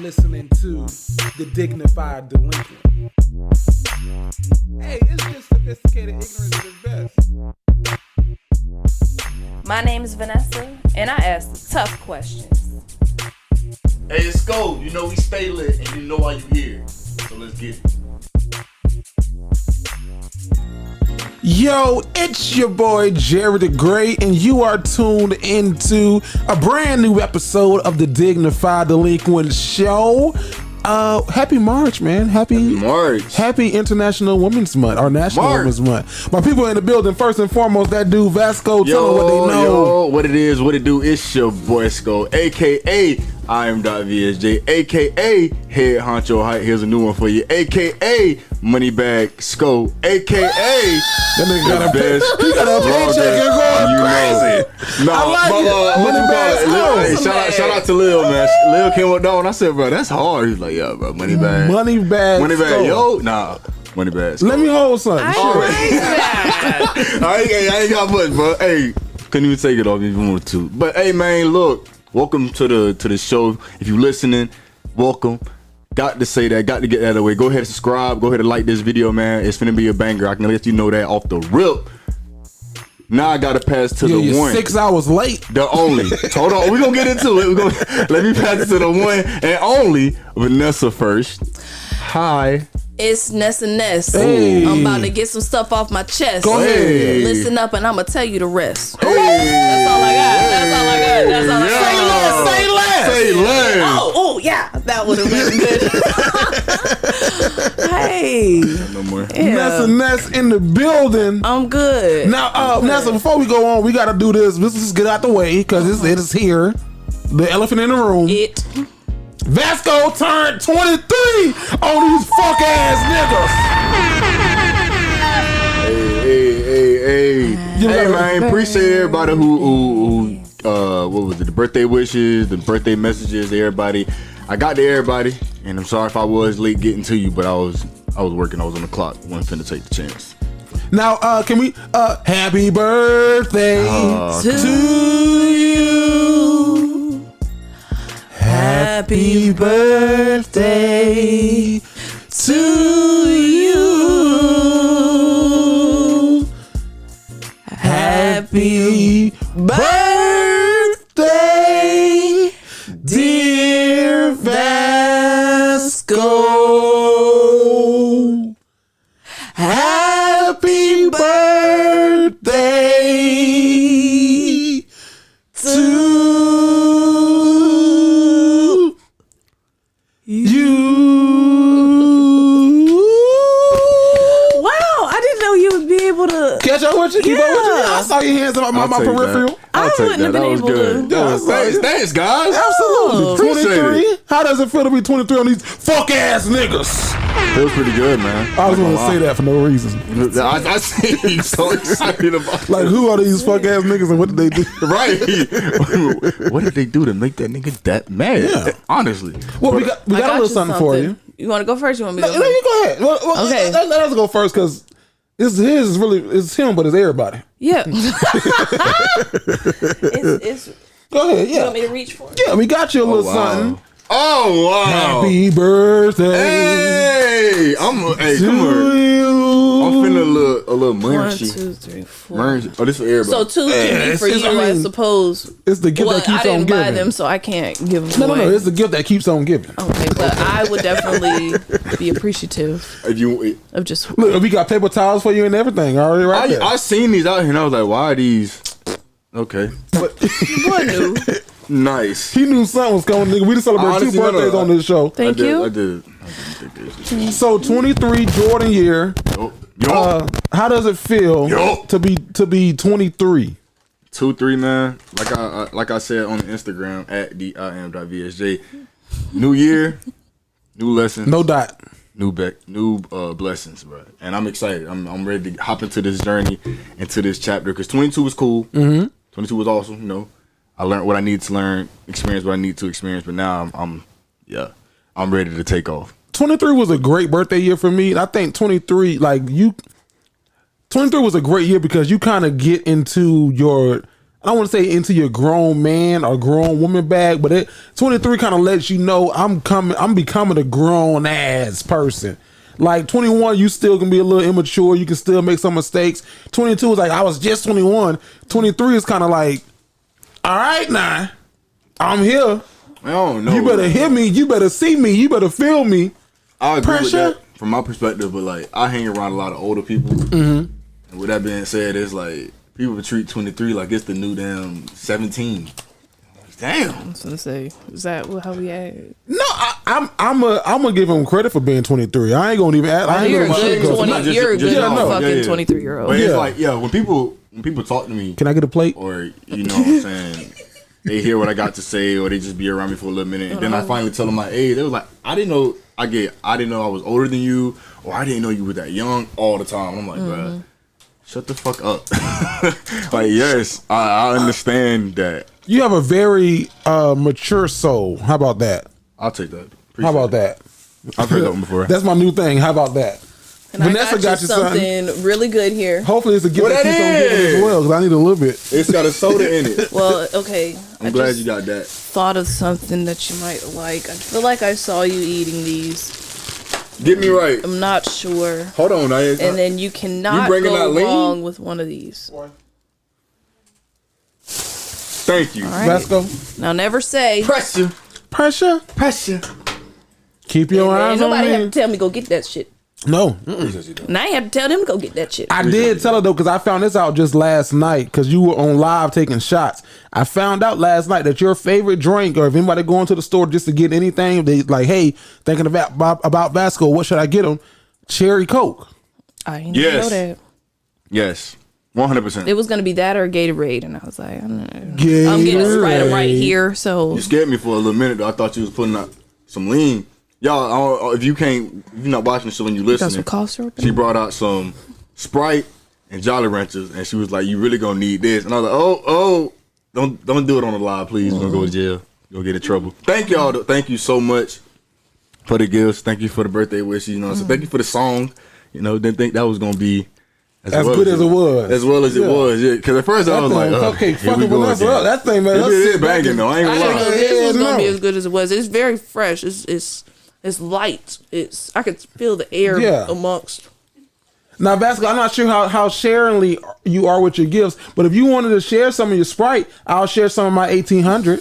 listening to the Dignified Delinquent. Hey, it's just sophisticated ignorance at its best. My name is Vanessa, and I ask the tough questions. Hey, let's go. You know we stay lit, and you know why you here. So let's get it. Yo, it's your boy Jared the Great, and you are tuned into a brand new episode of the Dignified Delinquent Show. Happy March, man. Happy March. Happy International Women's Month, or National March. Women's Month. My people in the building, first and foremost, that dude Vasco, tell them what they know. Yo, what it is, what it do, it's your boy Sko, a.k.a. I am .vsj, a.k.a. Head Honcho Height. Here's a new one for you, a.k.a. Moneybag Sko, a.k.a. That nigga got a best. He got a paycheck and going crazy. No, I like it. Moneybag Sko. Shout out to Lil, man. Lil came up down and I said, bro, that's hard. He's like, yeah, bro, Moneybag. Moneybag Moneybag, Sko. yo, nah. Moneybag Sko. Let me hold something. I ain't got much, bro. Hey, couldn't even take it off if you wanted to. But hey, man, look, welcome to the show. If you listening, welcome. Got to say that, got to get that away. Go ahead and subscribe. Go ahead and like this video, man. It's finna be a banger. I can let you know that off the rip. Now I gotta pass to the you're one. 6 hours late. The only. Hold on, we're gonna get into it. Let me pass it to the one and only Vanessa first. Hi. It's Ness. Hey. I'm about to get some stuff off my chest. Go ahead. Listen up, and I'm gonna tell you the rest. Hey. That's all I got. Say less. Say less. Oh, yeah, that would have been good. Hey, No more. yeah. Ness in the building. I'm good. Now, Nessa, before we go on, we gotta do this. Let's just get out the way because it is here. The elephant in the room. Vasco turned 23 on these fuck ass Hey, man, appreciate everybody who what was it, the birthday wishes, the birthday messages, everybody. I got to everybody, and I'm sorry if I was late getting to you, but I was working, I was on the clock, wasn't finna take the chance. niggas. Now, can we, happy birthday to you. Happy birthday to you. Happy birthday, dear Vasco. Happy birthday to you. Wow, I didn't know you would be able to Catch up with you? Keep up with you? I saw your hands on my peripheral. I wouldn't have been able to. Thanks, guys. Absolutely. Appreciate 23. How does it feel to be 23 on these fuck ass niggas? Feels pretty good, man. I was going to say that for no reason. I see you so excited about Like, who are these fuck ass niggas and what did they do? right. What did they do to make that nigga that mad? Yeah. Honestly. Well, we got a little something for you. You want to go first? You want me to No, go you first? go ahead. Well, Okay. Let us go first because it's him, but it's everybody. Yeah. it's Go ahead, You yeah. want me to reach for it? Yeah, we got you a little something. Oh wow! Happy birthday Hey, come to here. you. I'm feeling a little 1, munchy. 2, 3, 4. Munchy. Oh, this for everybody. So 2 can be for you, I suppose. It's the gift Well, that keeps I didn't on buy giving. them, so I can't give them No, away. it's the gift that keeps on giving. Okay, but I would definitely be appreciative if you, of just. Look, we got paper towels for you and everything already right there. I seen these out here and I was like, why are these? Okay, What new? nice. He knew something was coming, nigga. We just celebrated Honestly, 2 birthdays no. on this show. Thank you. I did think this. So 23 Jordan year. Yo, How does it feel Yo. to be 23? 2-3, man. Like I said on Instagram at @DIM.VSJ. New year, new lessons. No dot. New blessings, bro. And I'm excited. I'm ready to hop into this journey, into this chapter, because 22 was cool. 22 was awesome. You know, I learned what I need to learn, experience what I need to experience. But now I'm ready to take off. 23 was a great birthday year for me. I think 23 was a great year because you kind of get into your I don't want to say into your grown man or grown woman bag, but 23 kind of lets you know I'm becoming a grown ass person. Like 21, you still can be a little immature. You can still make some mistakes. 22 is like, I was just 21. 23 is kind of like, all right, now I'm here. I don't know. You better hear me. You better see me. You better feel me. I agree with Pressure? that from my perspective, but like I hang around a lot of older people. Mm-hmm. And with that being said, it's like people treat 23 like it's the new damn 17. Damn. I was gonna say, is that how we act? No, I'm gonna give him credit for being 23. I ain't gonna even add. I ain't You're a gonna good sugarcoat it. 20. You're a good fucking yeah. 23-year-old. But Yeah. it's like, when people talk to me, Can I get a plate? or you know what I'm saying, they hear what I got to say, or they just be around me for a little minute, and then I finally tell them my age. They was like, I didn't know I was older than you, or I didn't know you were that young all the time. I'm like, bruh, shut the fuck up. Like, yes, I understand that. You have a very mature soul. How about that? I'll take that. How about that? I've heard that one before. That's my new thing. How about that? And Vanessa got you something really good here. Hopefully it's a gift What that that keeps on giving is? as well, because I need a little bit. It's got a soda in it. Well, okay. I'm glad you got that. Thought of something that you might like. I feel like I saw you eating these. Get me right. I'm not sure. Hold on. And then you cannot bringing that go lean? wrong with one of these. Thank you. All right. Vasco, Now, never say. Pressure. pressure. Keep your eyes Ain't on nobody have me. to tell me go get that shit. No, And I ain't have to tell them to go get that shit. I did tell her though, because I found this out just last night, because you were on live taking shots. I found out last night that your favorite drink, or if anybody going to the store just to get anything, they like, hey, thinking about Vasco, what should I get them? Cherry Coke. I didn't even know Yes. that. Yes. 100%. It was gonna be that or Gatorade, and I was like, I don't know. Gatorade. I'm getting Sprite right here, so You scared me for a little minute, though. I thought you was putting out some lean. Y'all, if you're not watching the show and you got some listening, cough syrup. she brought out some Sprite and Jolly Ranchers, and she was like, "You really gonna need this?" And I was like, "Oh, don't do it on the live, please. We're gonna go to jail. You'll get in trouble." Thank y'all. Thank you so much for the gifts. Thank you for the birthday wishes. You know, so thank you for the song. You know, didn't think that was gonna be As good as it was. As well as it Yeah. was, yeah. Because at first I was like, okay, here fucking we go Vanessa again. up. That thing, man. It let's is sit back banging and- though. I ain't I gonna didn't know lie. this was gonna be no. as good as it was. It's very fresh. It's light. I could feel the air Yeah. amongst. Now, Vasco, I'm not sure how sharingly you are with your gifts, but if you wanted to share some of your Sprite, I'll share some of my 1800.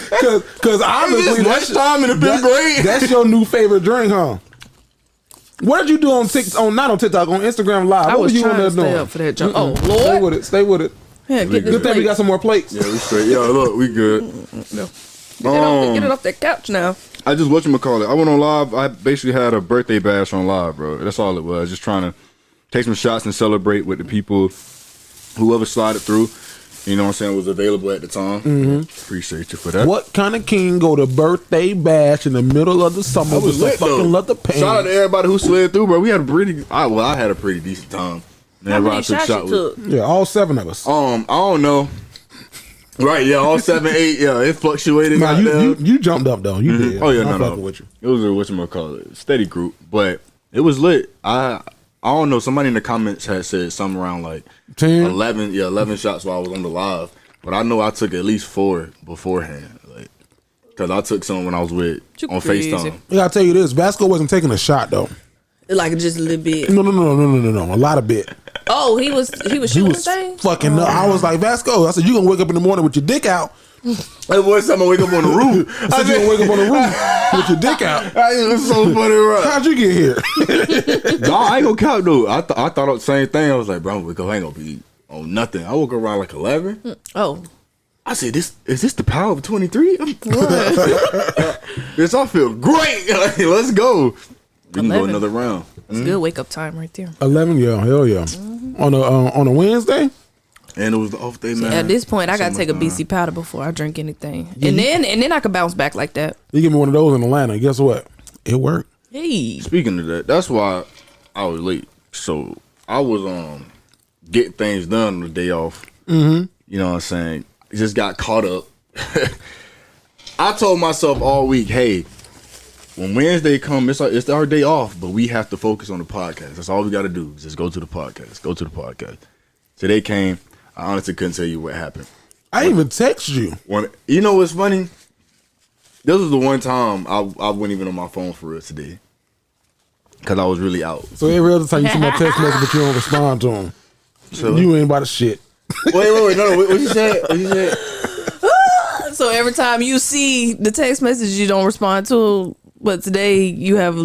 Because obviously lunchtime in the fifth grade. that's your new favorite drink, huh? What did you do on TikTok? Not on TikTok, on Instagram Live. I What was you trying on there to stay doing? up for that jump. Oh Stay Lord! with it. Stay with it. Yeah, get this Good thing we plate. got some more plates. Yeah, we straight. Yeah, look, we good. Get it off that couch now. I just whatchamacallit. I went on live. I basically had a birthday bash on live, bro. That's all it was. Just trying to take some shots and celebrate with the people, whoever slided through. You know what I'm saying, was available at the time. Appreciate you for that. What kind of king go to birthday bash in the middle of the summer with some fucking leather pants? Shout out to everybody who slid through, bro. We had a pretty. I had a pretty decent time. How many shots you took? Yeah, all 7 of us. I don't know. Right, yeah, all 7, 8, yeah, it fluctuated. Nah, goddamn. you jumped up though. You did. Oh yeah, I'm no. fucking with you. It was a whatchamacallit, steady group, but it was lit. I don't know. Somebody in the comments had said something around like 10? 11 shots while I was on the live, but I know I took at least 4 beforehand, like because I took some when I was on crazy. FaceTime. I gotta tell you this: Vasco wasn't taking a shot though. Like just a little bit. No, a lot of bit. Oh, he was He shooting was things. fucking up. I was like, Vasco. I said, you gonna wake up in the morning with your dick out. That boy said I'm gonna wake up on the roof. I said, you gonna wake up on the roof with your dick out. It was so funny, bro. How'd you get here? No, I ain't gonna count though. I thought the same thing. I was like, bro, I'm gonna wake up. I ain't gonna be on nothing. I woke up around like 11. Oh, I said, is this the power of 23? This all feel great. Like, let's go. We can go 11. another round. it's good wake up time right there. 11, yeah, hell yeah. On a Wednesday. And it was the off day, man. At this point, I gotta So take a much BC powder before I drink anything, and then I could bounce back like that. You give me one of those in Atlanta. Guess what? It worked. Hey, Speaking of that, that's why I was late. So I was getting things done on the day off. You know what I'm saying? Just got caught up. I told myself all week, hey, when Wednesday comes, it's our day off, but we have to focus on the podcast. That's all we got to do. Just go to the podcast. So they came. I honestly couldn't tell you what happened. I even text you. You know what's funny? This was the one time I wasn't even on my phone for real today. Because I was really out. So every other time you send my text message, but you don't respond to them. So you ain't about the shit. Wait, no, what you said? What you said? So every time you see the text message, you don't respond to, but today you have a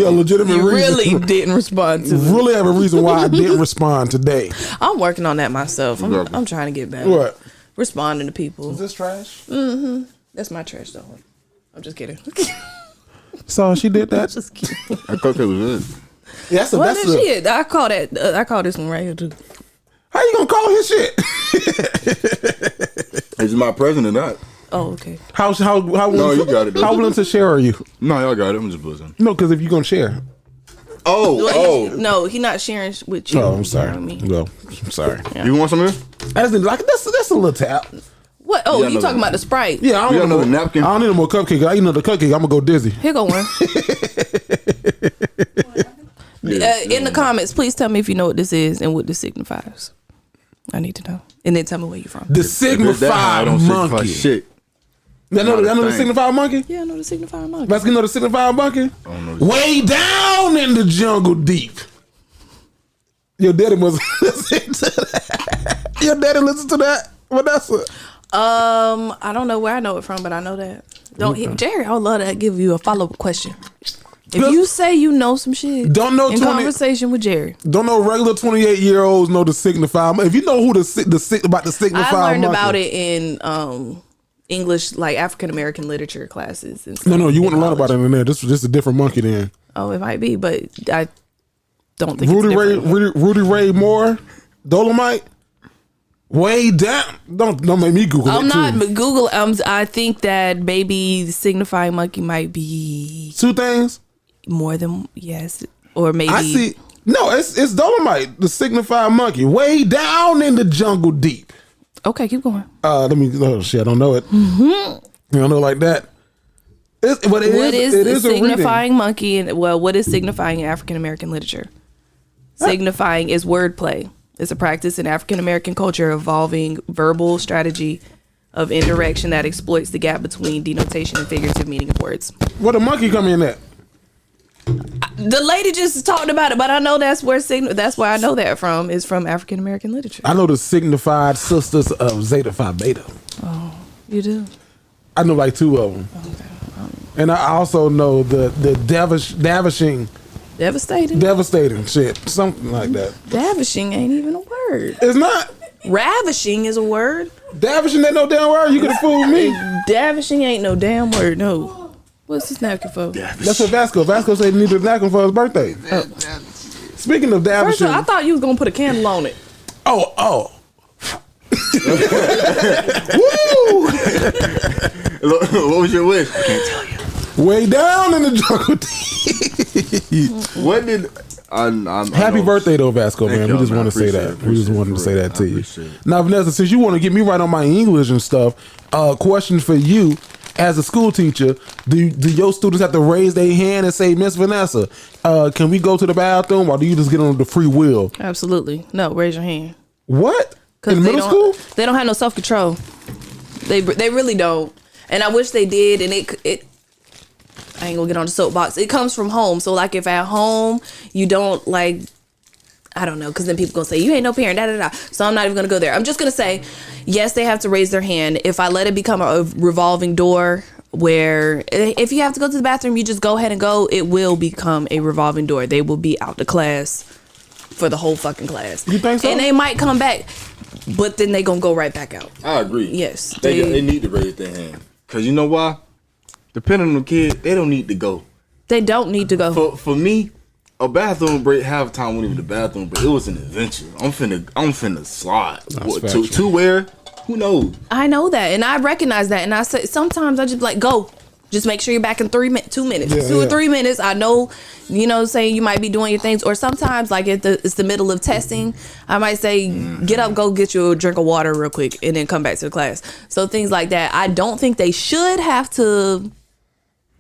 legitimate you reason. really didn't respond to. Really have a reason why I didn't respond today. I'm working on that myself. I'm trying to get better. What? Responding to people. Is this trash? Mm-hmm. That's my trash though. I'm just kidding. So she did that. Just kidding. I thought that was it. Yeah, that's shit. I call that. I call this one right here too. How you gonna call his shit? Is my present or not? Oh, okay. How No, you got it. How willing to share are you? No, y'all got it. I'm just buzzing. No, because if you're gonna share. No, he not sharing with you. Oh, I'm sorry. You know what I mean? Well, I'm sorry. Yeah. You want some of this? I just didn't like that's a little tap. What? Oh, Yeah, you talking about the Sprite? Yeah, I You got don't another know. napkin? I don't need no more cupcake. I eat another cupcake. I'm gonna go dizzy. Here go one. In the comments, please tell me if you know what this is and what this signifies. I need to know. And then tell me where you're from. The If it's that high, I Signified don't signify monkey. shit. I know Not a the thing. Signified monkey. Yeah, I know the Signifier monkey. Let's get know the Signified monkey. I don't know. Way down in the jungle deep. Your daddy must listen to that. Your daddy listen to that. What that's it? I don't know where I know it from, but I know that. Jerry, I would love to give you a follow-up question. If you say you know some shit, Don't know in 20 conversation with Jerry. Don't know regular 28-year-olds know the Signified. If you know who about the Signified I learned monkey. about it in English, like African American literature classes. And stuff No, you in wouldn't learn about college. it in there. This was just a different monkey then. Oh, it might be, but I don't think Rudy it's different. Rudy Ray Moore, Dolomite, way down. Don't make me Google I'm it not too. Google. I think that maybe the signifying monkey might be Two things. more than yes, or maybe I see. No, it's Dolomite, the Signified monkey, way down in the jungle deep. Okay, keep going. Let me. Oh shit, I don't know it. You don't know like that. But What is it the is a reading. signifying monkey? And what is signifying in African American literature? Signifying is wordplay. It's a practice in African American culture involving verbal strategy of indirection that exploits the gap between denotation and figurative meaning of words. Where the monkey come in at? The lady just talked about it, but I know that's where I know that from is from African American literature. I know the Signified Sisters of Zeta Phi Beta. Oh, you do? I know like two of them. Okay. And I also know the devastating shit, something like that. Davishing ain't even a word. It's not. Ravishing is a word. Davishing ain't no damn word. You could have fooled me. Davishing ain't no damn word. No. What's this napkin for? That's what Vasco said he needed a napkin for his birthday. Speaking of First davishing. of all, I thought you was gonna put a candle on it. Oh. Look, what was your wish? I can't tell you. Way down in the jungle. What did Happy birthday though, Vasco, Thank man. We y'all, just man. want to say Appreciate that. it. We just wanted to Appreciate say it. that to I you. appreciate it. Now, Vanessa, since you want to get me right on my English and stuff, question for you as a school teacher: Do your students have to raise their hand and say, "Miss Vanessa, can we go to the bathroom," or do you just get on the free will? Absolutely. No, raise your hand. What? In they middle school? They don't have no self control. They really don't. And I wish they did. And it I ain't gonna get on the soapbox. It comes from home. So like if at home you don't like, I don't know, because then people gonna say you ain't no parent. Da da da. So I'm not even gonna go there. I'm just gonna say yes, they have to raise their hand. If I let it become a revolving door where if you have to go to the bathroom, you just go ahead and go. It will become a revolving door. They will be out the class for the whole fucking class. You think so? And they might come back, but then they gonna go right back out. I agree. Yes, They need to raise their hand. Cause you know why? Depending on the kid, they don't need to go. They don't need to go. For me, a bathroom break, half the time wasn't even the bathroom break. It was an adventure. I'm finna slide. What, factual. to where? Who knows? I know that, and I recognize that, and I say sometimes I just be like go. Just make sure you're back in 2 minutes. Yeah, 2 or yeah. 3 minutes. I know, saying you might be doing your things, or sometimes like it's the middle of testing. I might say, get up, go get you a drink of water real quick, and then come back to the class. So things like that. I don't think they should have to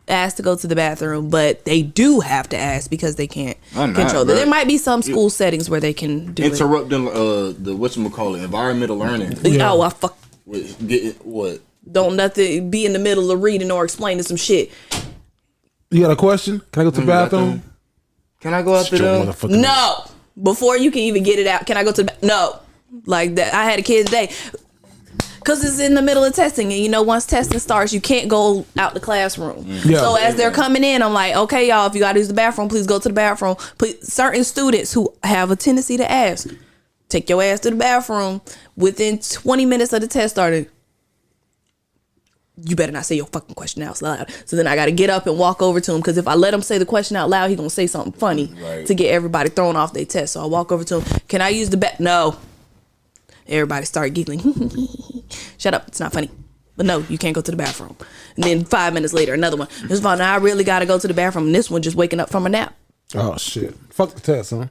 ask to go to the bathroom, but they do have to ask because they can't control it. Bro. There might be some school settings where they can do interrupting the whatchamacallit, environmental learning. Yeah. Oh, I fuck. What? Don't nothing be in the middle of reading or explaining some shit. You got a question? Can I go to the bathroom? Can I go out there? No. Before you can even get it out, can I go to the no? Like that. I had a kid today. Because it's in the middle of testing. And, you know, once testing starts, you can't go out the classroom. Yeah. So as they're coming in, I'm like, okay, y'all, if you got to use the bathroom, please go to the bathroom. Please, certain students who have a tendency to ask, take your ass to the bathroom. Within 20 minutes of the test starting, you better not say your fucking question out loud. So then I got to get up and walk over to him. Because if I let him say the question out loud, he going to say something funny to get everybody thrown off their test. So I walk over to him. Can I use the bathroom? No. Everybody started giggling. Shut up. It's not funny. But no, you can't go to the bathroom. And then 5 minutes later, another one. This one, I really got to go to the bathroom. And this one just waking up from a nap. Oh, shit. Fuck the test, huh?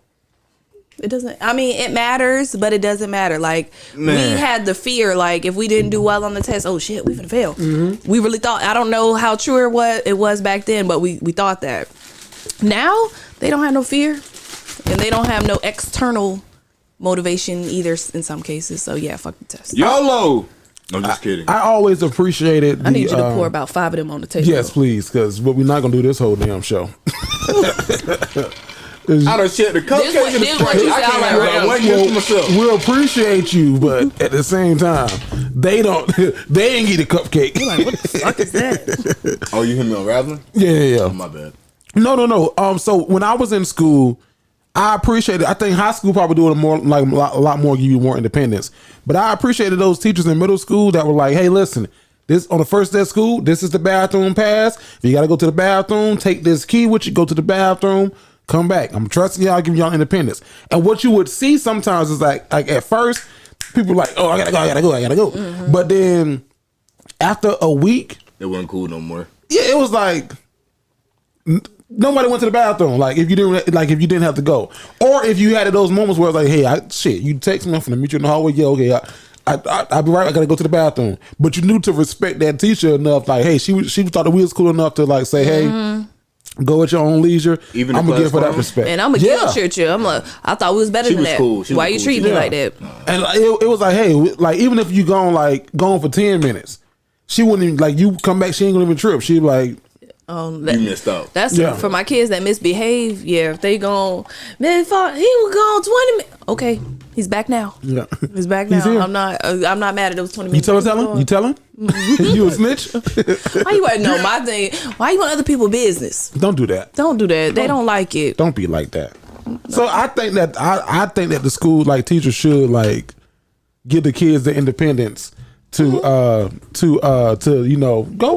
It doesn't, I mean, it matters, but it doesn't matter. Like, we had the fear, like, if we didn't do well on the test, oh shit, we finna fail. Mm-hmm. We really thought, I don't know how true it was back then, but we thought that. Now, they don't have no fear. And they don't have no external motivation either in some cases. So yeah, fuck the test. YOLO. I'm just kidding. I always appreciated I need you to pour about 5 of them on the table. Yes, please, because we're not gonna do this whole damn show. I done shit the cupcakes in the Sprite. I can't have one gift for myself. We'll appreciate you, but at the same time, they ain't get a cupcake. You're like, what the fuck is that? Oh, you hear me unraveling? Yeah. Oh, my bad. No. So when I was in school, I appreciated. I think high school probably doing more, like a lot more, give you more independence. But I appreciated those teachers in middle school that were like, "Hey, listen, this on the first day of school, this is the bathroom pass. If you got to go to the bathroom, take this key with you. Go to the bathroom, come back. I'm trusting y'all, giving y'all independence." And what you would see sometimes is like at first, people were like, "Oh, I gotta go." Mm-hmm. But then after a week, it wasn't cool no more. Yeah, it was like. Nobody went to the bathroom. Like if you didn't have to go, or if you had those moments where it's like, "Hey, you text me, I'm finna meet you in the hallway." Yeah, okay, I'll be right. I gotta go to the bathroom. But you knew to respect that teacher enough. Like, hey, she thought that we was cool enough to like say, "Hey, go at your own leisure." Even I'm gonna give her that respect. And I'm gonna guilt trip you. I'm like, I thought we was better than that. Cool. Why you treat me like that? And it was like, hey, like even if you gone for 10 minutes, she wouldn't even like you come back. She ain't gonna even trip. She like. You missed out. That's for my kids that misbehave. Yeah, if they gone, man, he was gone 20 minutes. Okay, he's back now. Yeah, he's back now. I'm not mad at those 20 minutes. You tell him? You a snitch? Why you want to know my thing? Why you want other people's business? Don't do that. They don't like it. Don't be like that. So I think that I think that the school like teachers should like give the kids the independence to go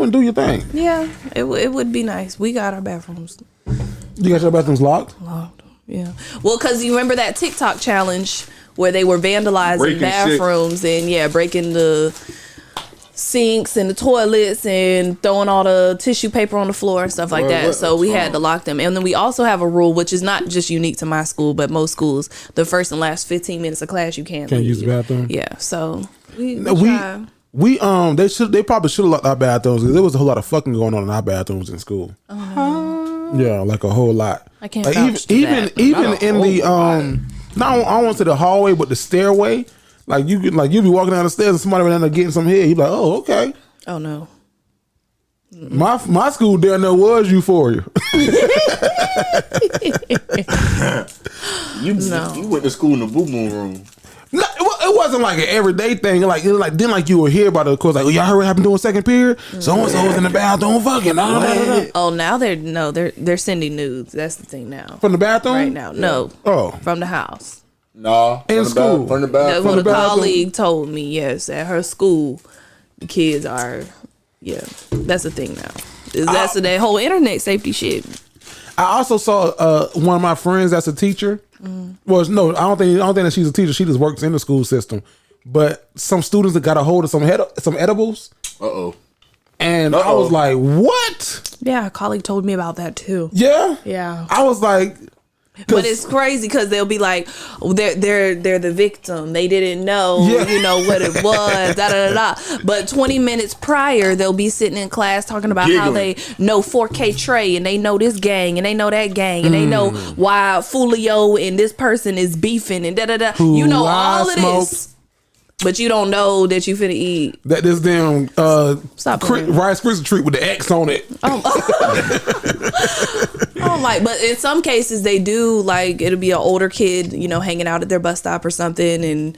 and do your thing. Yeah, it would be nice. We got our bathrooms. You got your bathrooms locked? Locked. Yeah. Well, because you remember that TikTok challenge where they were vandalizing breaking bathrooms and breaking the sinks and the toilets and throwing all the tissue paper on the floor and stuff like that. So we had to lock them. And then we also have a rule, which is not just unique to my school, but most schools, the first and last 15 minutes of class you can't leave. Use the bathroom. Yeah. So we they probably should have locked our bathrooms because there was a whole lot of fucking going on in our bathrooms in school. Yeah, like a whole lot. I can't like even in the not I don't want to say the hallway, but the stairway. Like you be walking down the stairs and somebody would end up getting some head. You be like, oh, okay. Oh no. My school down there was Euphoria. You went to school in the Boo Moon room. No, it wasn't like an everyday thing. Like it was like then like you would hear about it. Of course, like y'all heard what happened during second period. So and so was in the bathroom fucking. Oh, now they're sending nudes. That's the thing now. From the bathroom right now. No. Oh, from the house. No, in school. From the bathroom. That's what a colleague told me. Yes, at her school, the kids are. Yeah, that's the thing now. That's that whole internet safety shit. I also saw one of my friends that's a teacher. Well, no, I don't think that she's a teacher. She just works in the school system. But some students that got a hold of some edibles. And I was like, what? Yeah, a colleague told me about that too. Yeah? Yeah. I was like, But it's crazy because they'll be like, they're the victim. They didn't know, what it was. Da da da da. But 20 minutes prior, they'll be sitting in class talking about how they know 4K Trey and they know this gang and they know that gang and they know why Fulio and this person is beefing and da da da. You know all of this. But you don't know that you finna eat that this damn Rice Krispie treat with the X on it. But in some cases they do, like, it'll be an older kid, hanging out at their bus stop or something, and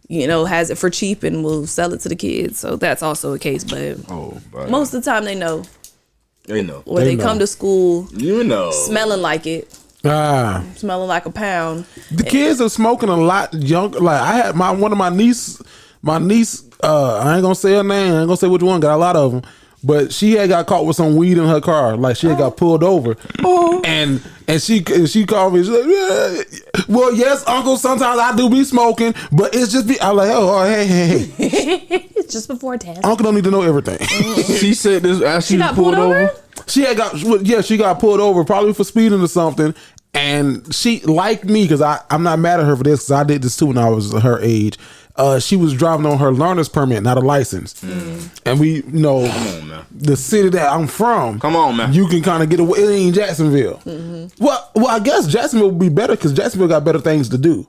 has it for cheap and will sell it to the kids. So that's also a case. But most of the time they know. They know. Or they come to school, smelling like it. Smelling like a pound. The kids are smoking a lot younger. Like, I had one of my niece, I ain't gonna say her name, I ain't gonna say which one, got a lot of them, but she had got caught with some weed in her car. Like, she had got pulled over. And she called me, she's like, well, yes, uncle, sometimes I do be smoking, but it's just I'm like, hey. It's just before 10. Uncle don't need to know everything. She said this as she was pulled over? She got pulled over probably for speeding or something, and she, like me, because I'm not mad at her for this, because I did this too when I was her age. She was driving on her learner's permit, not a license. And we, come on, man. The city that I'm from, come on, man, you can kind of get away. It ain't Jacksonville. Well, I guess Jacksonville would be better because Jacksonville got better things to do.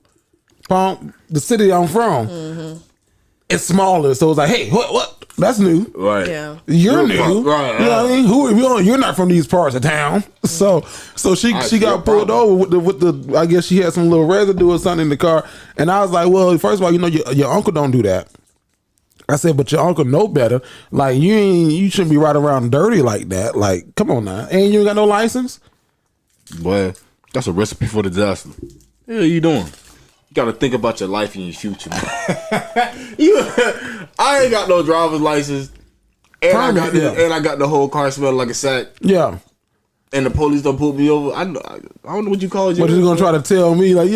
The city I'm from, it's smaller, so it's like, hey, what? That's new, right? Yeah, you're new, right? You know what I mean? You're not from these parts of town, so she got pulled over with the. I guess she had some little residue or something in the car, and I was like, well, first of all, your uncle don't do that. I said, but your uncle know better. Like, you shouldn't be riding around dirty like that. Like, come on now, and you ain't got no license. Boy, that's a recipe for disaster. What the hell are you doing? You gotta think about your life and your future, man. I ain't got no driver's license, and I got the whole car smelling like a sack. Yeah. And the police don't pull me over. I don't know what you call it. But you're gonna try to tell me like,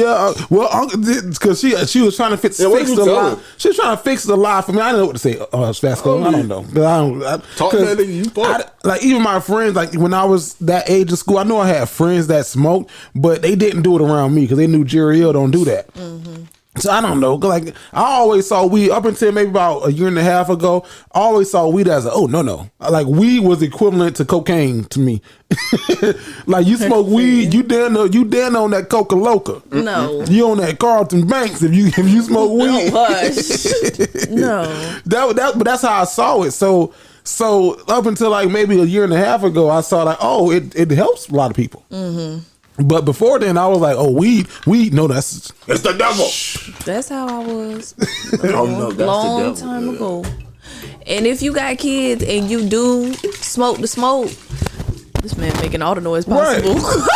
well, Uncle did, because she was trying to fix the lie. She was trying to fix the lie for me. I didn't know what to say. Vasco, I don't know. Talk to that nigga. You fuck. Like, even my friends, like when I was that age of school, I know I had friends that smoked, but they didn't do it around me because they knew Jerry Hill don't do that. So I don't know. Like, I always saw weed up until maybe about a year and a half ago. I always saw weed as no. Like, weed was equivalent to cocaine to me. Like, you smoke weed, you damn on that Coca Loca. No, you on that Carlton Banks if you smoke weed. No, but that's how I saw it. So up until like maybe a year and a half ago, I saw like, it helps a lot of people. But before then, I was like, weed, no, it's the devil. That's how I was long time ago. And if you got kids and you do smoke the smoke, this man making all the noise possible. Right.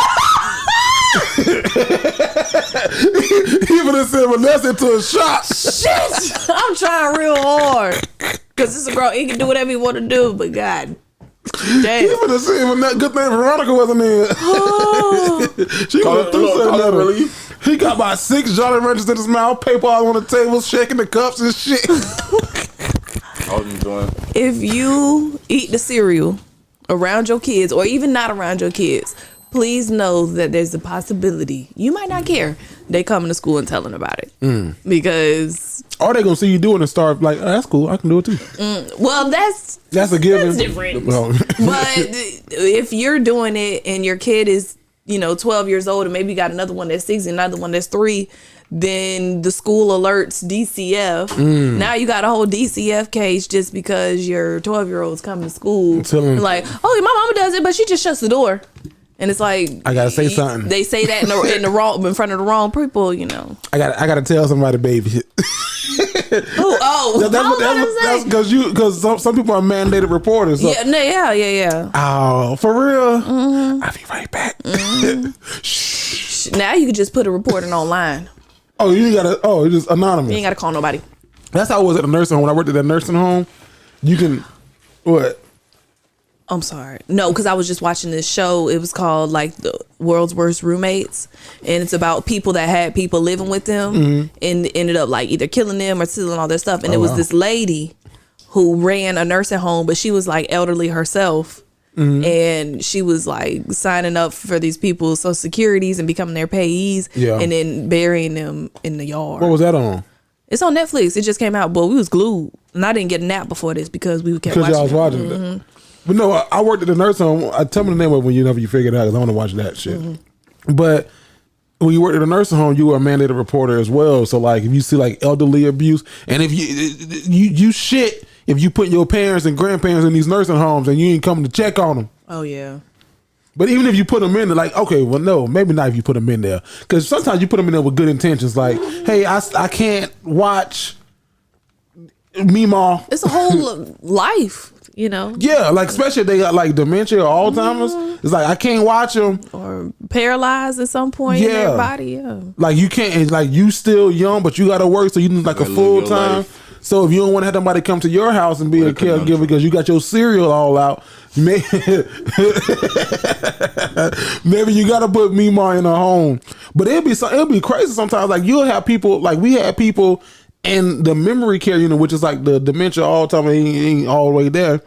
Even if said Vanessa into a shot. Shit, I'm trying real hard because it's a girl. He can do whatever he want to do, but God. Damn. He would have seen when that good thing Veronica wasn't in. She would have threw something at him. He got about 6 Jolly Ranchers in his mouth, paper all on the table, shaking the cups and shit. I was enjoying. If you eat the cereal around your kids, or even not around your kids, please know that there's a possibility you might not care. They coming to school and telling about it because. Or they gonna see you doing it and start like, that's cool, I can do it too. Well, that's a given. That's different. But if you're doing it and your kid is 12 years old and maybe you got another one that's 6 and another one that's 3, then the school alerts DCF. Now you got a whole DCF case just because your 12-year-old's coming to school. Like, my mama does it, but she just shuts the door. And it's like, I gotta say something. They say that in front of the wrong people, I gotta tell somebody, baby. That's because some people are mandated reporters. So. Yeah. Oh, for real? I'll be right back. Shh. Now you can just put a reporting online. Oh, you gotta. Oh, it's just anonymous. You ain't gotta call nobody. That's how it was at the nursing home. When I worked at that nursing home, you can what? I'm sorry. No, because I was just watching this show. It was called like The World's Worst Roommates. And it's about people that had people living with them and ended up like either killing them or stealing all their stuff. And it was this lady who ran a nursing home, but she was like elderly herself. and she was like signing up for these people's social securities and becoming their payees, and then burying them in the yard. What was that on? It's on Netflix. It just came out, but we was glued, and I didn't get a nap before this because we kept watching. Because y'all was watching that. But no, I worked at the nurse home. Tell me the name of it when you figure it out, because I want to watch that shit. But when you worked at a nursing home, you were a mandated reporter as well. So like, if you see like elderly abuse, and if you shit if you put your parents and grandparents in these nursing homes and you ain't coming to check on them. Oh yeah. But even if you put them in there, like, okay, well, no, maybe not if you put them in there, because sometimes you put them in there with good intentions. Like, hey, I can't watch Meemaw. It's a whole life, you know. Yeah, like especially if they got like dementia or Alzheimer's. It's like I can't watch them or paralyzed at some point in their body. Yeah, like you can't. Like you still young, but you got to work, so you need like a full time. So if you don't want to have somebody come to your house and be a caregiver because you got your cereal all out, maybe you got to put Meemaw in a home. But it'll be crazy sometimes. Like you'll have people, like we had people in the memory care unit, which is like the dementia all the time, ain't all the way there.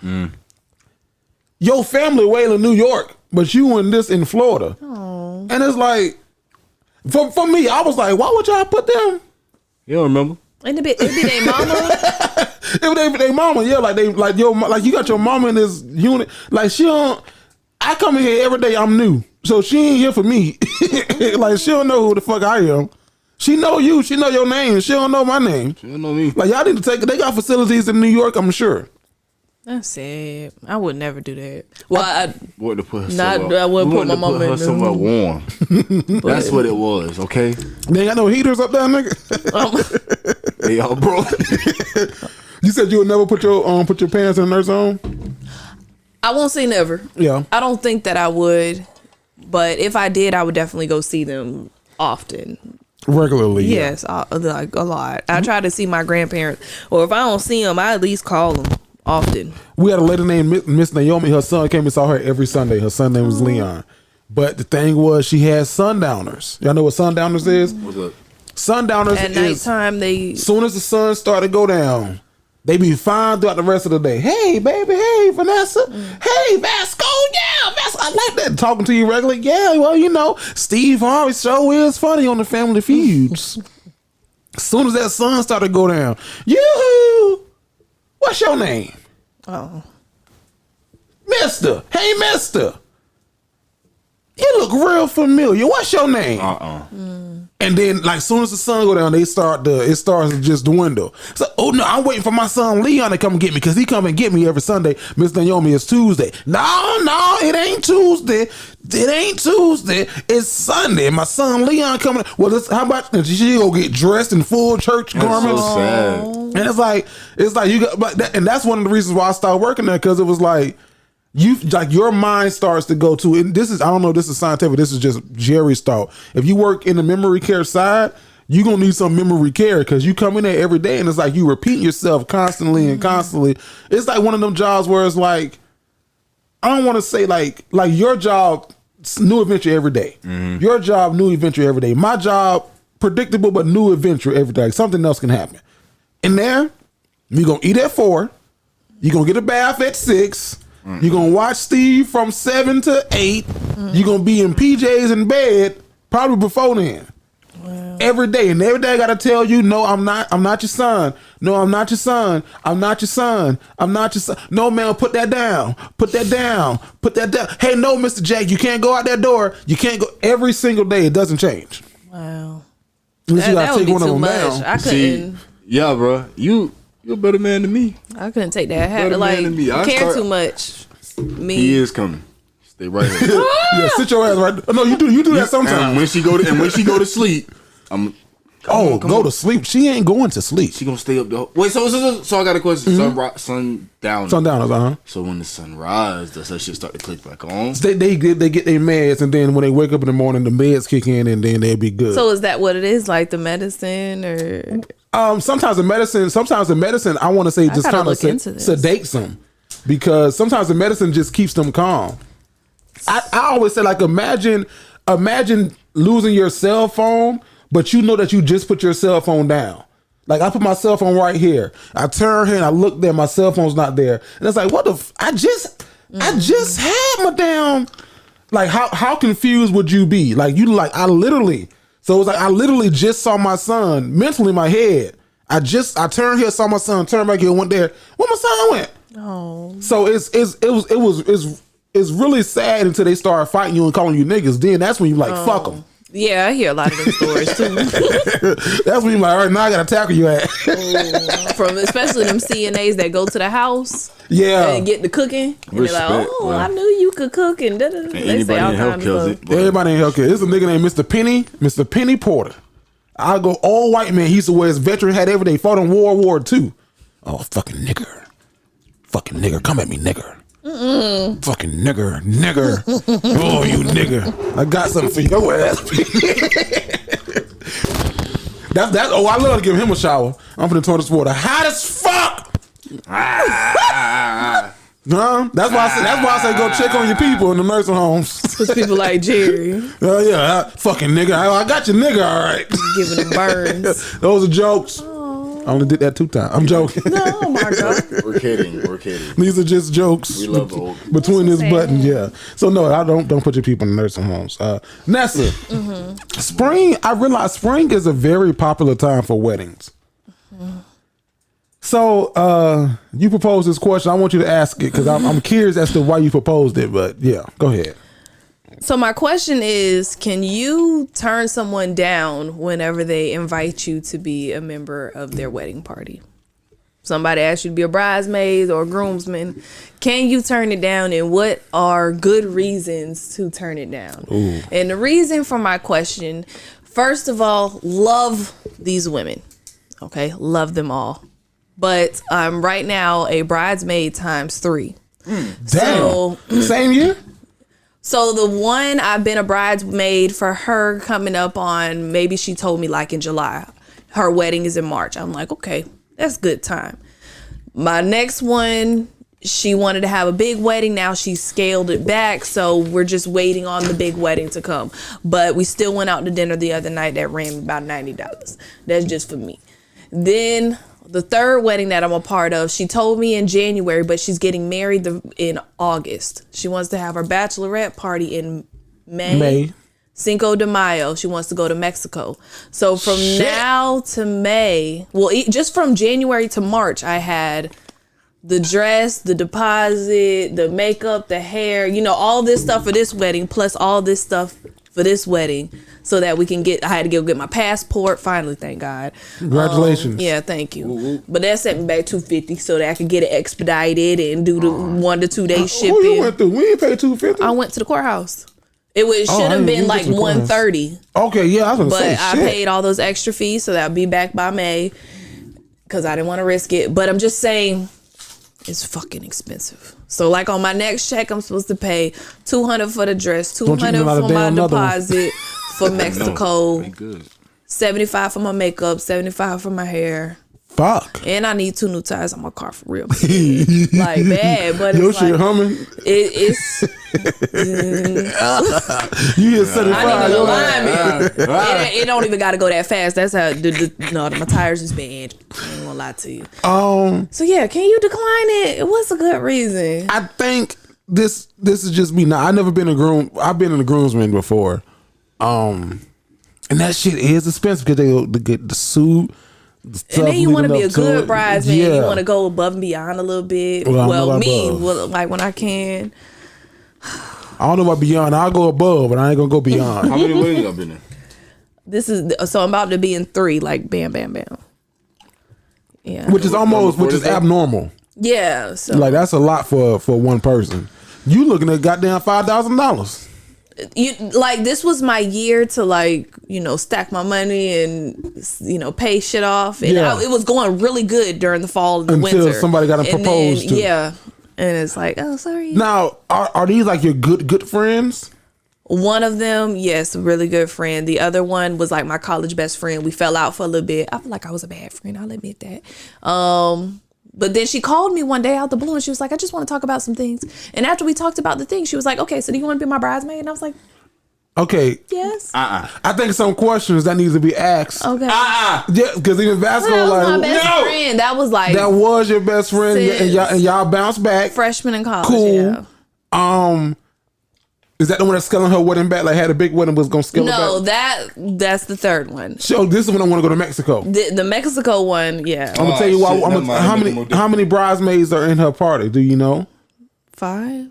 Your family way in New York, but you in Florida. Aww. And it's like, for me, I was like, why would y'all put them? You don't remember? And it be their mama. If they mama, yeah, like you got your mama in this unit. Like she don't. I come in here every day. I'm new, so she ain't here for me. Like she don't know who the fuck I am. She know you. She know your name. She don't know my name. She don't know me. Like y'all need to take it. They got facilities in New York, I'm sure. That's sad. I would never do that. Well, I wouldn't put I wouldn't put my mama in somewhere warm. That's what it was. Okay. They ain't got no heaters up there, nigga. Hey, y'all, bro. You said you would never put your parents in a nursing home? I won't say never. Yeah. I don't think that I would, but if I did, I would definitely go see them often. Regularly. Yes, like a lot. I try to see my grandparents, or if I don't see them, I at least call them often. We had a lady named Miss Naomi. Her son came and saw her every Sunday. Her son name was Leon. But the thing was, she had sundowners. Y'all know what sundowners is? What's up? Sundowners at nighttime, as soon as the sun started to go down, they be fine throughout the rest of the day. Hey, baby. Hey, Vanessa. Hey, Vasco. Yeah, Vasco. I like that. Talking to you regularly. Yeah, well, you know, Steve Harvey's show is funny on the Family Feuds. As soon as that sun started to go down, yoo-hoo. What's your name? Oh. Mister. Hey, mister. You look real familiar. What's your name? And then, like, soon as the sun go down, it starts to just dwindle. So, oh no, I'm waiting for my son Leon to come get me because he come and get me every Sunday. Miss Naomi, it's Tuesday. No, it ain't Tuesday. It ain't Tuesday. It's Sunday. My son Leon coming. Well, how about she go get dressed in full church garments? So sad. And it's like you got, and that's one of the reasons why I started working there, because it was like. Your mind starts to go to, and this is, I don't know if this is scientific, this is just Jerry's thought. If you work in the memory care side, you're going to need some memory care because you come in there every day and it's like you repeat yourself constantly and constantly. It's like one of them jobs where it's like, I don't want to say like your job, new adventure every day. Your job, new adventure every day. My job, predictable but new adventure every day. Something else can happen. In there, you're going to eat at 4. You're going to get a bath at 6. You're going to watch Steve from 7 to 8. You're going to be in PJs in bed probably before then. Wow. Every day. And every day I got to tell you, no, I'm not your son. No, I'm not your son. I'm not your son. I'm not your son. No, man, put that down. Put that down. Put that down. Hey, no, Mr. Jake, you can't go out that door. You can't go every single day. It doesn't change. Wow. That would be too much. I couldn't. Yeah, bro. You're a better man than me. I couldn't take that. I had to like care too much. Me. He is coming. Stay right here. Yeah, sit your ass right. No, you do that sometimes. And when she go to sleep, go to sleep. She ain't going to sleep. She gonna stay up the whole. Wait, so I got a question. Sundowners. So when the sun rises, does that shit start to click back on? They get their meds, and then when they wake up in the morning, the meds kick in, and then they'll be good. So is that what it is? Like the medicine, or sometimes the medicine. I want to say just kind of sedates them, because sometimes the medicine just keeps them calm. I always say, like, imagine losing your cell phone, but you know that you just put your cell phone down. Like, I put my cell phone right here. I turn here and I look there, my cell phone's not there. And it's like, what the I just had my damn. Like, how confused would you be? Like, I literally. So it was like I literally just saw my son mentally in my head. I turned here, saw my son, turned back here, went there. Where my son went? Oh. So it's really sad until they start fighting you and calling you niggas. Then that's when you like fuck them. Yeah, I hear a lot of them stories too. That's when you're like, all right, now I gotta tackle you at. From especially them CNAs that go to the house. Yeah. And get the cooking. And Respect, they're like, oh, bro. I knew you could cook. And they say all kinds of stuff. Everybody in healthcare. This is a nigga named Mr. Penny Porter. I go all white man. He used to wear his veteran hat every day. Fought in World War II. Oh, fucking nigger. Fucking nigger. Come at me, nigger. Fucking nigger. Oh, you nigger. I got something for your ass. That's I love to give him a shower. I'm finna turn this water hot as fuck. That's why I say go check on your people in the nursing homes. Because people like Jerry. Oh yeah, fucking nigga. I got your nigga, all right. Giving them burns. Those are jokes. I only did that 2 times. I'm joking. No, oh my God. We're kidding. These are just jokes. We love old. Between this button, yeah. So no, I don't put your people in nursing homes. Nessa, spring. I realize spring is a very popular time for weddings. So you proposed this question. I want you to ask it because I'm curious as to why you proposed it. But yeah, go ahead. So my question is, can you turn someone down whenever they invite you to be a member of their wedding party? Somebody asks you to be a bridesmaid or a groomsman. Can you turn it down, and what are good reasons to turn it down? Ooh. And the reason for my question, first of all, love these women. Okay, love them all. But I'm right now a bridesmaid times 3. Damn. So, same year? So the one I've been a bridesmaid for her coming up on, maybe she told me like in July. Her wedding is in March. I'm like, okay, that's good time. My next one, she wanted to have a big wedding. Now she scaled it back. So we're just waiting on the big wedding to come. But we still went out to dinner the other night that ran about $90. That's just for me. Then the third wedding that I'm a part of, she told me in January, but she's getting married in August. She wants to have her bachelorette party in May. Cinco de Mayo. She wants to go to Mexico. So from now to May, well, just from January to March, I had the dress, the deposit, the makeup, the hair, all this stuff for this wedding, plus all this stuff for this wedding, so that we can I had to go get my passport finally, thank God. Congratulations. Yeah, thank you. Mm-hmm. But that set me back $250 so that I could get it expedited and do the 1 to 2 day shipping. Who you went through? We ain't paid $250. I went to the courthouse. It should have been like $130. Okay, yeah, I was gonna say. But I paid all those extra fees, so that I'll be back by May because I didn't want to risk it. But I'm just saying, it's fucking expensive. So like on my next check, I'm supposed to pay $200 for the dress, $200 for my deposit for Mexico, $75 for my makeup, $75 for my hair. Fuck. And I need 2 new tires on my car for real. Like bad, but your it's shit like, humming. It's you hit 75. I need an alignment. It don't even got to go that fast. That's how my tires is bad. I ain't gonna lie to you. So yeah, can you decline it? What's a good reason? I think this is just me. Now, I've never been a groom. I've been in a groomsman before. And that shit is expensive because they get the suit. And then you want to be a good bridesmaid. Yeah. You want to go above and beyond a little bit. Well, like when I can. I don't know about beyond. I'll go above, but I ain't gonna go beyond. How many weddings y'all been in? So I'm about to be in 3. Like bam, bam, bam. Yeah, which is abnormal. Yeah, so like that's a lot for one person. You looking at goddamn $5,000. This was my year to stack my money and pay shit off, and it was going really good during the fall and the winter until somebody got proposed to. Yeah, and it's like, oh, sorry. Now, are these like your good friends? One of them, yes, a really good friend. The other one was like my college best friend. We fell out for a little bit. I feel like I was a bad friend. I'll admit that. But then she called me one day out the blue and she was like, I just want to talk about some things. And after we talked about the things, she was like, okay, so do you want to be my bridesmaid? And I was like, okay. Yes. I think some questions that needs to be asked. Okay. Yeah, because even basketball, that was my best friend. That was like that was your best friend, and y'all bounced back. Freshman in college. Cool. Yeah. Is that the one that's scaling her wedding back? Like had a big wedding was gonna scale No, it back? that's the third one. So this is when I want to go to Mexico. The Mexico one, yeah. I'm gonna tell you why. Shit, How many bridesmaids are in her party? Do you know? 5.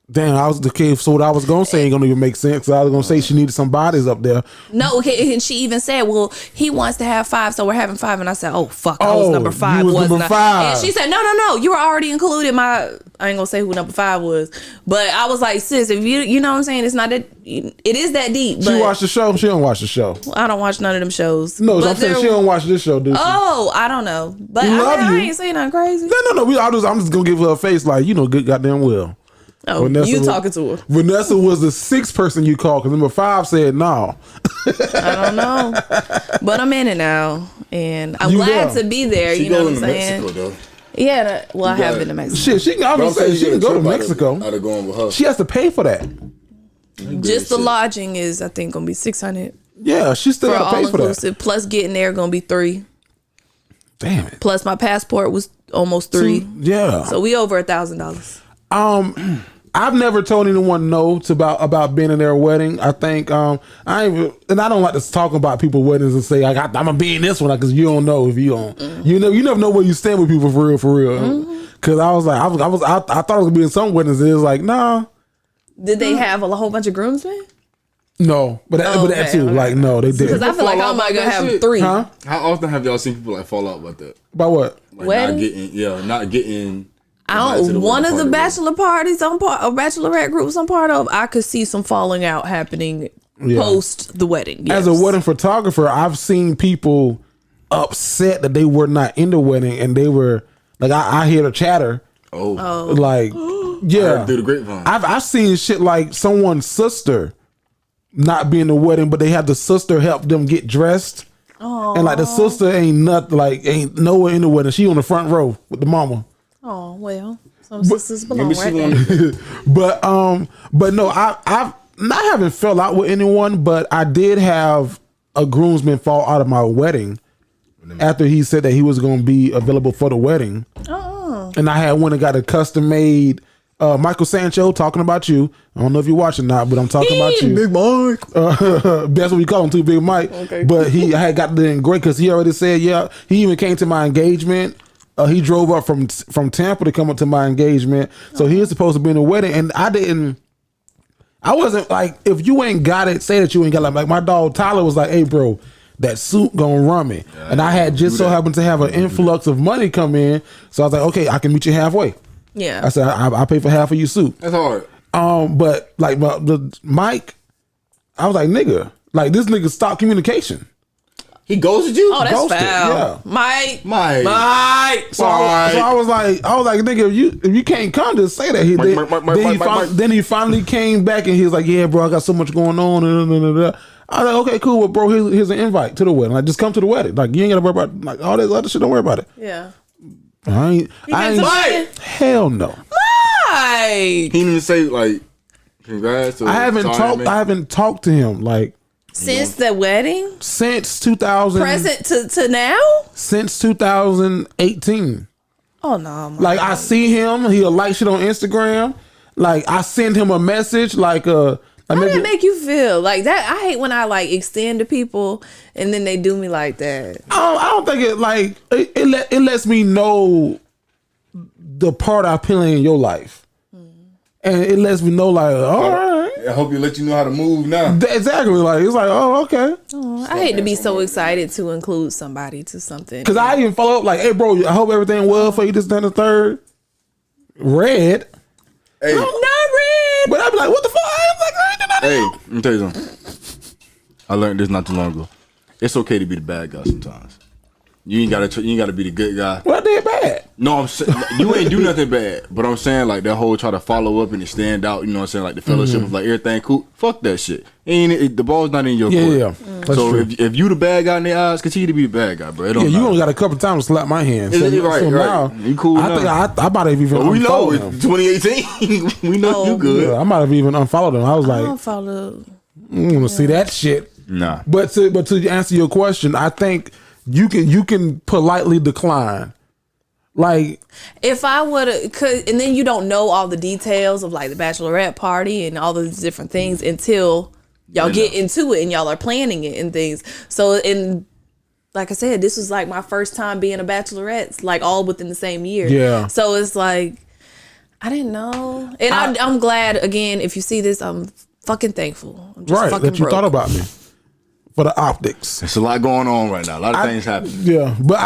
Damn, I was the kid. So what I was gonna say ain't gonna even make sense. I was gonna say she needed some bodies up there. No, okay, and she even said, "Well, he wants to have 5, so we're having 5." And I said, "Oh fuck, I was Oh, number 5, you was wasn't number I?" 5. And she said, "No, you were already included." I ain't gonna say who number 5 was, but I was like, "Sis, if you know what I'm saying, it's not that. It is that deep." But She watched the show. She don't watch the show. I don't watch none of them shows. No, but I'm saying she don't watch this show, dude. Oh, I don't know, but We love I you. ain't saying nothing crazy. No. I'm just gonna give her a face like good goddamn well. Oh, Vanessa you was- talking to her? Vanessa was the 6th person you called because number 5 said no. I don't know, but I'm in it now, and I'm You glad there. to be there. She You know what going I'm to saying? Mexico though. Yeah, well, I You have got been to it. Mexico. Shit, she I But was I'm saying saying she you can get a go to trip Mexico. Out of going with her. She has to pay for that. Just the shit. lodging is, I think, gonna be $600 Yeah, she still for got to all pay for that. inclusive. Plus getting there gonna be $3. Damn it. Plus my passport was almost $3. Yeah. So we over $1,000. I've never told anyone no to about being in their wedding. I think I don't like to talk about people's weddings and say I'm gonna be in this one because you don't know if you don't. You never know where you stand with people for real. Because I was like I thought it was gonna be in some weddings. And it was like nah, Did they have a whole bunch of groomsmen? no, but that Okay, too. okay. Like no, they Because didn't. I feel like I might gonna have 3. Huh? How often have y'all seen people like fall out about that? About what? Like Wedding? not getting. I invited to don't. the One wedding of the party. bachelor parties I'm part, or bachelorette groups I'm part of, I could see some falling out happening Yeah. post the wedding. As a yes. wedding photographer, I've seen people upset that they were not in the wedding and they were like, I hear the chatter. Oh, Like, yeah. through the grapevine. I've seen shit like someone's sister not be in the wedding, but they had the sister help them get dressed. And like the sister ain't nowhere in the wedding. She on the front row with the mama. Oh well, some sisters belong Maybe she right wanted. there. But no, I haven't fell out with anyone, but I did have a groomsman fall out of my wedding after he said that he was going to be available for the wedding. And I had went and got a custom made Michael Sancho, talking about you. I don't know if you're watching or not, but I'm talking about you. Big Mike. That's what we call him too, Big Mike. Okay. But I had got the great because he already said, yeah, he even came to my engagement. He drove up from Tampa to come up to my engagement. So he was supposed to be in the wedding. And I wasn't like, if you ain't got it, say that you ain't got it. Like my dog Tyler was like, hey bro, that suit gonna run me. And I had just so happened to have an influx of money come in. So I was like, okay, I can meet you halfway. Yeah. I said, I pay for half of your suit. That's hard. But like the Mike, I was like, nigga, like this nigga stopped communication. He ghosted you. Oh, that's Ghosted, foul. yeah. Mike. So I was like, nigga, if you can't come, just say that. Then he finally came back and he was like, yeah, bro, I got so much going on. I was like, okay, cool, well, bro, here's an invite to the wedding. Like, just come to the wedding. Like, you ain't gotta worry about like all this other shit. Don't worry about it. Yeah. I ain't. Mike. Hell no. Mike. He didn't even say like, congrats. Or I haven't sorry, talked. man. I haven't talked to him like Since the wedding, since 2000. present to now. Since 2018. Oh no. Mike. Like I see him, he'll like shit on Instagram. Like I send him a message, like How did it make you feel like that? I hate when I like extend to people and then they do me like that. I don't think it like it lets me know the part I play in your life, and it lets me know like, all right, I hope you let you know how to move now. exactly. Like it's like, oh, okay. I hate to be so excited to include somebody to something. Because I even follow up like, hey, bro, I hope everything well for you. This, that, and the third. Red, Hey, not red. but I'd be like, what the fuck? I was like, I ain't did nothing. hey, let me tell you something. I learned this not too long ago. It's okay to be the bad guy sometimes. You ain't gotta be the good guy. What I did bad? No, I'm saying you ain't do nothing bad, but I'm saying like that whole try to follow up and stand out. You know what I'm saying? Like the fellowship of like everything cool. Fuck that shit. The ball's not in your court. Yeah. That's So true. if you the bad guy in their eyes, continue to be the bad guy, bro. It don't Yeah, you matter. only got a couple times to slap my hand. Right. Now, You cool I now. think I might have even But we know unfollowed it's him. 2018. We know you good. Yeah, I might have even unfollowed him. I was I like, don't follow. I want to see that shit. Nah. But to answer your question, I think you can politely decline. Like, if I would have, and then you don't know all the details of like the bachelorette party and all those different things until y'all get into it and y'all are planning it and things. So, like I said, this was like my first time being a bachelorette, like all within the same year. Yeah. So it's like, I didn't know. And I'm glad, again, if you see this, I'm fucking thankful. I'm just fucking that you broke. thought about me for the optics. It's a lot going on right now. A lot of things happen. Yeah, but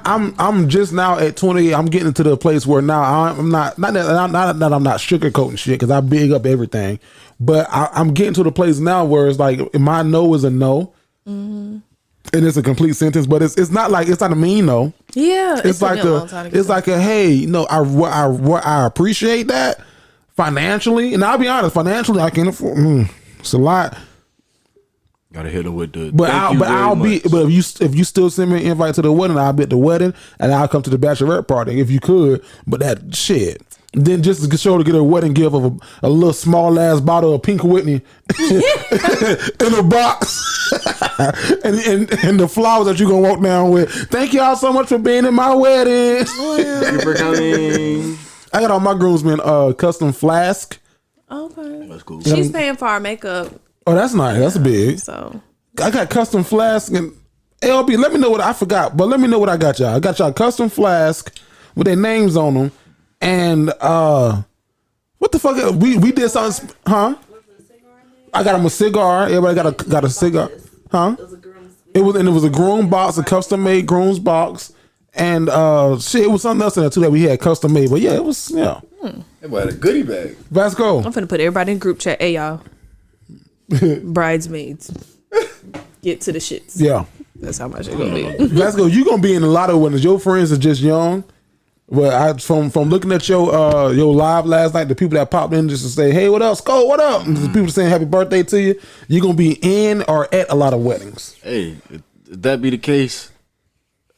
I'm just now at 28. I'm getting to the place where now I'm not that I'm not sugarcoating shit because I big up everything, but I'm getting to the place now where it's like my no is a no, and it's a complete sentence. But it's not a mean no. Yeah, it's like a hey, no, I appreciate that financially, and I'll be honest, financially I can afford. It's a lot. Gotta hit her with the. But if you still send me an invite to the wedding, I'll be at the wedding and I'll come to the bachelorette party if you could. But that shit. Then just to show to get a wedding gift of a little small ass bottle of Pink Whitney in a box, and the flowers that you gonna walk down with. Thank y'all so much for being in my wedding. Thank you for coming. I got all my groomsmen custom flask. Okay, That's cool. she's paying for our makeup. Oh, that's nice. That's big. So I got custom flask and LB. Let me know what I forgot, but let me know what I got y'all. I got y'all custom flask with their names on them, and what the fuck? We did something, huh? I got them a cigar. Everybody got a cigar, huh? It was a groom box, a custom made groom's box, and shit. It was something else in there too that we had custom made. But yeah, it was Everybody had a goodie bag. Let's go. I'm finna put everybody in group chat. Hey y'all. Bridesmaids, get to the shits. Yeah, that's how much it's gonna be. Let's go. You gonna be in a lot of weddings. Your friends are just young. Well, from looking at your live last night, the people that popped in just to say, "Hey, what up, Skull? What up?" And the people saying happy birthday to you. You're gonna be in or at a lot of weddings. Hey, if that be the case,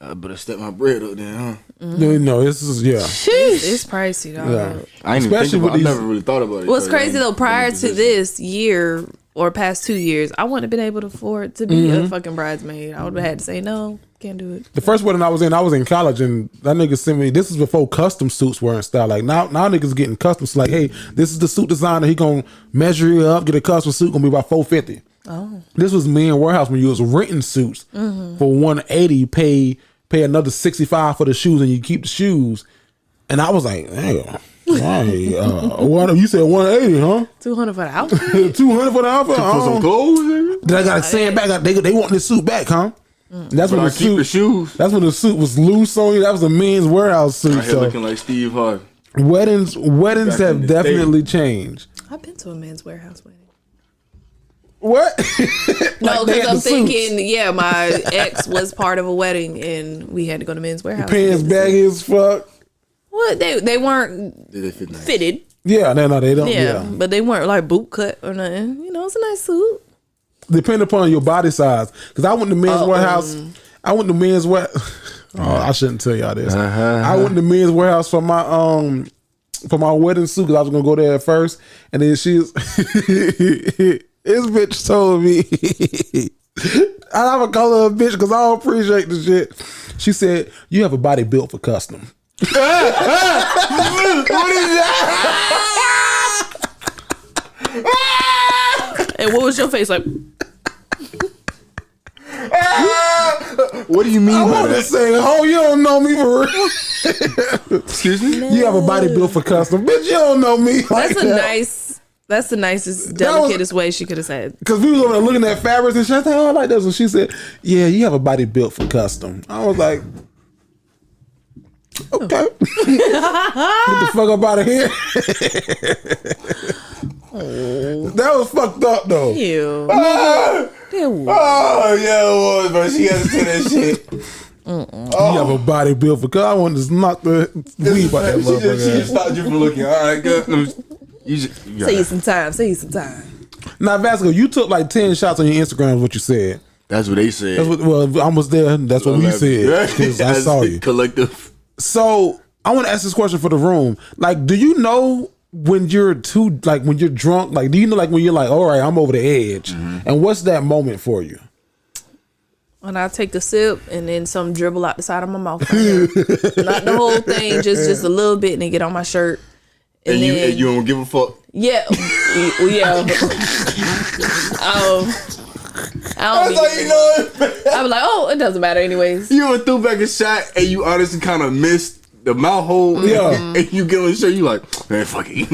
I better step my bread up there, huh? No, this is It's pricey, dog. Yeah. I ain't even Especially think about. I never really thought about it. What's crazy though, prior to this year or past 2 years, I wouldn't have been able to afford to be a fucking bridesmaid. I would have had to say no, can't do it. The first wedding I was in college, and that nigga sent me. This is before custom suits were in style. Like now niggas getting custom. Like, hey, this is the suit designer. He gonna measure you up, get a custom suit. Gonna be about $450. Oh, this was me in warehouse when you was renting suits for $180. Pay another $65 for the shoes, and you keep the shoes. And I was like, damn. You said 180, huh? 200 for the outfit. 200 for the outfit. For some clothes, Then I gotta send back. They want this suit back, huh? That's when the shoes. That's when the suit was loose on you. That was a men's warehouse suit. Right here looking like Steve Harvey. Weddings have definitely changed. I've been to a men's warehouse wedding. What? No, because I'm thinking, my ex was part of a wedding and we had to go to men's warehouse. Pants baggy as fuck. What? They weren't fitted. Yeah, no, they don't. Yeah, but they weren't like boot cut or nothing. It's a nice suit. Depending upon your body size. Because I went to men's warehouse. I went to men's warehouse. Oh, I shouldn't tell y'all this. I went to men's warehouse for my wedding suit because I was gonna go there at first, and then she's this bitch told me I have a color of bitch because I don't appreciate the shit. She said, "You have a body built for custom." What is that? And what was your face like? What do you mean I by want to that? say, oh, you don't know me for real. Excuse me? You have a body built for custom. Bitch, you don't know me. That's the nicest, delicatest way she could have said. Because we was over there looking at fabrics and shit. I said, oh, I like this. And she said, yeah, you have a body built for custom. I was like, okay. Get the fuck up out of here. That was fucked up, though. Ew. Oh, yeah, it was, bro. She got to say that shit. You have a body built for custom. I want to just knock the weed out that motherfucker. She just stopped you from looking. All right, good. Say you some time. Now, Vasco, you took like 10 shots on your Instagram, is what you said. That's what they said. Well, I was there. That's what we said. Because I saw you. Collective. So, I want to ask this question for the room. Like, do you know when you're when you're drunk? Like, do you know like when you're like, all right, I'm over the edge? And what's that moment for you? And I take the sip and then some dribble out the side of my mouth. Not the whole thing, just a little bit, and it get on my shirt. And then, you don't give a fuck. Yeah, yeah. I don't. That's how you know it. I was like, oh, it doesn't matter anyways. You ever threw back a shot and you honestly kind of missed the mouth hole, and you get on the shirt, you like, man, fuck it,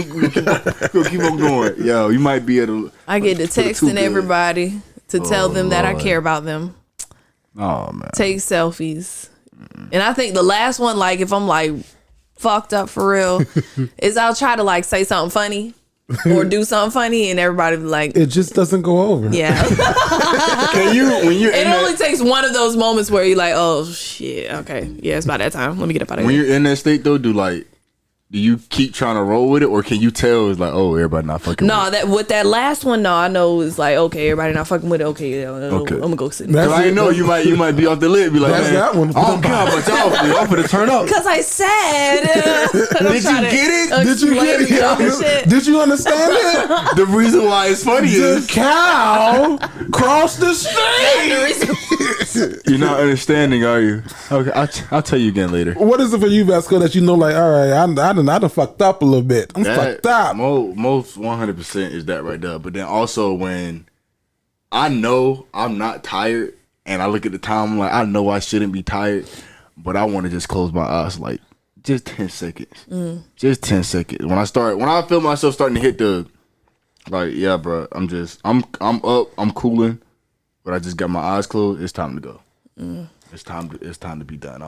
keep on going. Yo, you might be at a. I get to texting everybody to tell them that I care about them. Oh man, take selfies, and I think the last one, like if I'm like fucked up for real, is I'll try to like say something funny or do something funny, and everybody be like, it just doesn't go over. Yeah. Can you when you? It only takes one of those moments where you're like, oh shit, okay, yeah, it's about that time. Let me get up out of here. When you're in that state though, do you keep trying to roll with it, or can you tell it's like, oh, everybody not fucking? No, with that with that last one, no, I know it's like, okay, everybody not fucking with it. Okay, yeah, I'm gonna go sit. Because I know you might be off the lid, be like, that's man, that one. I don't care about y'all finna turn up. Because I said, did you get it? Did you get it? Did you understand it? The reason why it's funny is the cow crossed the street. You're not understanding, are you? Okay, I'll tell you again later. What is it for you, Vasco, that you know, like, all right, I done fucked up a little bit. I'm fucked up. Most 100% is that right there. But then also when I know I'm not tired and I look at the time, I'm like, I know I shouldn't be tired, but I want to just close my eyes like just 10 seconds. Just 10 seconds. When I feel myself starting to hit the, like, yeah, bro, I'm up, I'm cooling, but I just got my eyes closed. It's time to go. It's time to be done.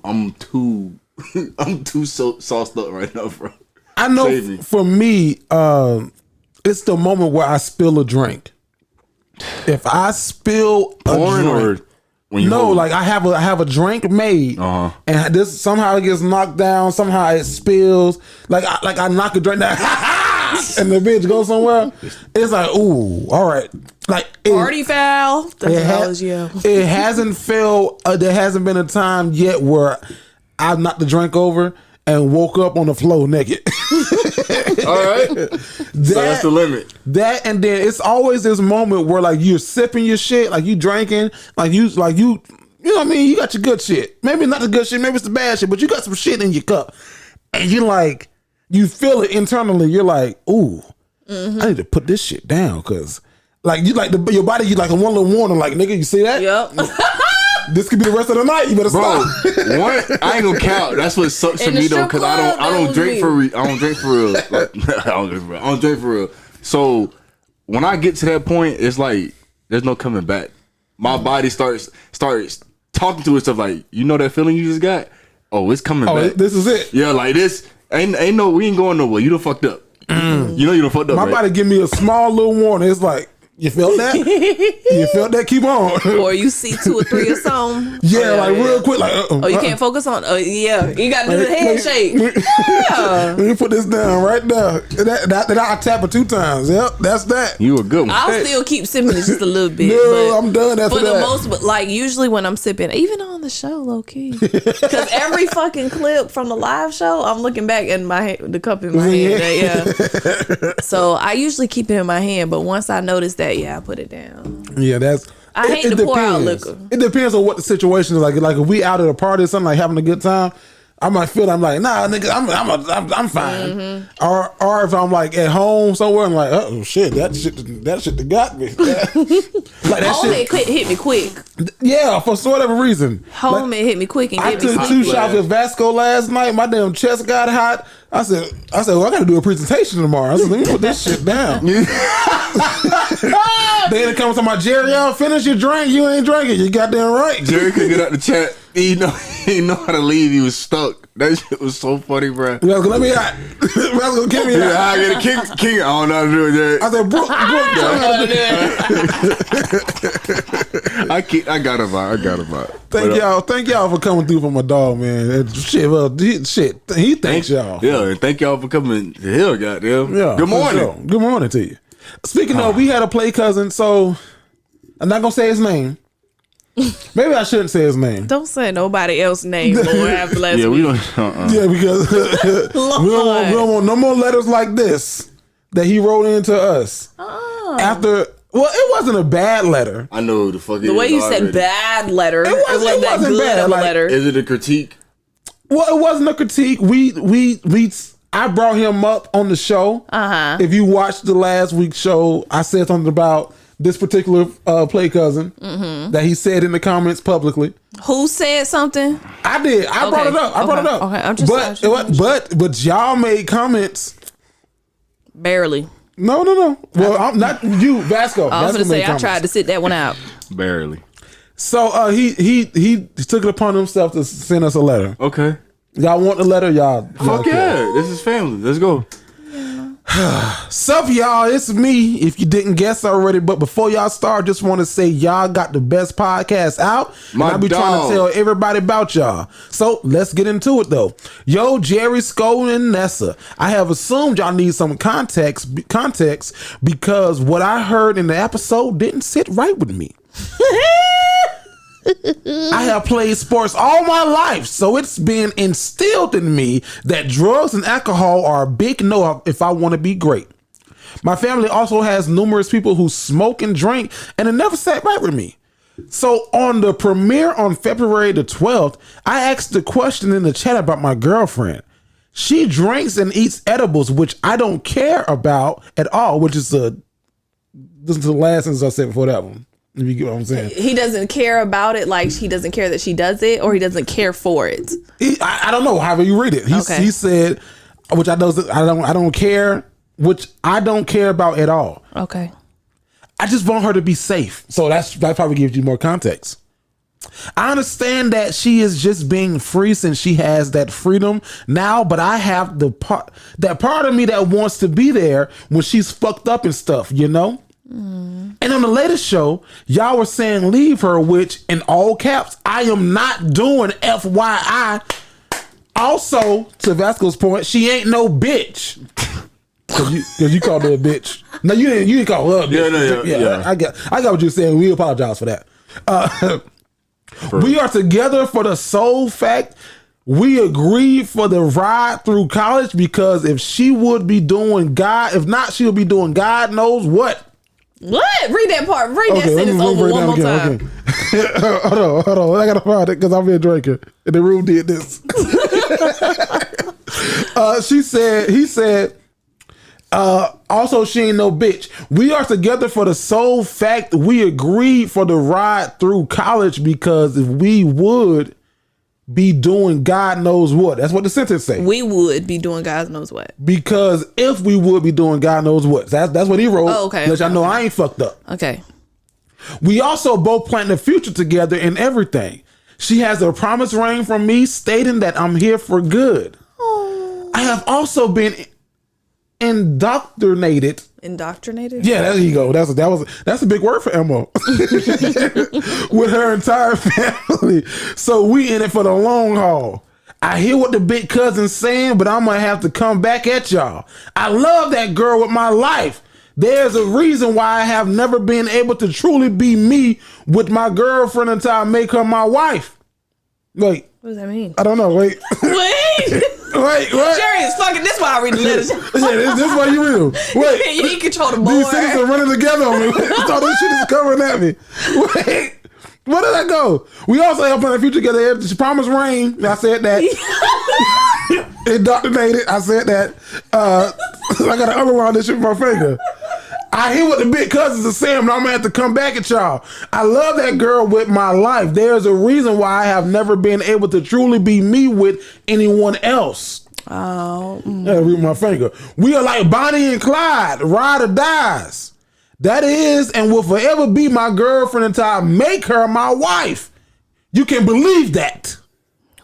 I'm too I'm too sauced up right now, bro. I know for me, it's the moment where I spill a drink. If I spill a drink, like I have a drink made, and this somehow it gets knocked down, somehow it spills. Like I knock a drink down, and the bitch goes somewhere. It's like, ooh, all right. Like party foul. It hasn't felt. There hasn't been a time yet where I knocked the drink over and woke up on the floor naked. All right. So that's the limit. That, and then it's always this moment where like you're sipping your shit, like you drinking, like you know what I mean? You got your good shit. Maybe not the good shit, maybe it's the bad shit, but you got some shit in your cup. And you like, you feel it internally. You're like, ooh, I need to put this shit down, cause like you like your body, you like a one little warning, like, nigga, you see that? Yep. This could be the rest of the night. You better stop. I ain't gonna count. That's what sucks to me though, because I don't drink for real. I don't drink for real. Like, I don't drink for real. So when I get to that point, it's like there's no coming back. My body starts talking to itself like, you know that feeling you just got? Oh, it's coming back. This is it. Yeah, like this ain't no, we ain't going nowhere. You done fucked up. You know you done fucked up. My body give me a small little warning. It's like, you felt that? You felt that? Keep on. Or you see 2 or 3 or something. Yeah, real quick, like. You can't focus on. Yeah, you got to do the handshake. Let me put this down right now. That I tap it 2 times. Yep, that's that. You a good one. I'll still keep sipping it just a little bit. No, I'm done after for that. the most, but like usually when I'm sipping, even on the show, low key, because every fucking clip from the live show, I'm looking back at the cup in my hand. Yeah. So I usually keep it in my hand, but once I notice that, I put it down. Yeah, I hate to pour out liquor. It depends on what the situation is like. Like if we out at a party or something, like having a good time, I might feel I'm like, nah, nigga, I'm fine. Or if I'm like at home somewhere, I'm like, oh shit, that shit that got me. Like that shit hit me quick. Yeah, for whatever reason. Home it hit me quick and I took 2 shots of Vasco last night. My damn chest got hot. I said, well, I got to do a presentation tomorrow. I said, let me put this shit down. Then it comes to my Jerry, finish your drink. You ain't drinking. You goddamn right. Jerry could get out the chat. He know how to leave. He was stuck. That shit was so funny, bro. Vasco, let me out. Vasco, get me out. I get a king. I don't know how to do it, Jerry. I said, Brooke, I got him out. Thank y'all for coming through for my dog, man. He thanks y'all. Yeah, and thank y'all for coming to here, goddamn. Yeah. Good morning. Sure. Good morning to you. Speaking of, we had a play cousin, so I'm not gonna say his name. Maybe I shouldn't say his name. Don't say nobody else's name, Lord, after last week. We don't. Yeah, because we don't want no more letters like this that he wrote into us. Oh. After Well, it wasn't a bad letter. I know the fuck. The way you said bad letter, it wasn't that good bad. of a letter. Is it a critique? Well, it wasn't a critique. I brought him up on the show. If you watched the last week's show, I said something about this particular play cousin that he said in the comments publicly. Who said something? I did. I brought it up. Okay, I'm just. But y'all made comments. Barely. No. Well, I'm not you, Vasco. I was gonna say I tried to sit that one out. Barely. So he took it upon himself to send us a letter. Okay. Y'all want the letter, y'all? Fuck yeah. This is family. Let's go. Sup, y'all? It's me. If you didn't guess already, but before y'all start, just want to say y'all got the best podcast out. And I be trying to tell everybody about y'all. So let's get into it though. Yo, Jerry, Sko, and Nessa. I have assumed y'all need some context because what I heard in the episode didn't sit right with me. I have played sports all my life, so it's been instilled in me that drugs and alcohol are a big no if I want to be great. My family also has numerous people who smoke and drink, and it never sat right with me. So on the premiere on February the 12th, I asked the question in the chat about my girlfriend. She drinks and eats edibles, which I don't care about at all, which is this is the last sentence I said before that one. If you get what I'm saying. He doesn't care about it, like he doesn't care that she does it, or he doesn't care for it. I don't know. However you read it, he said, which I don't care, which I don't care about at all. Okay. I just want her to be safe. So that probably gives you more context. I understand that she is just being free since she has that freedom now, but I have that part of me that wants to be there when she's fucked up and stuff, you know? And on the latest show, y'all were saying leave her, which in all caps, I am not doing, FYI. Also, to Vasco's point, she ain't no bitch. Cause you called her a bitch. No, you didn't call her a bitch. Yeah. I got what you're saying. We apologize for that. We are together for the sole fact we agreed for the ride through college, because if she would be doing if not, she'll be doing God knows what. What? Read that part. Read that sentence over one more time. Okay. Hold on. I gotta find it because I've been drinking. And the room did this. He said, also she ain't no bitch. We are together for the sole fact we agreed for the ride through college, because if we would be doing God knows what. That's what the sentence say. We would be doing God knows what. Because if we would be doing God knows what. That's what he wrote. Oh, okay. Let y'all know I ain't fucked up. Okay. We also both plan the future together and everything. She has a promise ring from me stating that I'm here for good. Oh. I have also been indoctrinated. Indoctrinated? Yeah, there you go. That's a big word for Emma. With her entire family. So we in it for the long haul. I hear what the big cousin's saying, but I'm gonna have to come back at y'all. I love that girl with my life. There's a reason why I have never been able to truly be me with my girlfriend until I make her my wife. Wait. What does that mean? I don't know. Wait. Wait. Wait, what? Jerry is fucking. This is why I read the letters. Yeah, this is why you read them. Wait. You control the board. These sentences are running together on me. All this shit is covering at me. Wait. Where did I go? We also have plan the future together. She promised rain. I said that. Indoctrinated. I said that. I got to underline this shit with my finger. I hear what the big cousins are saying, but I'm gonna have to come back at y'all. I love that girl with my life. There's a reason why I have never been able to truly be me with anyone else. Oh. I read my finger. We are like Bonnie and Clyde, ride or dies. That is and will forever be my girlfriend until I make her my wife. You can believe that.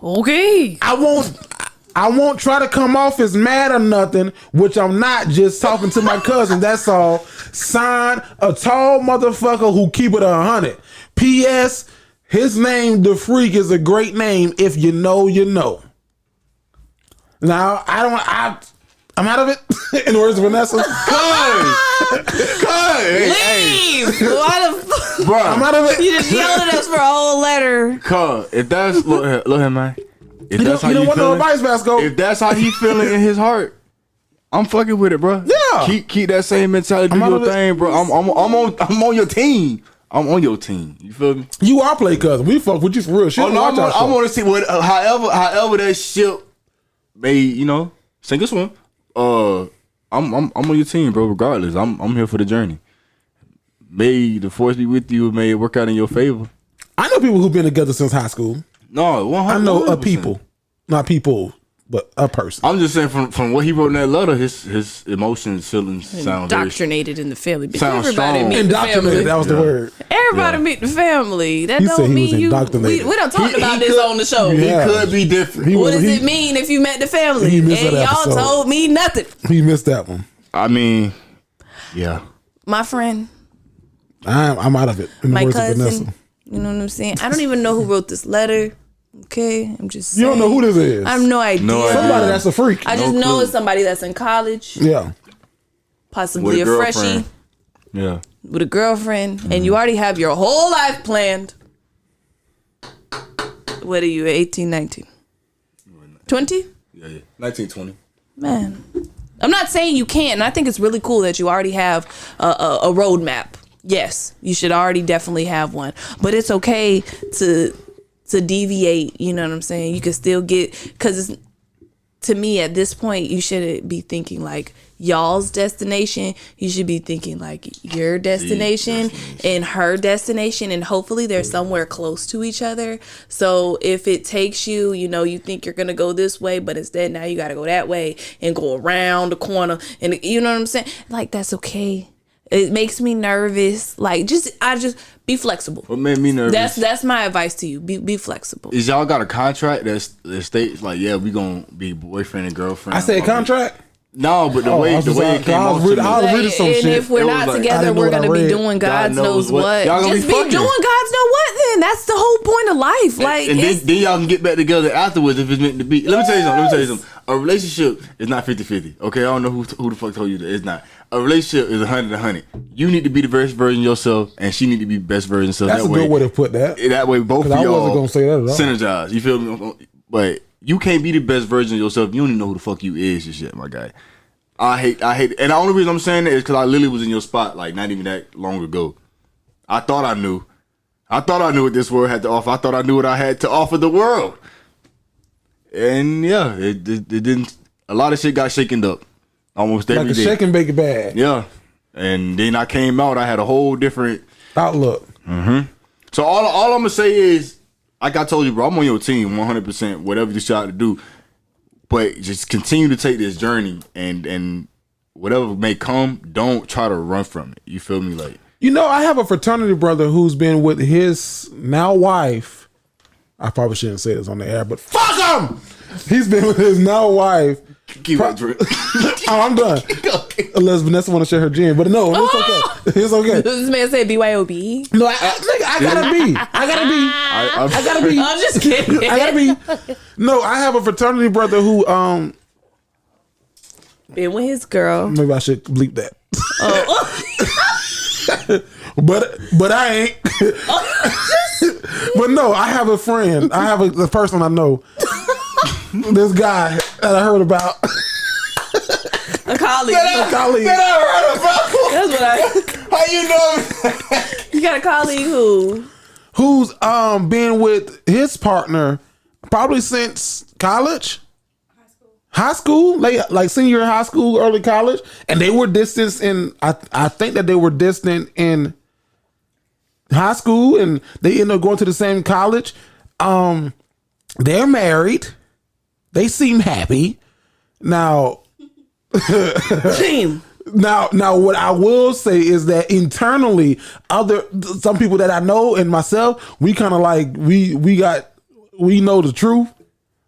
Okay. I won't try to come off as mad or nothing, which I'm not, just talking to my cousin. That's all. Signed, a tall motherfucker who keep it 100. P.S. His name, The Freak, is a great name. If you know, you know. Now, I'm out of it. In the words of Vanessa. Leave! Bro, I'm out of it. You just yelled at us for a whole letter. If that's look here, man. If that's how you don't want no feeling, advice, Vasco. if that's how he feeling in his heart, I'm fucking with it, bro. Yeah, Yeah. Keep that same mentality. Do your thing, bro. I'm on your team. I'm on your team. You feel me? You are play cousin. We fuck with you for real. Shit, Oh no, I want to see what. However that ship may sink or swim. I'm on your team, bro. Regardless, I'm here for the journey. May the force be with you. May it work out in your favor. I know people who've been together since high school. No, 100%. I know a people, not people, but a person. I'm just saying from what he wrote in that letter, his emotions, feelings sound indoctrinated in the family. Sounds Everybody strong. meet the family. Indoctrinated. That was the word. Everybody meet the family. That He said don't he mean was you. indoctrinated. We don't talk about He this could- on the show. Yeah. He could be different. What does it mean if you met the family? He And missed that y'all episode. told me nothing. He missed that one. I mean, yeah. My friend, I'm out of it. In the my words of cousin. Vanessa. You know what I'm saying? I don't even know who wrote this letter. Okay, I'm just saying. You don't know who this is. I have no idea. No idea. Somebody that's a freak. I just No know clue. it's somebody that's in college, Yeah. possibly a With a freshie girlfriend. Yeah. with a girlfriend, and you already have your whole life planned. What are you, 18, 19? 20? Yeah. 1920. Man, I'm not saying you can't, and I think it's really cool that you already have a roadmap. Yes, you should already definitely have one, but it's okay to deviate. You know what I'm saying? You can still get, because it's, to me at this point, you shouldn't be thinking like y'all's destination. You should be thinking like your destination and her destination, and hopefully they're somewhere close to each other. So if it takes you, you think you're gonna go this way, but instead now you gotta go that way and go around the corner, and you know what I'm saying? Like, that's okay. It makes me nervous. Like, I just be flexible. What made me nervous? That's my advice to you. Be flexible. Is y'all got a contract that states like, yeah, we gonna be boyfriend and girlfriend? I said contract. No, but the way it came I off was to reading, me. I was reading some And shit. if we're It was not like- I together, didn't know we're what I gonna be read. doing God knows what. Y'all gonna Just be be fucking. doing God's know what. Then that's the whole point of life. Like, and it's, then y'all can get back together afterwards if it's meant to be. Let me tell you something. A relationship is not 50-50. Okay, I don't know who the fuck told you that. It's not. A relationship is 100-100. You need to be the best version of yourself, and she need to be the best version of herself. That's a good way to put that. That way, both of 'Cause I y'all wasn't gonna say that at all. synergize. You feel me? But you can't be the best version of yourself. You don't even know who the fuck you is. Just yet, my guy. I hate. And the only reason I'm saying that is because I literally was in your spot like not even that long ago. I thought I knew. I thought I knew what this world had to offer. I thought I knew what I had to offer the world. And yeah, it didn't. A lot of shit got shaken up almost every Like a day. shake and bake bag. Yeah, and then I came out. I had a whole different Outlook. So all I'm gonna say is, like I told you, bro, I'm on your team 100%. Whatever you try to do, but just continue to take this journey, and whatever may come, don't try to run from it. You feel me? Like, I have a fraternity brother who's been with his now wife. I probably shouldn't say this on the air, but fuck him. He's been with his now wife. keep it drip. Oh, I'm done. Unless Vanessa want to share her gin, but no, it's okay. It's okay. this man said BYOB. No, I gotta be. I gotta be. I'm just kidding. I gotta be. No, I have a fraternity brother who Been with his girl. maybe I should bleep that. But I ain't. But no, I have a friend. I have the person I know. This guy that I heard about. A colleague. A colleague. That I heard about. That's what I. How you know? You got a colleague Who's been with his partner probably since college. High school, like senior high school, early college, and they were distant in. I think that they were distant in high school, and they ended up going to the same college. They're married. They seem happy. Now, team. Now, what I will say is that internally, some people that I know and myself, we kind of like we know the truth,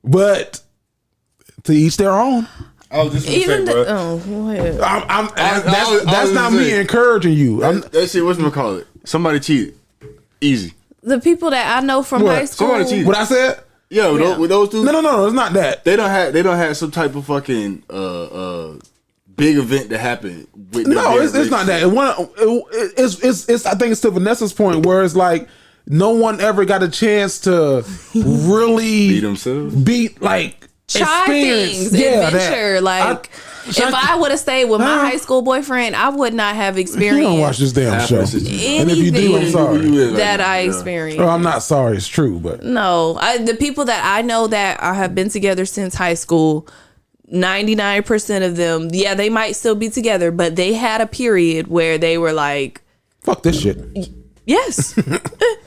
but to each their own. I was just gonna Even say, bro. go ahead. That's not me encouraging you. That shit, whatchamacallit? Somebody cheated. Easy. The people that I know from What? high school. Somebody cheated. What I said? Yeah, with those two. No, it's not that. They don't have some type of fucking big event that happened with them. No, it's not that. It's I think it's to Vanessa's point where it's like no one ever got a chance to really Beat themselves. like Try experience. things, adventure, If I would have stayed with my high school boyfriend, I would not have experienced. You don't watch this damn show. And if you do, I'm sorry. That I experienced. Oh, I'm not sorry. It's true, but no, the people that I know that have been together since high school, 99% of them, yeah, they might still be together, but they had a period where they were like, fuck this shit. Yes.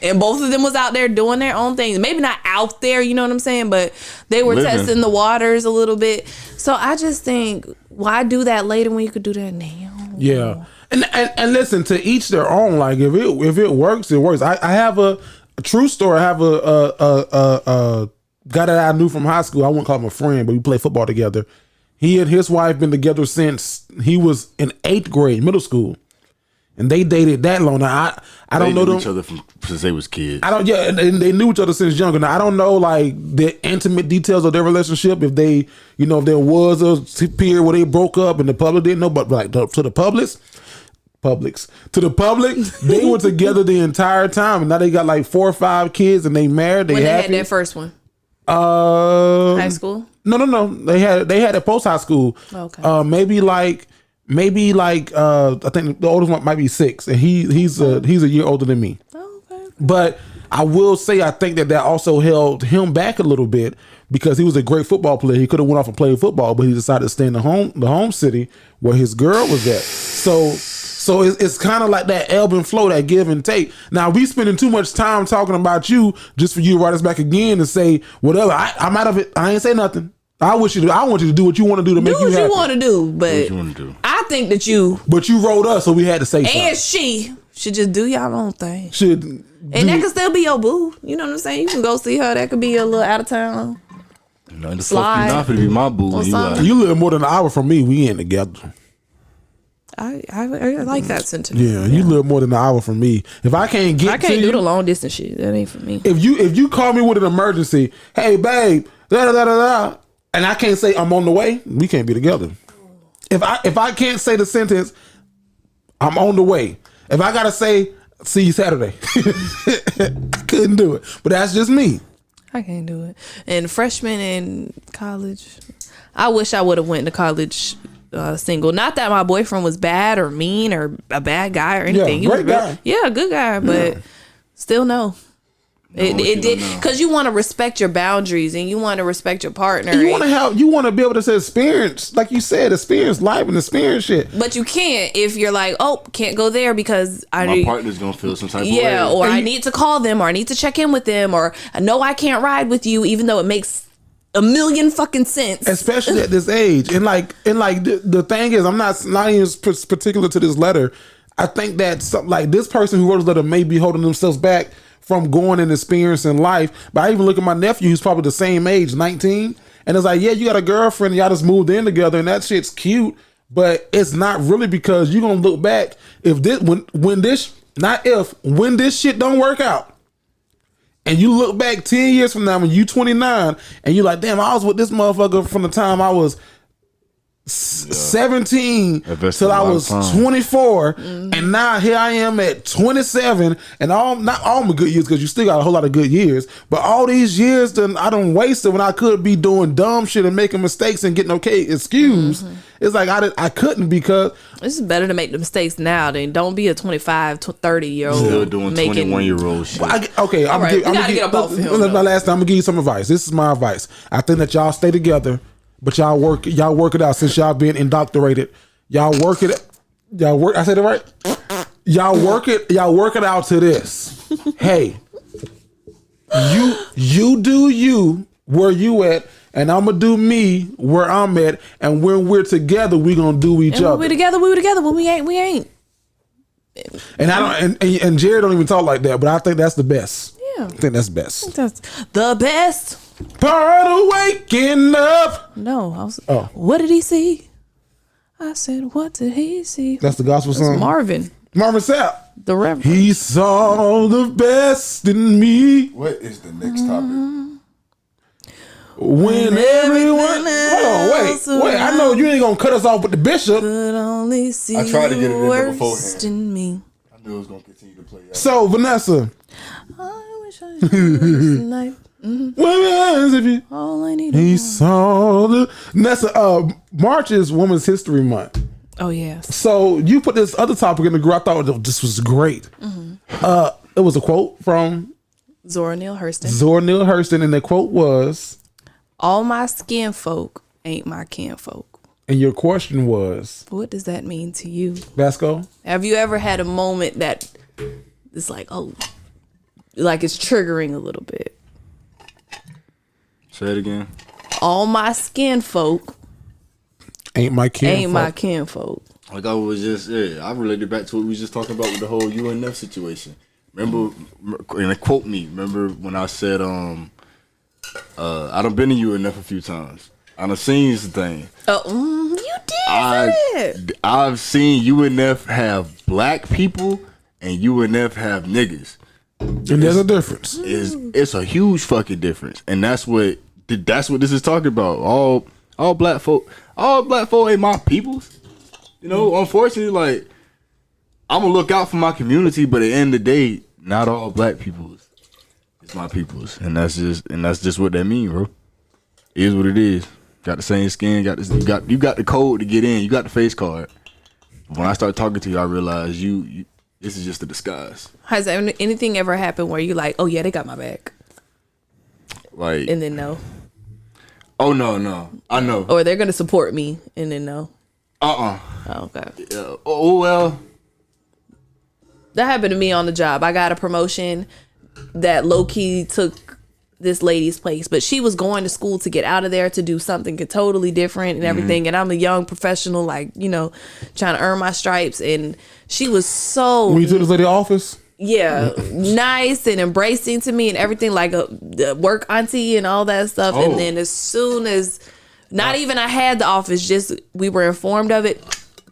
And both of them was out there doing their own things. Maybe not out there, you know what I'm saying? But they were testing the waters a little bit. So I just think, why do that later when you could do that now? Yeah. And listen, to each their own. Like if it works, it works. I have a true story. I have a guy that I knew from high school. I wouldn't call him a friend, but we played football together. He and his wife been together since he was in 8th grade, middle school. And they dated that long. Now I don't know them. Each other since they was kids. I don't. Yeah, and they knew each other since younger. Now I don't know like the intimate details of their relationship. If they, if there was a period where they broke up and the public didn't know, but like to the public, they were together the entire time, and now they got like 4 or 5 kids, and they married. They had their first one. High school. No. They had it post high school. Okay. Maybe like I think the oldest one might be 6, and he's a year older than me. Okay. But I will say I think that also held him back a little bit because he was a great football player. He could have went off and played football, but he decided to stay in the home city where his girl was at. So it's kind of like that ebb and flow, that give and take. Now we spending too much time talking about you just for you to write us back again and say whatever. I'm out of it. I ain't say nothing. I want you to do what you want to do to make you happy. Do what you want to do, but I think that you. But you wrote us, so we had to say something. And she should just do y'all own thing. And that could still be your boo. You know what I'm saying? You can go see her. That could be a little out of town. No, the fuck you not finna be my boo. You live more than an hour from me. We ain't together. I like that sentiment. Yeah, you live more than an hour from me. If I can't get, I can't do the long distance shit. That ain't for me. If you call me with an emergency, hey babe, da da da da da. And I can't say I'm on the way, we can't be together. If I can't say the sentence, I'm on the way. If I gotta say, see you Saturday, I couldn't do it. But that's just me. I can't do it. And freshman in college, I wish I would have went to college single. Not that my boyfriend was bad or mean or a bad guy or anything. Yeah, great guy. Yeah, good guy, but still no. It did because you want to respect your boundaries and you want to respect your partner. You want to be able to experience, like you said, experience life and experience shit. But you can't if you're like, oh, can't go there because my partner's gonna feel some type of way. Or I need to call them, or I need to check in with them, or no, I can't ride with you, even though it makes a million fucking sense. Especially at this age, and the thing is, I'm not even particular to this letter. I think that something like this person who wrote this letter may be holding themselves back from going and experiencing life. But I even look at my nephew, who's probably the same age, 19, and it's like, yeah, you got a girlfriend, y'all just moved in together, and that shit's cute, but it's not really, because you're gonna look back when this shit don't work out, and you look back 10 years from now when you 29, and you're like, damn, I was with this motherfucker from the time I was 17 till I was 24, and now here I am at 27, and not all my good years, because you still got a whole lot of good years, but all these years that I done wasted when I could be doing dumb shit and making mistakes and getting excused. It's like I couldn't, because it's better to make the mistakes now than don't be a 25 to 30 year old still doing 21-year-old shit. I'm gonna give you some advice. This is my advice. I think that y'all stay together, but y'all work it out, since y'all being indoctrinated. I said it right? Y'all work it out to this. Hey, you do you where you at, and I'm gonna do me where I'm at, and when we're together, we gonna do each other. When we're together, When we ain't. And I don't, and Jared don't even talk like that, but I think that's the best. Yeah. I think that's best. That's the best part of waking up. No, what did he see? I said, what did he see? That's the gospel song. Marvin Sapp. The Reverend. He saw the best in me. What is the next topic? When everyone, hold on, wait. I know you ain't gonna cut us off with the bishop. Could only see I tried to get it in there worst beforehand. in me. I knew it was gonna continue to play out. So Vanessa, I wish I knew tonight. Women's if you. All I need. He saw the. And that's March is Women's History Month. Oh yes. So you put this other topic in the group. I thought this was great. It was a quote from Zora Neale Hurston. Neale Hurston, and the quote was, "All my skin folk ain't my kinfolk." and your question was, What does that mean to you? Vasco? Have you ever had a moment that it's like, oh, like it's triggering a little bit? Say it again. All my skin folk Ain't my kinfolk. ain't my kinfolk. Like I was just, I related back to what we was just talking about with the whole UNF situation. Remember, and quote me, remember when I said, I done been to UNF a few times. I done seen the thing. Oh, you did it. I've seen UNF have black people and UNF have niggas. And there's a difference. It's a huge fucking difference, and that's what this is talking about. All black folk ain't my peoples. You know, unfortunately, like I'm gonna look out for my community, but at the end of the day, not all black peoples is my peoples, and that's just what that means, bro. It is what it is. Got the same skin, you got the code to get in, you got the face card. When I start talking to you, I realize you this is just a disguise. Has anything ever happened where you like, oh yeah, they got my back, Like, and then no, oh no, I know. or they're gonna support me, and then no? Oh, okay. Oh well. That happened to me on the job. I got a promotion that low key took this lady's place, but she was going to school to get out of there to do something totally different and everything. And I'm a young professional, like, you know, trying to earn my stripes. And she was so, When you took this lady office? yeah, nice and embracing to me and everything, like a work auntie and all that stuff. Oh. And then as soon as, not even I had the office, just we were informed of it,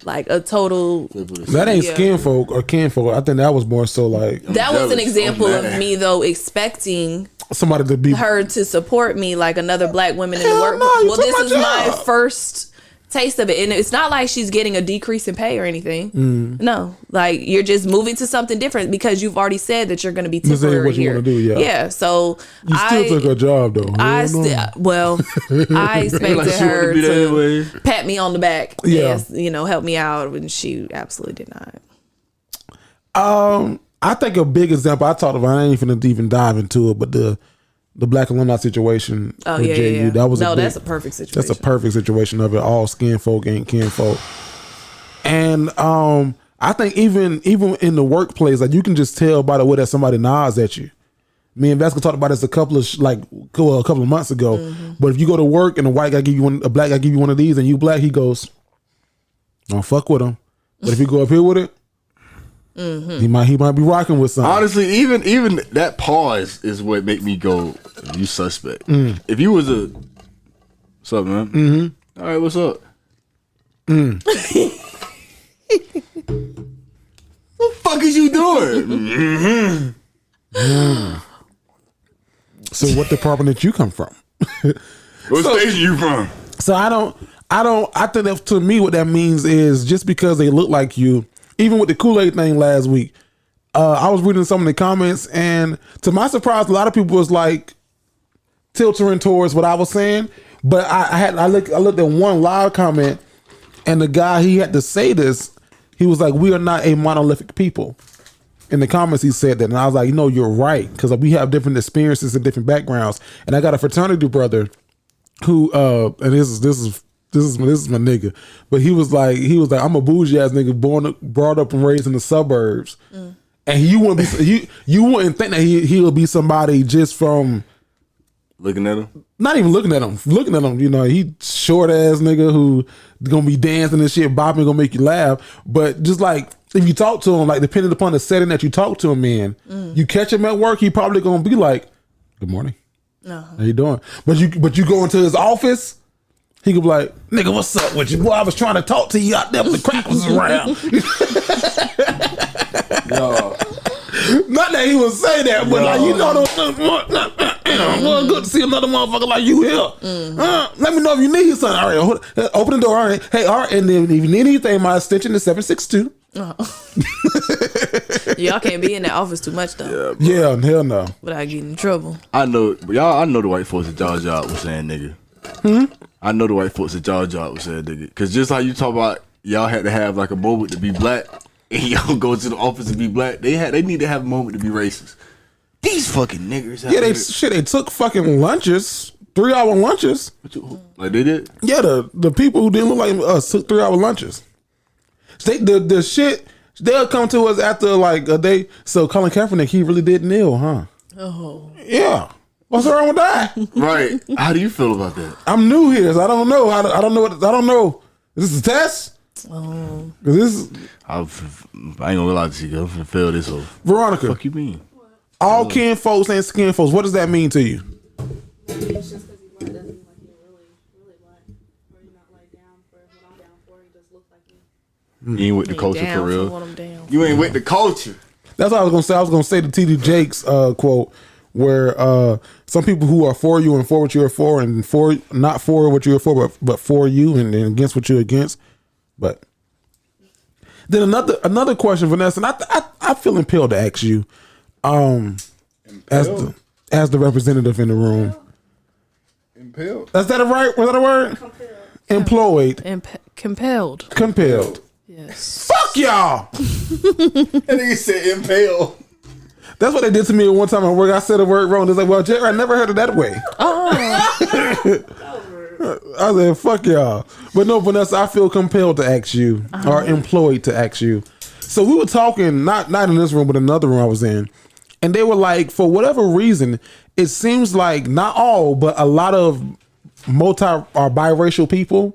like a total. That ain't skinfolk or kinfolk. I think that was more so like That was an jealous. example I'm of mad. me though expecting somebody to be. her to support me like another black woman in the Hell work. no, you Well, took this my is my job. first taste of it, and it's not like she's getting a decrease in pay or anything. No, like you're just moving to something different because you've already said that you're going to be This ain't temporary what you here. wanna do, yeah. Yeah, so You still took her job though. I Hell no. I expected Like she her wanted to be there to anyway. pat me on the back, Yeah. and, you know, help me out, and she absolutely did not. I think a big example I talked about. I ain't finna even dive into it, but the black alumni situation. Oh with yeah, JU, yeah, yeah. That was that's a perfect situation. That's a perfect situation of it. All skin folk ain't kinfolk. And I think even in the workplace, like you can just tell by the way that somebody nods at you. Me and Vasco talked about this a couple of months ago. Mm-hmm. But if you go to work and a white guy give you one, a black guy give you one of these, and you black, he goes, "Don't fuck with him." But if you go up here with it, he might be rocking with something. Honestly, even that pause is what make me go, you suspect. If you was what's up, man? Mm-hmm. All right, what's up? What the fuck is you doing? So what department did you come from? What station you from? So I think that to me what that means is just because they look like you, even with the Kool-Aid thing last week, I was reading some of the comments and to my surprise, a lot of people was like tilting towards what I was saying. But I looked at one live comment and the guy, he had to say this. He was like, "We are not a monolithic people." In the comments, he said that, and I was like, "You know, you're right, because we have different experiences and different backgrounds." And I got a fraternity brother who, and this is my nigga, but he was like, "I'm a bougie ass nigga, brought up and raised in the suburbs," and you wouldn't think that he would be somebody just from Looking at him? not even looking at him. You know, he short ass nigga who gonna be dancing and shit, bopping, gonna make you laugh. But just like if you talk to him, like depending upon the setting that you talk to him in, you catch him at work, he probably gonna be like, "Good morning, how you doing?" But you go into his office, he could be like, "Nigga, what's up with you? Boy, I was trying to talk to you out there, but the crack was around." Yo. Not that he would say that, but like you know, well, good to see another motherfucker like you here. Let me know if you need something. All right, open the door. All right, hey, all right, and then if you need anything, my extension is 762. Y'all can't be in that office too much though. Yeah, hell no. Without getting in trouble. I know, y'all. I know the white folks at y'all job was saying nigga. I know the white folks at y'all job was saying nigga. Cause just like you talk about, y'all had to have like a moment to be black, and y'all go to the office to be black. They need to have a moment to be racist. These fucking niggers. Yeah, they took fucking lunches, 3-hour lunches. Like they did. Yeah, the people who didn't look like us took 3-hour lunches. The shit they'll come to us after like a day. So Colin Kaepernick, he really did kneel, huh? Oh. Yeah. What's wrong with that? Right. How do you feel about that? I'm new here, so I don't know. I don't know. I don't know. Is this a test? Oh. I ain't gonna lie to you. I'm finna fail this over. Veronica. Fuck you mean? All kin folks and skin folks. What does that mean to you? It's just because he's black doesn't mean like he's really black. Or he's not like down for what I'm down for. He just looks like me. You ain't with the culture for real. What I'm down. You ain't with the culture. That's what I was gonna say. I was gonna say the TD Jakes quote, where some people who are for you and for what you're for, and for not for what you're for, but for you and against what you're against. But then another question, Vanessa, and I feel impelled to ask you, as the representative in the room. Impelled. Is that a right? Was that a word? Employed. Compelled. Yes. Fuck y'all. That nigga said impale. That's what they did to me one time at work. I said a word wrong. They're like, well, Jerry, I never heard it that way. I said, fuck y'all. But no, Vanessa, I feel compelled to ask you, or employed to ask you. So we were talking, not in this room, but another room I was in. And they were like, for whatever reason, it seems like not all, but a lot of multi or biracial people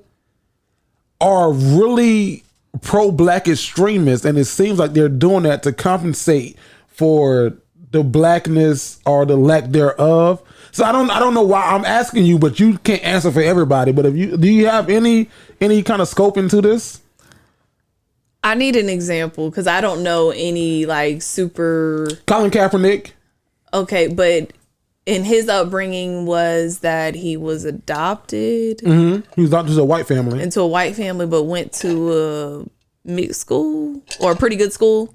are really pro-black extremists. And it seems like they're doing that to compensate for the blackness or the lack thereof. So I don't know why I'm asking you, but you can't answer for everybody. But do you have any kind of scope into this? I need an example because I don't know any like super. Colin Kaepernick. Okay, but in his upbringing was that he was adopted He was adopted to a white family. into a white family, but went to a mixed school or a pretty good school.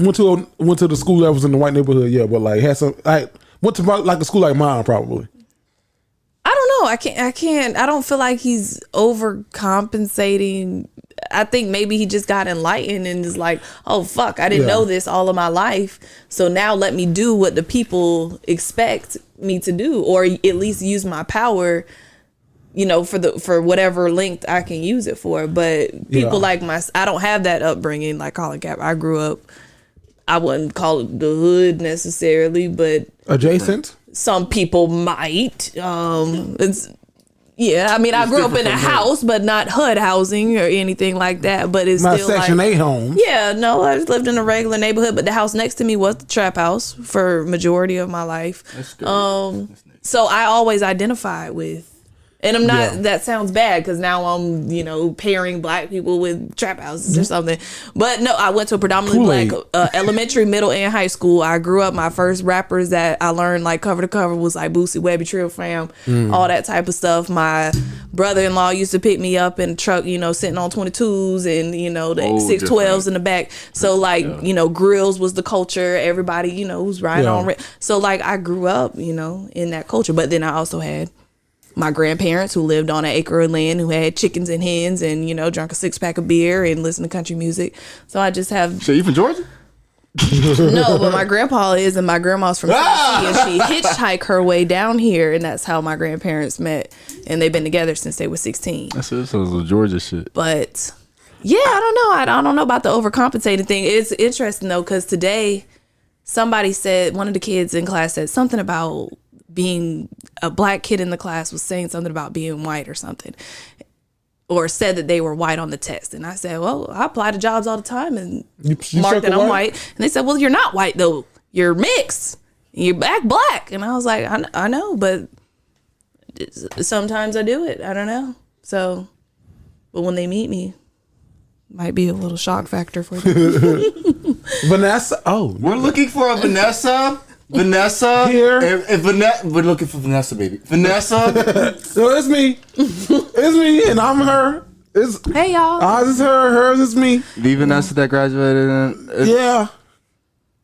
Went to the school that was in the white neighborhood, yeah, but like had some went to like a school like mine probably. I don't know. I can't. I don't feel like he's overcompensating. I think maybe he just got enlightened and is like, oh fuck, I didn't know this all of my life. So now let me do what the people expect me to do, or at least use my power, for whatever length I can use it for. But people like I don't have that upbringing like Colin Kaepernick. I grew up, I wouldn't call it the hood necessarily, but Adjacent. some people might. I mean, I grew up in a house, but not HUD housing or anything like that. But it's not still Section like, 8 homes. Yeah, no, I just lived in a regular neighborhood, but the house next to me was the trap house for majority of my life. That's good. So I always identified with. And I'm not, that sounds bad because now I'm, pairing black people with trap houses or something. But no, I went to a predominantly black elementary, middle, and high school. I grew up, my first rappers that I learned like cover to cover was like Boosie, Webby, Trill Fam, all that type of stuff. My brother-in-law used to pick me up in the truck, sitting on 22s and, the 612s in the back. So like, grills was the culture. Everybody, was riding on. So like I grew up, in that culture. But then I also had my grandparents who lived on an acre of land, who had chickens and hens and, drank a 6-pack of beer and listened to country music. So I just have... So you from Georgia? No, but my grandpa is, and my grandma's from Tennessee, and she hitchhiked her way down here, and that's how my grandparents met. And they've been together since they were 16. That's some Georgia shit. But, yeah, I don't know. I don't know about the overcompensating thing. It's interesting, though, because today somebody said, one of the kids in class said something about being a black kid in the class was saying something about being white or something, or said that they were white on the test. And I said, well, I apply to jobs all the time and you mark that I'm white. And they said, well, you're not white though. You're mixed. You're black. And I was like, I know, but sometimes I do it. I don't know. So, but when they meet me, might be a little shock factor for them. Vanessa. Oh, we're looking for a Vanessa. Vanessa here, and we're looking for Vanessa, baby. Vanessa. So it's me, and I'm her. It's Hey y'all. ours is her, hers is me. Even us that graduated. Yeah.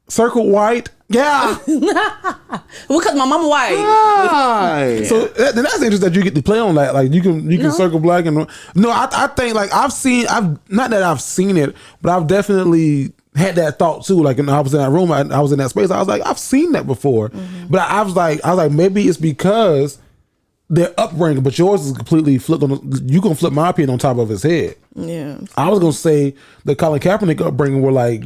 Circle white. Yeah. Because my mama white. Right. So that's interesting that you get to play on that. Like you can circle black and no, I think like I've not that I've seen it, but I've definitely had that thought too. Like when I was in that room, I was in that space. I was like, I've seen that before, but I was like, maybe it's because their upbringing, but yours is completely flipped on. You gonna flip my opinion on top of his head. Yeah. I was gonna say the Colin Kaepernick upbringing were like,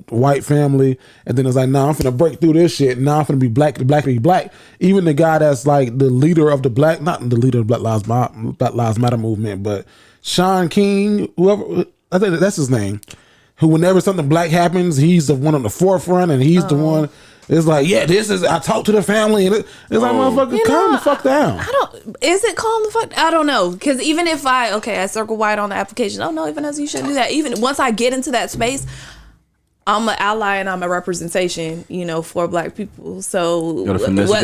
white family, and then it's like, nah, I'm finna break through this shit. Now I'm finna be black. The black to be black. Even the guy that's like the leader of the black, not the leader of the Black Lives Matter movement, but Sean King, whoever, I think that's his name. Who, whenever something black happens, he's the one on the forefront, and he's the one. It's like, yeah, I talk to the family, and it's like, motherfucker, calm the fuck down. Is it calm the fuck? I don't know. Because even if I circle white on the application, oh no, even as you shouldn't do that. Even once I get into that space, I'm an ally and I'm a representation, for black people. So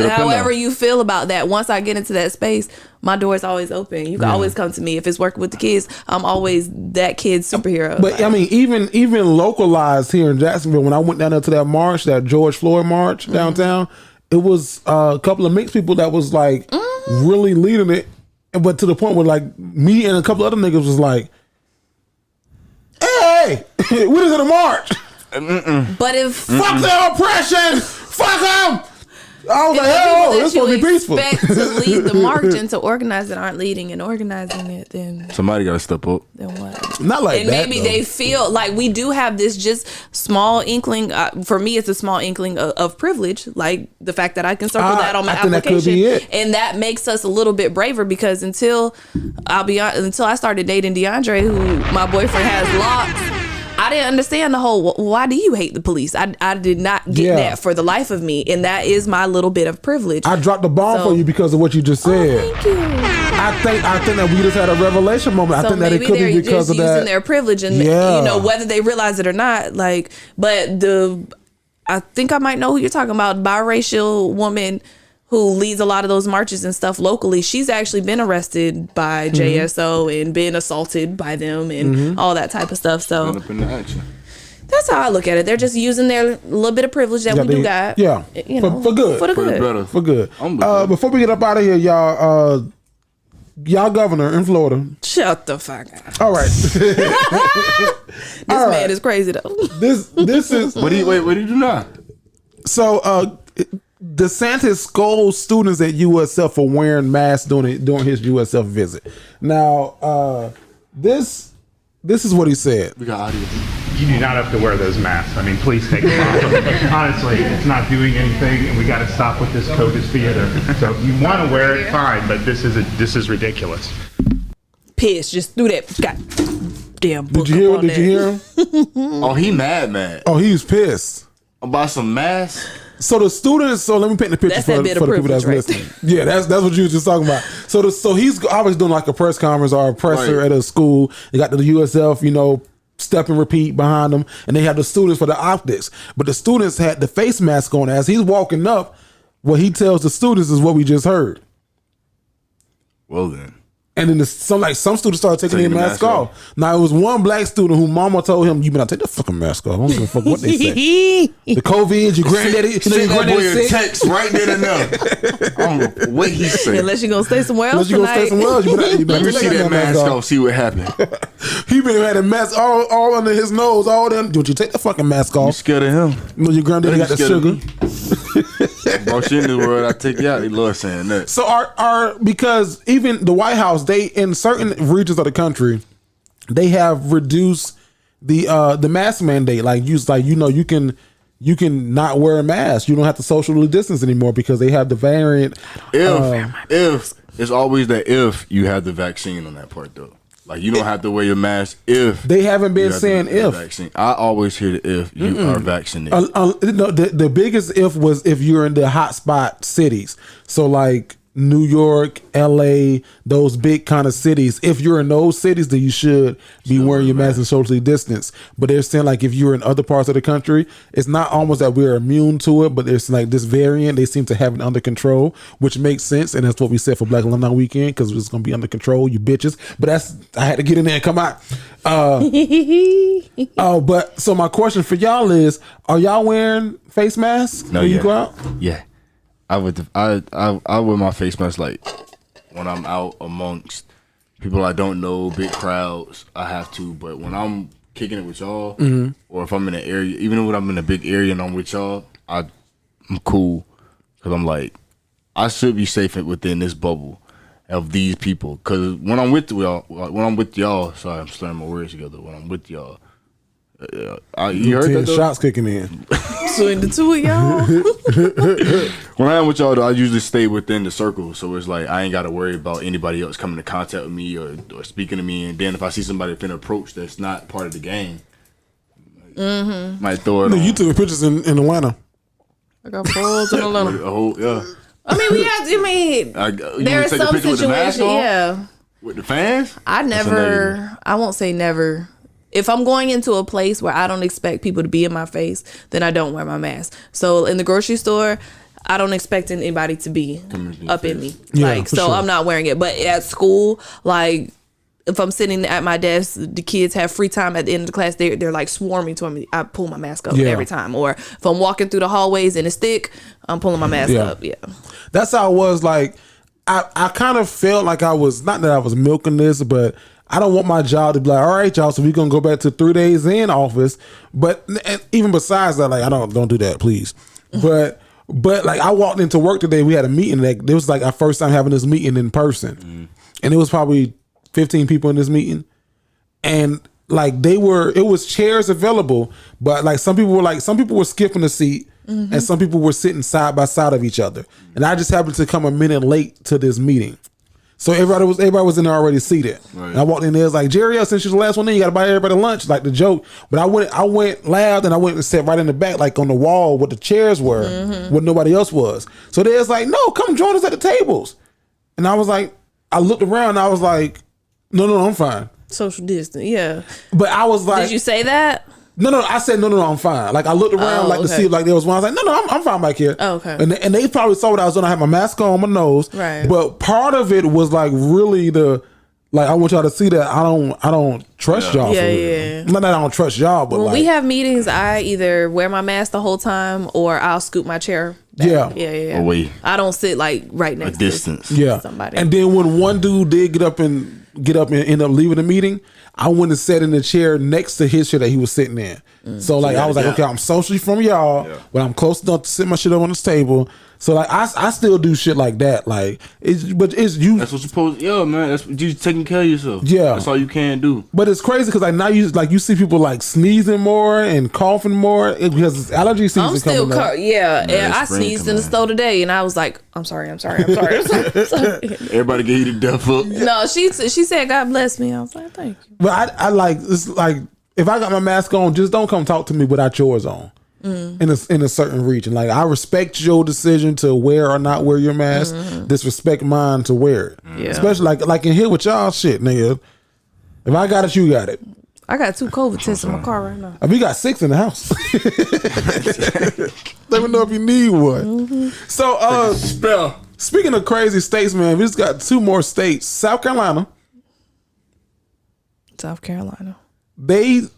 however you feel about that, once I get into that space, my door is always open. You can always come to me. If it's working with the kids, I'm always that kid's superhero. But I mean, even localized here in Jacksonville, when I went down there to that march, that George Floyd march downtown, it was a couple of mixed people that was like really leading it. But to the point where like me and a couple other niggas was like, hey, what is it, a march? But if fuck their oppression, fuck them. I was like, hell, this supposed to be peaceful. Expect to lead the march and to organize it aren't leading and organizing it, then Somebody got to step up. Then what? Not like and that. And maybe though. they feel like we do have this just small inkling. For me, it's a small inkling of privilege, like the fact that I can circle that on my application, that could be it. And that makes us a little bit braver because until I started dating DeAndre, who my boyfriend has locks. I didn't understand the whole, why do you hate the police? I did not get that for the life of me. And that is my little bit of privilege. I dropped the bomb for you because of what you just said. Thank you. I think that we just had a revelation moment. So I think that it could be because of that. Using their privilege and, whether they realize it or not. Like, but I think I might know who you're talking about. Biracial woman who leads a lot of those marches and stuff locally. She's actually been arrested by JSO and been assaulted by them and all that type of stuff. So that's how I look at it. They're just using their little bit of privilege that we do got. Yeah, for good. For the good. For good. Before we get up out of here, y'all governor in Florida. Shut the fuck up. All right. This man is crazy though. This is What do you do now? So DeSantis scolds students at USF for wearing masks during his USF visit. Now, this is what he said. We got audio. You do not have to wear those masks. I mean, please take them off. Honestly, it's not doing anything, and we got to stop with this COVID theater. So if you want to wear it, fine, but this is ridiculous. Pissed, just threw that goddamn book. Did you hear him? Oh, he mad. Oh, he's pissed About some masks? So the students. So let me paint the picture for the people that's listening. Yeah, that's what you were just talking about. So he's obviously doing like a press conference or a presser at a school. They got the USF, step and repeat behind them, and they have the students for the optics. But the students had the face mask on. As he's walking up, what he tells the students is what we just heard. Well then. And then some students started taking their mask off. Now it was one black student who mama told him, "You better take the fucking mask off. I don't give a fuck what they say." The COVID, your granddaddy, your granddaddy sick. Text right there and there. I don't know what he said. Unless you're gonna stay somewhere else tonight. You better see that mask off. See what happened. He been had a mask all under his nose. All them. Would you take the fucking mask off? You scared of him? No, your granddaddy got the sugar. Brought you in the world. I take you out. They love saying that. So because even the White House, they in certain regions of the country, they have reduced the mask mandate. You can not wear a mask. You don't have to socially distance anymore because they have the variant. If it's always that if you have the vaccine on that part though. Like you don't have to wear your mask if they haven't been saying if. Vaccine. I always hear the if you are vaccinated. The biggest if was if you're in the hotspot cities. So like New York, LA, those big kind of cities. If you're in those cities, then you should be wearing your mask and socially distance. But they're saying like if you're in other parts of the country, it's not almost that we're immune to it, but it's like this variant, they seem to have it under control, which makes sense. And that's what we said for Black Alumni Weekend, because it's going to be under control, you bitches. But I had to get in there and come out. But so my question for y'all is, are y'all wearing face masks when you go out? Yeah. I wear my face mask like when I'm out amongst people I don't know, big crowds. I have to, but when I'm kicking it with y'all, or if I'm in an area, even when I'm in a big area and I'm with y'all, I'm cool because I'm like I should be safe within this bubble of these people. Because when I'm with y'all, sorry, I'm slurring my words together. When I'm with y'all. You heard that? Shots kicking in. Between the two of y'all. When I'm with y'all, though, I usually stay within the circle, so it's like I ain't got to worry about anybody else coming to contact with me or speaking to me. And then if I see somebody finna approach that's not part of the game, might throw it on. You took pictures in Atlanta. I got balls in Atlanta. I mean, there are some situations, yeah. With the fans? I won't say never. If I'm going into a place where I don't expect people to be in my face, then I don't wear my mask. So in the grocery store, I don't expect anybody to be up in me. Yeah, So I'm not wearing it. But at school, like if I'm sitting at my desk, the kids have free time at the end of the class, they're like swarming toward me. I pull my mask up every time. Or if I'm walking through the hallways in a stick, I'm pulling my mask up. Yeah. That's how it was. Like I kind of felt like I was, not that I was milking this, but I don't want my job to be like, all right, y'all, so we're going to go back to 3 days in office. But even besides that, like, I don't do that, please. But like I walked into work today, we had a meeting. It was like our first time having this meeting in person. And it was probably 15 people in this meeting. And like it was chairs available, but like some people were skipping a seat and some people were sitting side by side of each other. And I just happened to come a minute late to this meeting. So everybody was in there already seated. Right. And I walked in there, it was like, Jerry, since you're the last one in, you got to buy everybody lunch, like the joke. But I went loud and I went and sat right in the back, like on the wall where the chairs were, where nobody else was. So they was like, no, come join us at the tables. And I was like, I looked around and I was like, no, I'm fine. Social distance, yeah. But I was like, did you say that? No, I said no, I'm fine. Like I looked around to see if like there was one. I was like, no, I'm fine back here. Oh, okay. And they probably saw what I was doing. I had my mask on my nose. Right. But part of it was like really I want y'all to see that I don't trust y'all. Yeah, for real. yeah. Not that I don't trust y'all, but when we have meetings, I either wear my mask the whole time or I'll scoot my chair back. Yeah. Away. I don't sit like right next to somebody. And then when one dude did get up and end up leaving the meeting, I went and sat in the chair next to his chair that he was sitting in. So like I was like, okay, I'm socially from y'all, but I'm close enough to sit my shit up on this table. So like I still do shit like that. Like it's you. That's what you're supposed. Yeah, man. That's you taking care of yourself. Yeah, that's all you can do. But it's crazy because like now you see people like sneezing more and coughing more because it's allergy season. I'm still and I sneezed in the store today and I was like, I'm sorry. Everybody get heated death up. No, she said God bless me. I was like, thank you. But I like it's like if I got my mask on, just don't come talk to me without yours on. In a certain region. Like I respect your decision to wear or not wear your mask. Disrespect mine to wear it. Yeah. Especially like in here with y'all shit, nigga. If I got it, you got it. I got 2 COVID tests in my car right now. We got 6 in the house. Let me know if you need one. So speaking of crazy states, man, we just got 2 more states. South Carolina. Did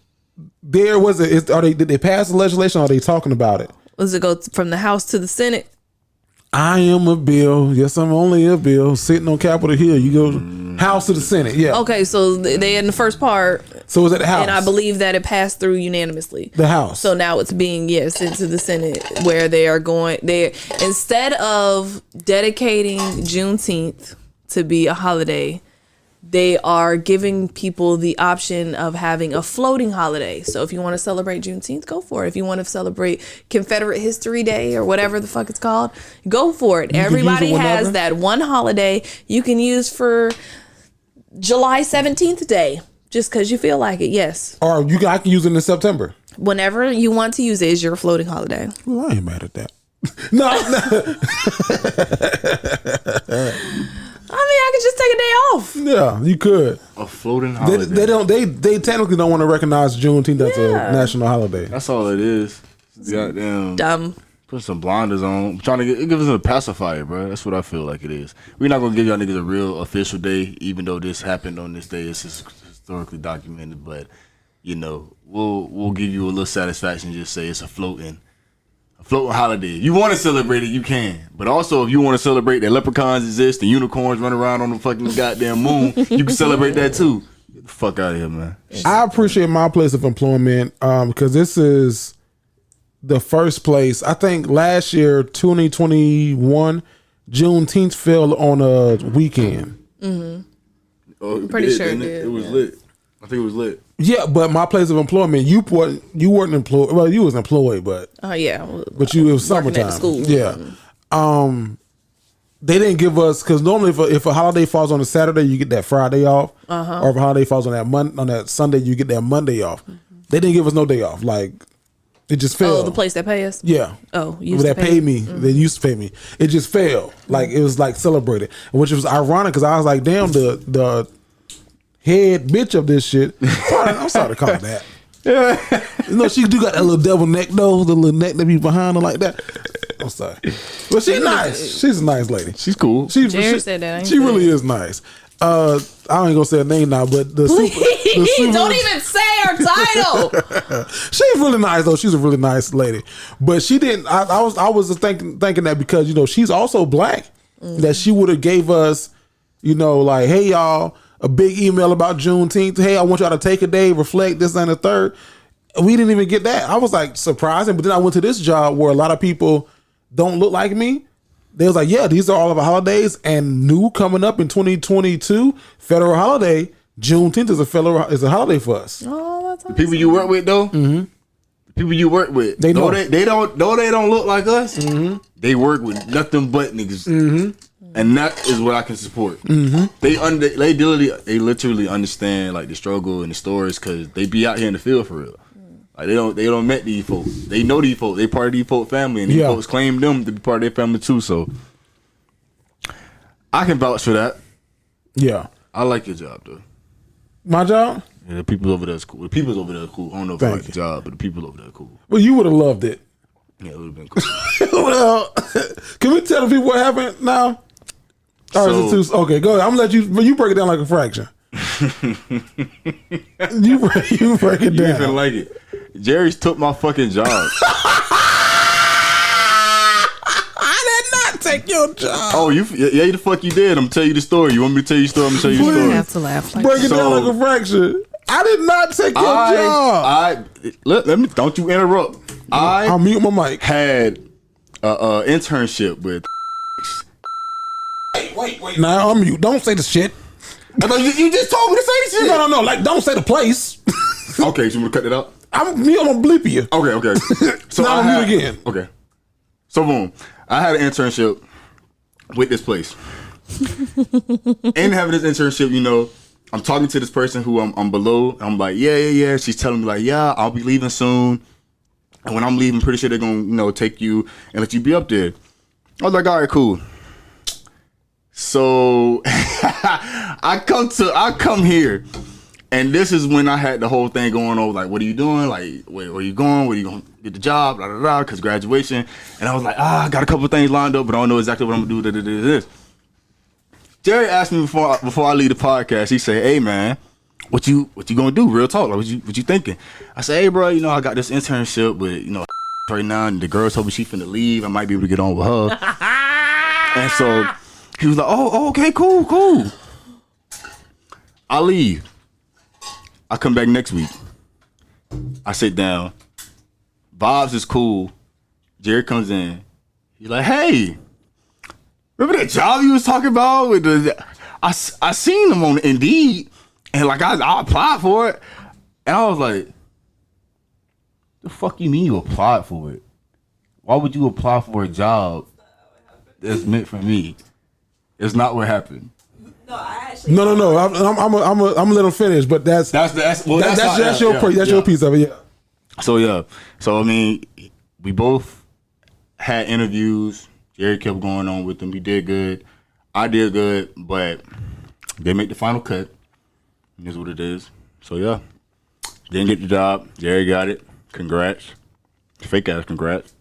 they pass the legislation or are they talking about it? Does it go from the House to the Senate? I am a bill. Yes, I'm only a bill sitting on Capitol Hill. You go House to the Senate. Yeah. Okay, so they in the first part. So was it the House? And I believe that it passed through unanimously. The House. So now it's being sent to the Senate where they are going. Instead of dedicating Juneteenth to be a holiday, they are giving people the option of having a floating holiday. So if you want to celebrate Juneteenth, go for it. If you want to celebrate Confederate History Day or whatever the fuck it's called, go for it. Everybody has that one holiday you can use for July 17th day, just because you feel like it. Yes. Or I can use it in September. Whenever you want to use it is your floating holiday. Well, I ain't mad at that. No, I mean, I could just take a day off. yeah, you could. A floating They, holiday. they don't. They technically don't want to recognize Juneteenth as a national holiday. That's all it is. Goddamn. Dumb. Put some blinders on. I'm trying to give us a pacifier, bro. That's what I feel like it is. We're not gonna give y'all niggas a real official day, even though this happened on this day. It's historically documented, but you know, we'll give you a little satisfaction. Just say it's a floating holiday. You want to celebrate it, you can. But also, if you want to celebrate that leprechauns exist and unicorns run around on the fucking goddamn moon, you can celebrate that too. Get the fuck out of here, man. I appreciate my place of employment because this is the first place. I think last year, 2021, Juneteenth fell on a weekend. Oh, I'm pretty sure it didn't did, It was lit. I think it was lit. Yeah, but my place of employment, you weren't employed. Well, you was employed, but Yeah. but you it was Working summertime. at the school. Yeah. They didn't give us because normally if a holiday falls on a Saturday, you get that Friday off, or if a holiday falls on that Sunday, you get that Monday off. They didn't give us no day off. Like it just fell. Oh, the place that pay us? Yeah. Oh, that paid me. They used to pay me. It just fell. Like it was like celebrated, which was ironic because I was like, damn, the head bitch of this shit. I'm sorry to call her that. You know, she do got that little devil neck though, the little neck that be behind her like that. I'm sorry, but she's nice. She's a nice lady. She's cool. Jared said that. I ain't She said really it. is nice. I ain't gonna say her name now, but the Please, super, don't even say her title. she's really nice though. She's a really nice lady, but she didn't. I was just thinking that because you know she's also black, that she would have gave us, you know, like, hey y'all, a big email about Juneteenth. Hey, I want y'all to take a day, reflect this and the third. We didn't even get that. I was like surprising, but then I went to this job where a lot of people don't look like me. They was like, yeah, these are all of our holidays, and new coming up in 2022, federal holiday, Juneteenth is a holiday for us. Oh, that's awesome. The people you work with though, the people you work with, They know. they don't look like us. They work with nothing but niggas, and that is what I can support. They literally understand like the struggle and the stories because they be out here in the field for real. Like they don't met these folks. They know these folks. They part of these folks family, and these folks claim them to be part of their family too. So I can vouch for that. Yeah. I like your job though. My job? Yeah, the people over there is cool. The people's over there are cool. I don't know if I like the job, but the people over there are cool. Well, you would have loved it. Yeah, it would have been cool. Well, can we tell the people what happened now? Okay, go ahead. I'm gonna let you break it down like a fraction. you break it You down. didn't like it. Jerry's took my fucking job. I did not take your job. Oh, the fuck you did. I'm gonna tell you the story. You want me to tell you the story? I'm gonna tell you the You story. have to laugh like Break it So- down like a fraction. I did not take your job. Let me. Don't you interrupt. I'll mute my mic. Had a internship with. Wait. Now I'm mute. Don't say the shit. I thought you just told me to say this shit. No. Like, don't say the place. Okay, so you want to cut it out? I'm gonna bleep you. Okay. So Now I'm mute again. Okay. So boom, I had an internship with this place. And having this internship, you know, I'm talking to this person who I'm below. I'm like, yeah. She's telling me like, yeah, I'll be leaving soon. And when I'm leaving, I'm pretty sure they're gonna, you know, take you and let you be up there. I was like, all right, cool. So I come here, and this is when I had the whole thing going on. Like, what are you doing? Like, where are you going? Where are you gonna get the job? Blah, blah, blah, because graduation. And I was like, I got a couple of things lined up, but I don't know exactly what I'm gonna do. This. Jerry asked me before I leave the podcast. He said, "Hey man, what you gonna do? Real talk. Like, what you thinking?" I said, "Hey bro, you know I got this internship with right now, and the girl told me she finna leave. I might be able to get on with her." And so he was like, "Oh, okay, cool." I leave. I come back next week. I sit down. Vibes is cool. Jerry comes in. He's like, "Hey, remember that job you was talking about with the? I seen them on Indeed, and like I applied for it, and I was like, the fuck you mean you applied for it? Why would you apply for a job that's meant for me? It's not what happened." No, I actually. No. I'm gonna let him finish, but that's your piece of it. Yeah. So I mean, we both had interviews. Jerry kept going on with them. He did good. I did good, but they make the final cut. It is what it is. So yeah, didn't get the job. Jerry got it. Congrats. Fake ass congrats.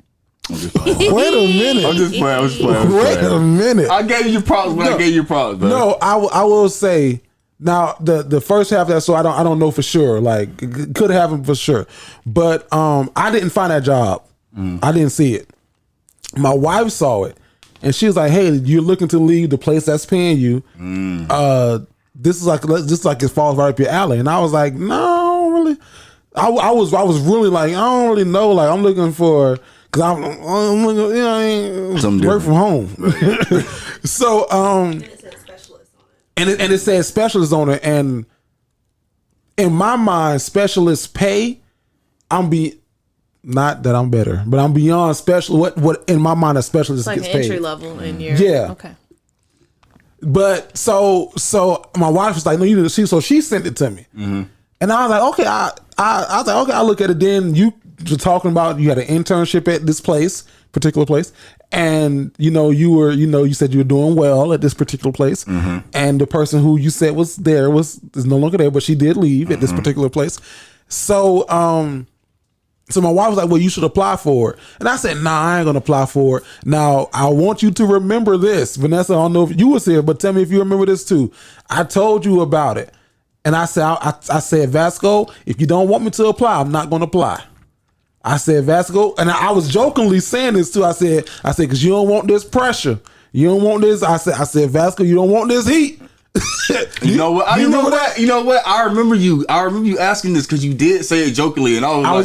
I'm just playing. Wait a minute. I'm just playing. Wait a minute. I gave you props when I gave you props, bro. No, I will say now the first half of that. So I don't know for sure. Like it could have happened for sure, but I didn't find that job. I didn't see it. My wife saw it, and she was like, "Hey, you're looking to leave the place that's paying you. This is like it falls right up your alley." And I was like, "No, really." I was really like, I don't really know. Like I'm looking for. Cause I'm looking, you know, work from home. So, And it said specialist on it. and it said specialist on it, and in my mind, specialist pay. Not that I'm better, but I'm beyond special. What in my mind a specialist It's like gets an paid. entry level in your Yeah. Okay. But so my wife was like, no, you need to see. So she sent it to me, and I was like, okay, I was like, okay, I'll look at it. Then you were talking about you had an internship at this particular place, and you said you were doing well at this particular place, and the person who you said was there is no longer there, but she did leave at this particular place. So so my wife was like, well, you should apply for it. And I said, nah, I ain't going to apply for it. Now, I want you to remember this. Vanessa, I don't know if you was here, but tell me if you remember this too. I told you about it. And I said, Vasco, if you don't want me to apply, I'm not going to apply. I said, Vasco, and I was jokingly saying this too. I said, because you don't want this pressure. You don't want this. I said, Vasco, you don't want this heat. You know what? You know what? I remember you asking this because you did say it jokingly, and I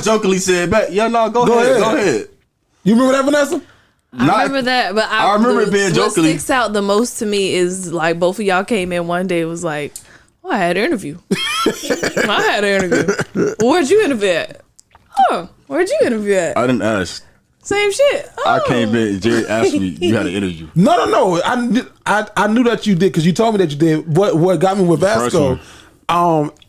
jokingly said back, "Yeah, no, go ahead." You remember that, Vanessa? I remember that, but I remember it being jokingly. What sticks out the most to me is like both of y'all came in one day. It was like, I had an interview. I had an interview. Where'd you interview at? Oh, where'd you interview at? I didn't ask. Same shit. I came in. Jerry asked me. You had an interview. No. I knew that you did because you told me that you did. What got me with Vasco?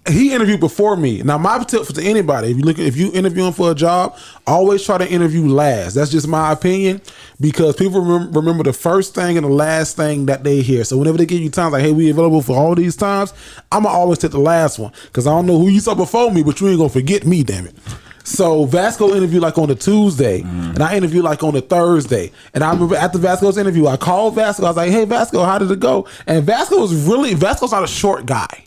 He interviewed before me. Now my tip for anybody: if you interviewing for a job, always try to interview last. That's just my opinion because people remember the first thing and the last thing that they hear. So whenever they give you times like, "Hey, we available for all these times," I'ma always take the last one because I don't know who you saw before me, but you ain't gonna forget me, damn it. So Vasco interviewed like on the Tuesday, and I interviewed like on the Thursday. And I remember after Vasco's interview, I called Vasco. I was like, "Hey, Vasco, how did it go?" And Vasco's not a short guy,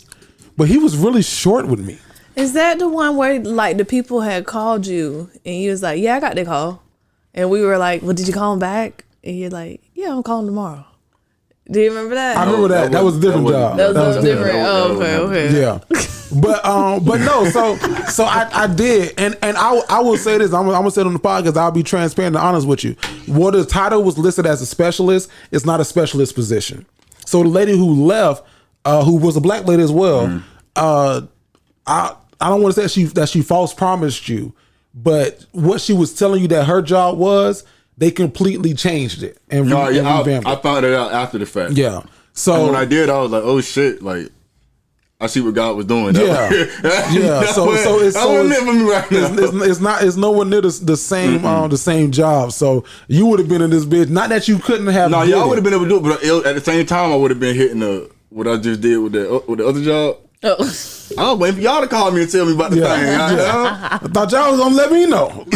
but he was really short with me. Is that the one where like the people had called you and you was like, "Yeah, I got the call," and we were like, "Well, did you call him back?" And you're like, "Yeah, I'm calling tomorrow." Do you remember that? I remember that. That was a different job. That was different. Oh, okay. Yeah. But no, so I did, and I will say this. I'm gonna say it on the podcast. I'll be transparent and honest with you. What the title was listed as a specialist, it's not a specialist position. So the lady who left, who was a black lady as well, I don't want to say that she false promised you, but what she was telling you that her job was, they completely changed it and revamped it. I found it out after the fact. Yeah. So and when I did, I was like, "Oh shit!" Like I see what God was doing. Yeah. So it's nowhere near the same the same job. So you would have been in this bitch. Not that you couldn't have. No, yeah, I would have been able to do it, but at the same time, I would have been hitting what I just did with the other job. Oh. I was waiting for y'all to call me and tell me about the thing. I thought y'all was gonna let me know.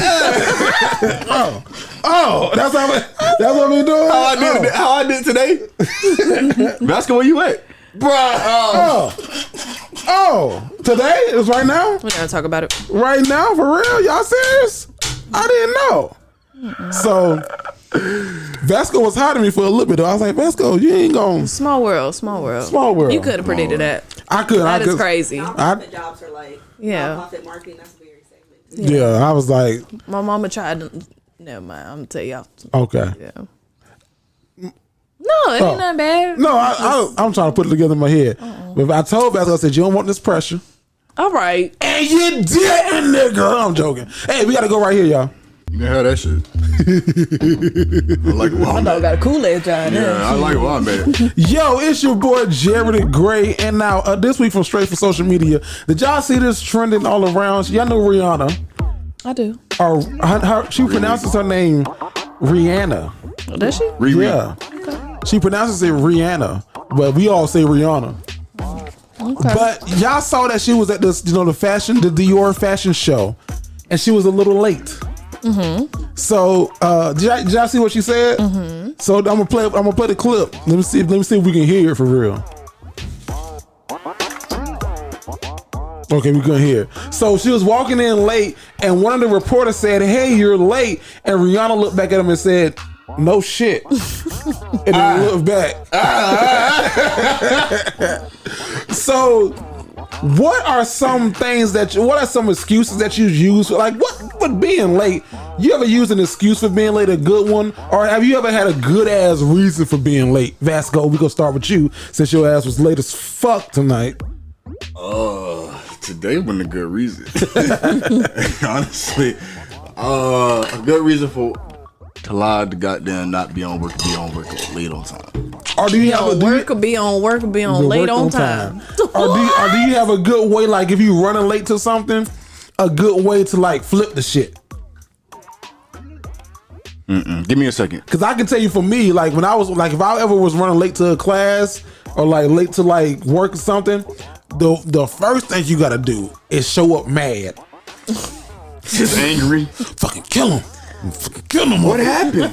That's what we doing. How I did today. Vasco, where you at, bro? Today? It was right now? We're gonna talk about it. Right now? For real? Y'all serious? I didn't know. So Vasco was hiding me for a little bit though. I was like, Vasco, you ain't gonna. Small world. You could have predicted that. I could. That is crazy. Nonprofit jobs are like nonprofit marketing. That's very segmented. Yeah, I was like, my mama tried to. Never mind. I'm gonna tell y'all. Okay. Yeah. No, it ain't nothing bad. No, I'm trying to put it together in my head. But I told Vasco, I said, you don't want this pressure. All right. And you didn't, nigga. I'm joking. Hey, we gotta go right here, y'all. You can have that shit. I like where I'm at. Got a Kool-Aid job. Yeah, I like where I'm at. Yo, it's your boy Jared Gray, and now this week from Straight for Social Media, did y'all see this trending all around? Y'all know Rihanna. I do. Or she pronounces her name Rihanna. Does she? Yeah. She pronounces it Rihanna, but we all say Rihanna. Okay. But y'all saw that she was at this, the Dior fashion show, and she was a little late. Mm-hmm. So did y'all see what she said? Mm-hmm. So I'm gonna play the clip. Let me see if we can hear it for real. Okay, we couldn't hear. So she was walking in late, and one of the reporters said, "Hey, you're late." And Rihanna looked back at him and said, "No shit." And then looked back. So, what are some excuses that you use? Like, what being late? You ever used an excuse for being late, a good one? Or have you ever had a good ass reason for being late? Vasco, we gonna start with you since your ass was late as fuck tonight. Today wasn't a good reason. Honestly, a good reason to lie to goddamn not be on work, be on work late on time. Or do you have a work or be on work or be on late on time? Or do you have a good way, like if you running late to something, a good way to like flip the shit? Give me a second. Cause I can tell you for me, like when I was like, if I ever was running late to a class or like late to like work or something, the first thing you gotta do is show up mad. Just angry. Fucking kill him. Fucking kill him. What happened?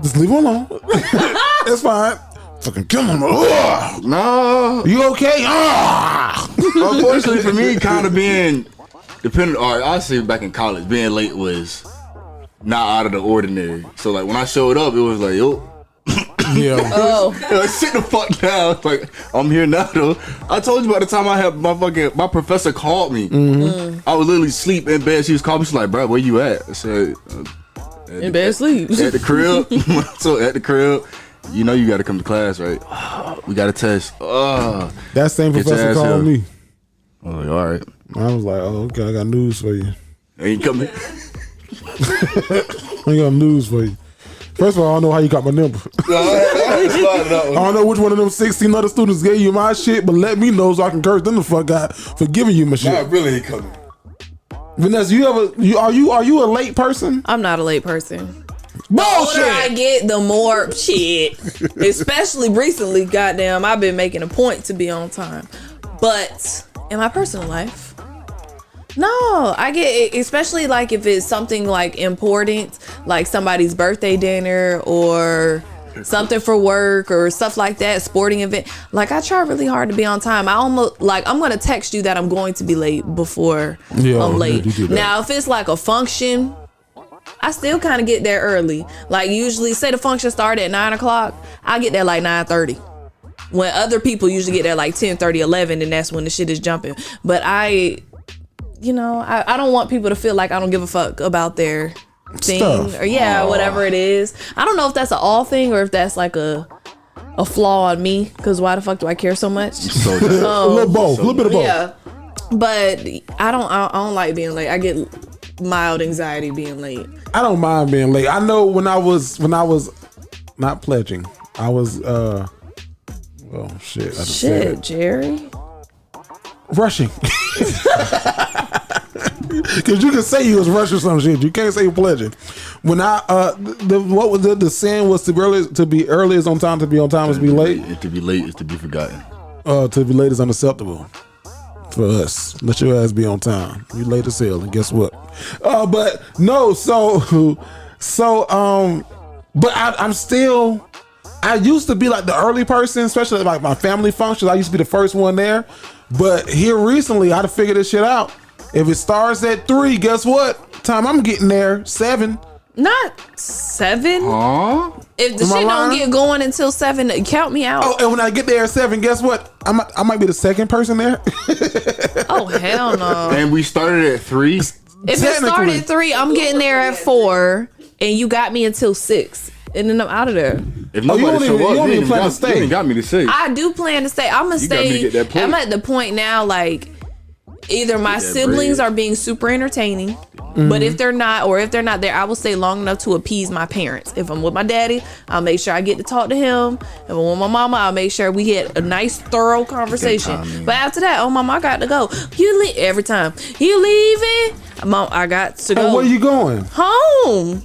Just leave him alone. That's fine. Fucking kill him. Ugh. No. You okay? Unfortunately for me, kind of being dependent, or I say back in college, being late was not out of the ordinary. So like when I showed up, it was like, yo. Yeah. Oh. Like, sit the fuck down. Like, I'm here now though. I told you by the time I had my professor called me. Mm-hmm. I was literally asleep in bed. She was calling me. She's like, bro, where you at? I said, in bed sleep. At the crib. So at the crib, you know you gotta come to class, right? We got a test. That same professor called me. I was like, all right. I was like, oh, okay, I got news for you. Ain't coming. I got news for you. First of all, I don't know how you got my number. I don't know which one of them 16 other students gave you my shit, but let me know so I can curse them the fuck out for giving you my shit. Not really ain't coming. Vanessa, are you a late person? I'm not a late person. Bullshit. The older I get, the more shit. Especially recently, goddamn, I've been making a point to be on time. But in my personal life, no, I get, especially like if it's something like important, like somebody's birthday dinner or something for work or stuff like that, sporting event. Like I try really hard to be on time. I almost like I'm gonna text you that I'm going to be late before I'm late. Now if it's like a function, I still kind of get there early. Like usually, say the function started at 9:00, I get there like 9:30. When other people usually get there like 10:30, 11, and that's when the shit is jumping. But I don't want people to feel like I don't give a fuck about their thing stuff. Or whatever it is. I don't know if that's an all thing or if that's like a flaw on me. Because why the fuck do I care so much? A little both, a little bit of both. Yeah, but I don't like being late. I get mild anxiety being late. I don't mind being late. I know when I was not pledging, I was Shit, Jerry. Rushing. Because you can say you was rushing some shit. You can't say pledging. When the saying was to be early is on time, to be on time is to be late. And to be late is to be forgotten. To be late is unacceptable for us. Let your ass be on time. You late as hell, and guess what? But no, but I'm still. I used to be like the early person, especially like my family functions. I used to be the first one there. But here recently, I figured this shit out. If it starts at 3, guess what? Time I'm getting there, 7. Not 7. Aww. If the shit don't get going until 7, count me out. Oh, and when I get there at 7, guess what? I might be the second person there. Oh, hell no. And we started at 3. If it started at 3, I'm getting there at 4, and you got me until 6. And then I'm out of there. If nobody you don't even plan to stay. You ain't got me to say. I do plan to stay. I'm gonna stay. I'm at the point now, like either my siblings are being super entertaining, but if they're not there, I will stay long enough to appease my parents. If I'm with my daddy, I'll make sure I get to talk to him. If I'm with my mama, I'll make sure we get a nice, thorough conversation. But after that, oh mama, I got to go. You leave every time. You leaving? Mom, I got to Hey, go where you going? home.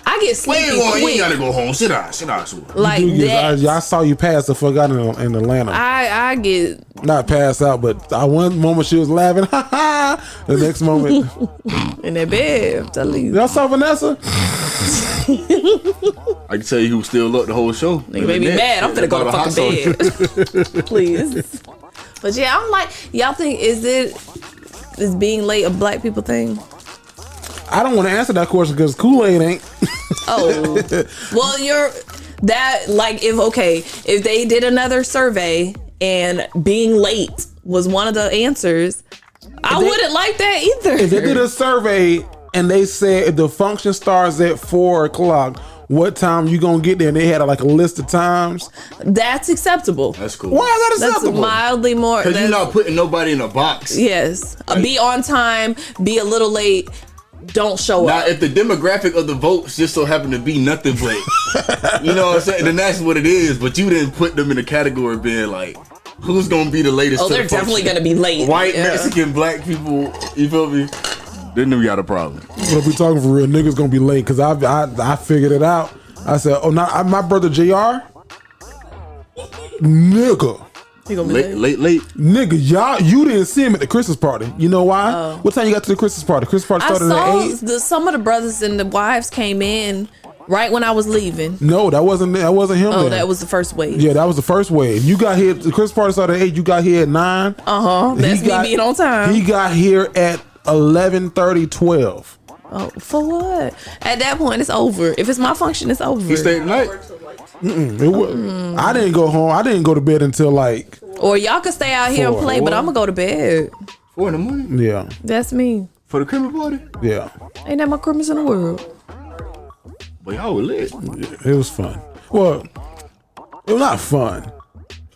I get sleepy You quick. gotta go home. Sit down. Like You get- that. I saw you pass the fuck out in Atlanta. I get Not pass out, but one moment she was laughing, ha ha. The next moment, in that bed. I'm telling you. y'all saw Vanessa? I can tell you who was still up the whole show. Nigga made me mad. I'm finna go to fucking bed. Please. But yeah, I'm like, y'all think is being late a black people thing? I don't want to answer that question because Kool-Aid ain't. Oh, well, if they did another survey and being late was one of the answers, I wouldn't like that either. If they did a survey and they said if the function starts at 4:00, what time you gonna get there? And they had like a list of times. That's acceptable. That's cool. Why is that That's acceptable? mildly more. Because you're not putting nobody in a box. Yes. Be on time, be a little late, don't show Now, up. if the demographic of the votes just so happen to be nothing but, you know what I'm saying, then that's what it is. But you didn't put them in the category of being like, who's gonna be the latest? Oh, to the they're definitely function? gonna be late. White, Yeah. Mexican, black people. You feel me? Then we got a problem. But if we talking for real, niggas gonna be late because I figured it out. I said, oh, my brother JR, nigga. You gonna be Late. Nigga, you didn't see him at the Christmas party. You know why? What time you got to the Christmas party? Christmas party I started at 8. saw some of the brothers and the wives came in right when I was leaving. No, that wasn't him. Oh, then. that was the first wave. Yeah, that was the first wave. You got here. The Christmas party started at 8. You got here at 9. That's me being on time. He got here at 11:30, 12. Oh, for what? At that point, it's over. If it's my function, it's over. He stayed the night. I didn't go home. I didn't go to bed until like. Or y'all can stay out here and play, but I'm gonna go to bed. 4 in the morning Yeah, That's me. for the Christmas party. yeah. Ain't that my Christmas in the world? But y'all were lit. It was fun. Well, it was not fun.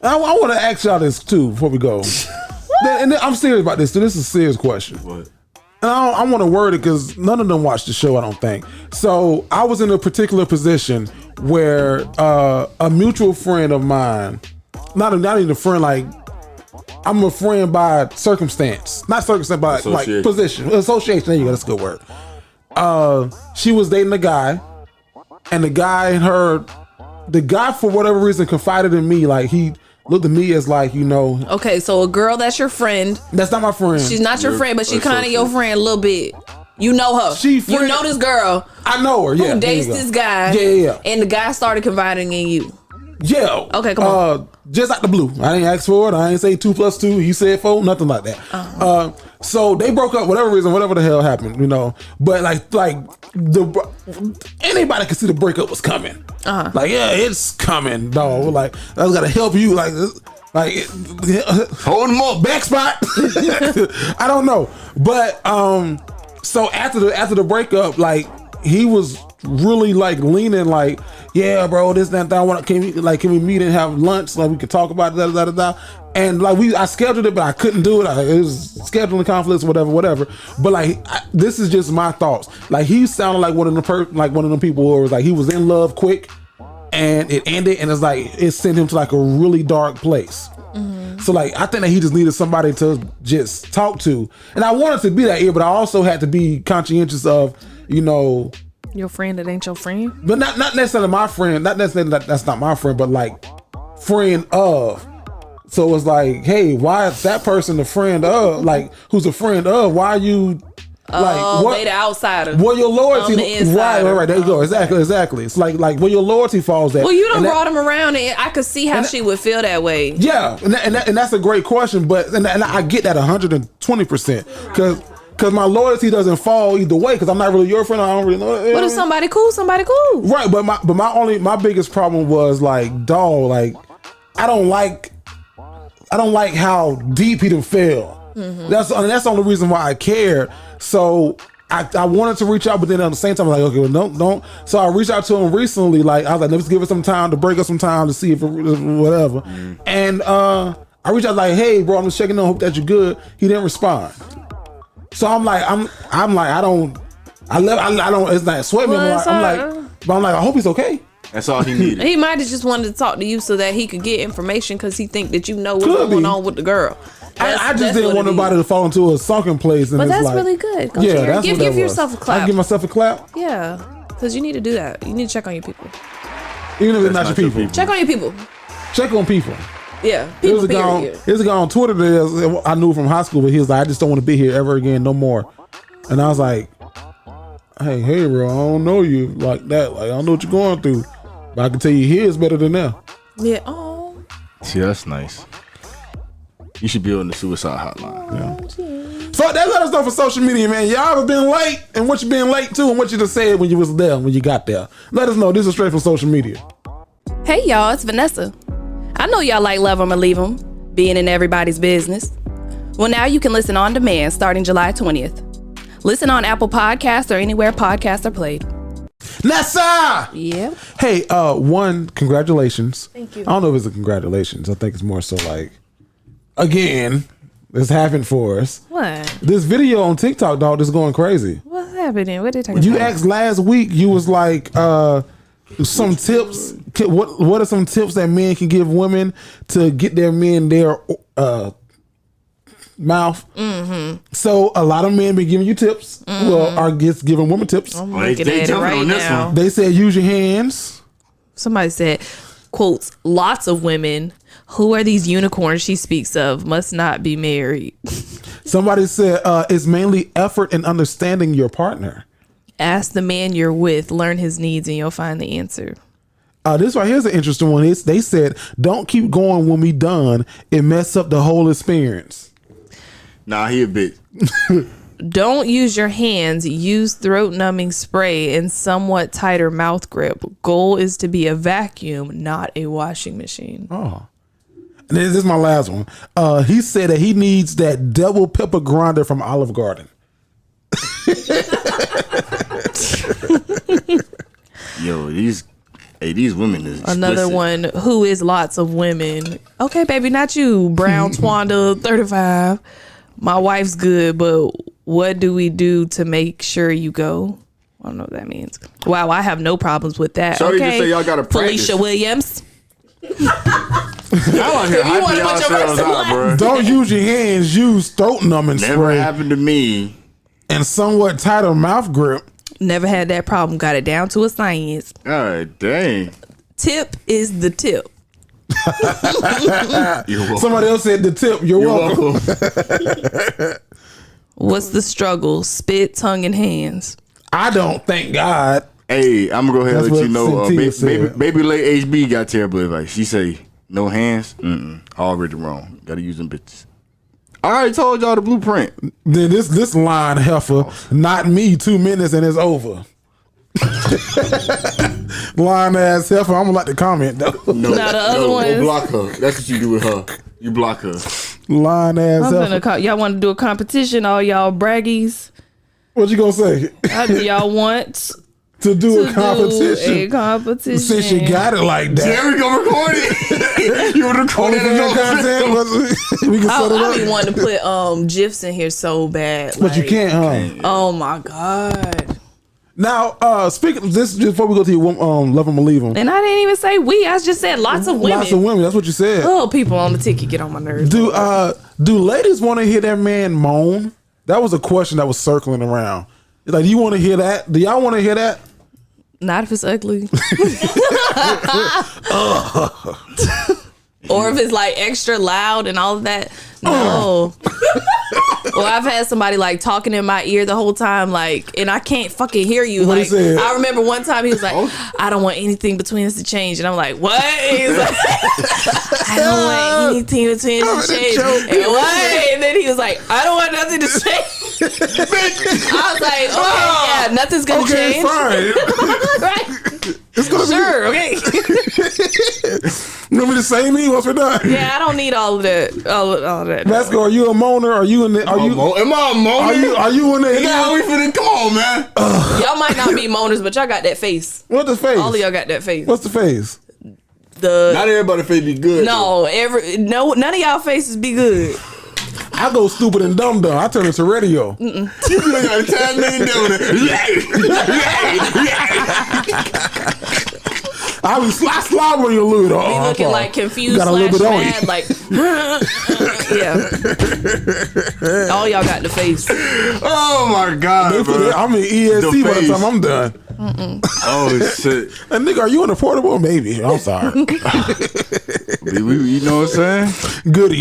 I want to ask y'all this too before we go. And I'm serious about this. So this is a serious question. What? And I want to word it because none of them watched the show, I don't think. So I was in a particular position where a mutual friend of mine, not even a friend, like I'm a friend by circumstance, not circumstance, by like position, association. There you go, that's a good word. She was dating a guy, and the guy for whatever reason confided in me, like he looked at me as like, Okay, so a girl that's your friend. that's not my friend. She's not your friend, but she kind of your friend a little bit. You know her. You know this girl. I know her. Yeah. Who dates this guy? Yeah. And the guy started confiding in you. Yeah. Okay, come on. Just out the blue. I didn't ask for it. I didn't say 2 + 2. He said 4. Nothing like that. So they broke up. Whatever reason, whatever the hell happened, But anybody could see the breakup was coming. Like, yeah, it's coming, dog. Like, I gotta help you. Like Hold him up. back spot. I don't know, but so after the breakup, like he was really like leaning like, yeah, bro, this that I want. Can we meet and have lunch? Like we could talk about it, And like I scheduled it, but I couldn't do it. It was scheduling conflicts, whatever. But like this is just my thoughts. Like he sounded like one of them people who was like he was in love quick, and it ended, and it's like it sent him to like a really dark place. So like I think that he just needed somebody to just talk to, and I wanted to be that ear, but I also had to be conscientious of, Your friend that ain't your friend? but not necessarily my friend, not necessarily that's not my friend, but like friend of. So it's like, hey, why is that person a friend of? Like, who's a friend of? Why are you They the outsider. Where your loyalty? I'm the insider. Right. There you go. Exactly. It's like where your loyalty falls at. Well, you done And that- brought him around, and I could see how she would feel that way. Yeah, and that's a great question, but and I get that 120% because my loyalty doesn't fall either way because I'm not really your friend. I don't really know. But if somebody cool, Right, but my biggest problem was like, dog, like I don't like how deep he done fell. That's the only reason why I cared. So I wanted to reach out, but then at the same time, I was like, okay, well, don't. So I reached out to him recently. Like I was like, let's give it some time to break up some time to see if whatever. And I reached out like, hey, bro, I'm just checking on. Hope that you're good. He didn't respond. So I'm like, I don't. It's not sweat me. Well, I'm like, I hope he's okay. That's all he needed. He might have just wanted to talk to you so that he could get information because he think that you know what's going on with the girl. I just That's didn't what want it nobody is. to fall into a sunken place. And But it's that's like, really good. Go Yeah, Jared. that's give what that was. yourself a clap. I give myself a clap, Yeah, because you need to do that. You need to check on your people. even if it's not not your your people. people. Check on your people. Check on people. Yeah, There people. was a guy on, Period. there's a guy on Twitter that I knew from high school, but he was like, I just don't want to be here ever again, no more. And I was like, hey, bro, I don't know you like that. Like, I don't know what you're going through, but I can tell you here is better than there. Yeah. Oh. See, that's nice. You should be on the suicide hotline. So that let us know for social media, man. Y'all have been late, and what you been late to, and what you just said when you was there, when you got there. Let us know. This is straight from social media. Hey y'all, it's Vanessa. I know y'all like Love 'Em or Leave 'Em, being in everybody's business. Well, now you can listen on demand starting July 20th. Listen on Apple Podcasts or anywhere podcasts are played. Nessa! Yeah. Hey, one, congratulations. Thank you. I don't know if it's a congratulations. I think it's more so like, again, this happened for us. What? This video on TikTok, dog, is going crazy. What's happening? What are they talking You about? asked last week, you was like, some tips. What are some tips that men can give women to get their men their mouth? Mm-hmm. So a lot of men been giving you tips. Mm-hmm. Well, are just giving women tips. I'm They looking at it jumping right on this now. one. They said use your hands. Somebody said, quotes, lots of women. Who are these unicorns she speaks of? Must not be married. Somebody said it's mainly effort and understanding your partner. Ask the man you're with, learn his needs, and you'll find the answer. This right here's an interesting one. They said don't keep going when we done. It mess up the whole experience. Nah, he a bitch. Don't use your hands. Use throat numbing spray and somewhat tighter mouth grip. Goal is to be a vacuum, not a washing machine. Oh. And this is my last one. He said that he needs that double pepper grinder from Olive Garden. Yo, these women is Another explicit. one, who is lots of women. Okay, baby, not you. Brown Twanda, 35. My wife's good, but what do we do to make sure you go? I don't know what that means. Wow, I have no problems with that. Shorty just okay, say y'all gotta practice. Felicia Williams. Y'all out here hyping wanna put your yourselves person out, bro. Don't use your hands. Use throat numbing Never spray happened to me. and somewhat tighter mouth grip. Never had that problem. Got it down to a science. God dang. Tip is the tip. You're welcome. Somebody else said the tip. You're You're welcome. welcome. What's the struggle? Spit, tongue, and hands. I don't thank God. Hey, I'm gonna go ahead and That's let you what know. Cynthia said. Baby late HB got terrible advice. She say no hands. Already wrong. Gotta use them bitches. I already told y'all the blueprint. Then this line heifer, not me. 2 minutes and it's over. Line ass heifer. I'm gonna like to comment though. No, Now the other no, one go is- block her. That's what you do with her. You block her. Line ass I'm heifer. gonna call y'all. Want to do a competition? All y'all braggies. What you gonna say? Y'all want To do a to competition? do a competition? Since you got it like that. Jerry gonna record it. You would record Only it for in your your content. We can set it I be up. wanting to put GIFs in here so bad. But you like, can't, huh? Oh my god. Now, speaking of this, just before we go to your Love 'Em or Leave 'Em. And I didn't even say we. I just said lots of women. Lots of women. That's what you said. Oh, people on the ticket get on my nerves. Do ladies want to hear their man moan? That was a question that was circling around. Like, do you want to hear that? Do y'all want to hear that? Not if it's ugly. Or if it's like extra loud and all of that. No. Well, I've had somebody like talking in my ear the whole time, like, and I can't fucking hear you. What he Like, said? I remember one time he was like, I don't want anything between us to change. And I'm like, what? He's like, I don't want anything between us to change. And what? And then he was like, I don't want nothing to change. I was like, okay, yeah, nothing's gonna Okay, change. fine. Right? It's gonna Sure, okay. be. You want me to say me once we're done? Yeah, I don't need all of that. All of that. Vasco, are you a moaner? Are you in the? Are you? Am I a moment? Are you in the? Nigga, how we finna come on, man? Y'all might not be moaners, but y'all got that face. What's the face? All of y'all got that face. What's the face? Not everybody face be good. No, none of y'all faces be good. I go stupid and dumb. I turn into radio. You be like a 10 million doing it. I slide when you lose. Be looking like confused got a little bit on /mad, you. like yeah. All y'all got the face. Oh my God, bro. I'm in ESC by the face. time I'm done. Oh shit. And nigga, are you unaffordable? Maybe. I'm sorry. You know what I'm saying? Goody.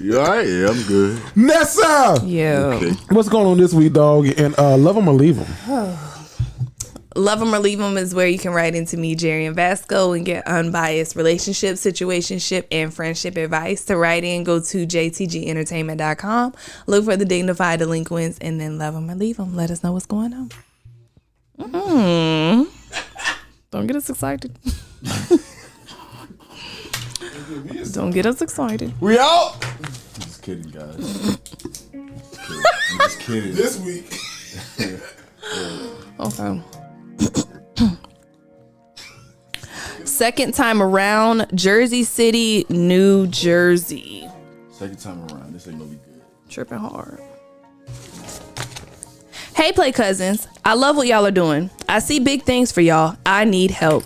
You alright? Yeah, I'm good. Nessa, Yeah. Okay. what's going on this week, dog? And love them or leave them. Love them or leave them is where you can write into me, Jerry and Vasco, and get unbiased relationship, situationship, and friendship advice. To write in, go to jtgentertainment.com. Look for the Dignified Delinquents, and then love them or leave them. Let us know what's going on. Don't get us excited. Don't get us excited. We out. Just kidding, guys. Just kidding. This week. Okay. Second time around, Jersey City, New Jersey. Second time around, this ain't gonna be good. Tripping hard. Hey, Play Cousins. I love what y'all are doing. I see big things for y'all. I need help.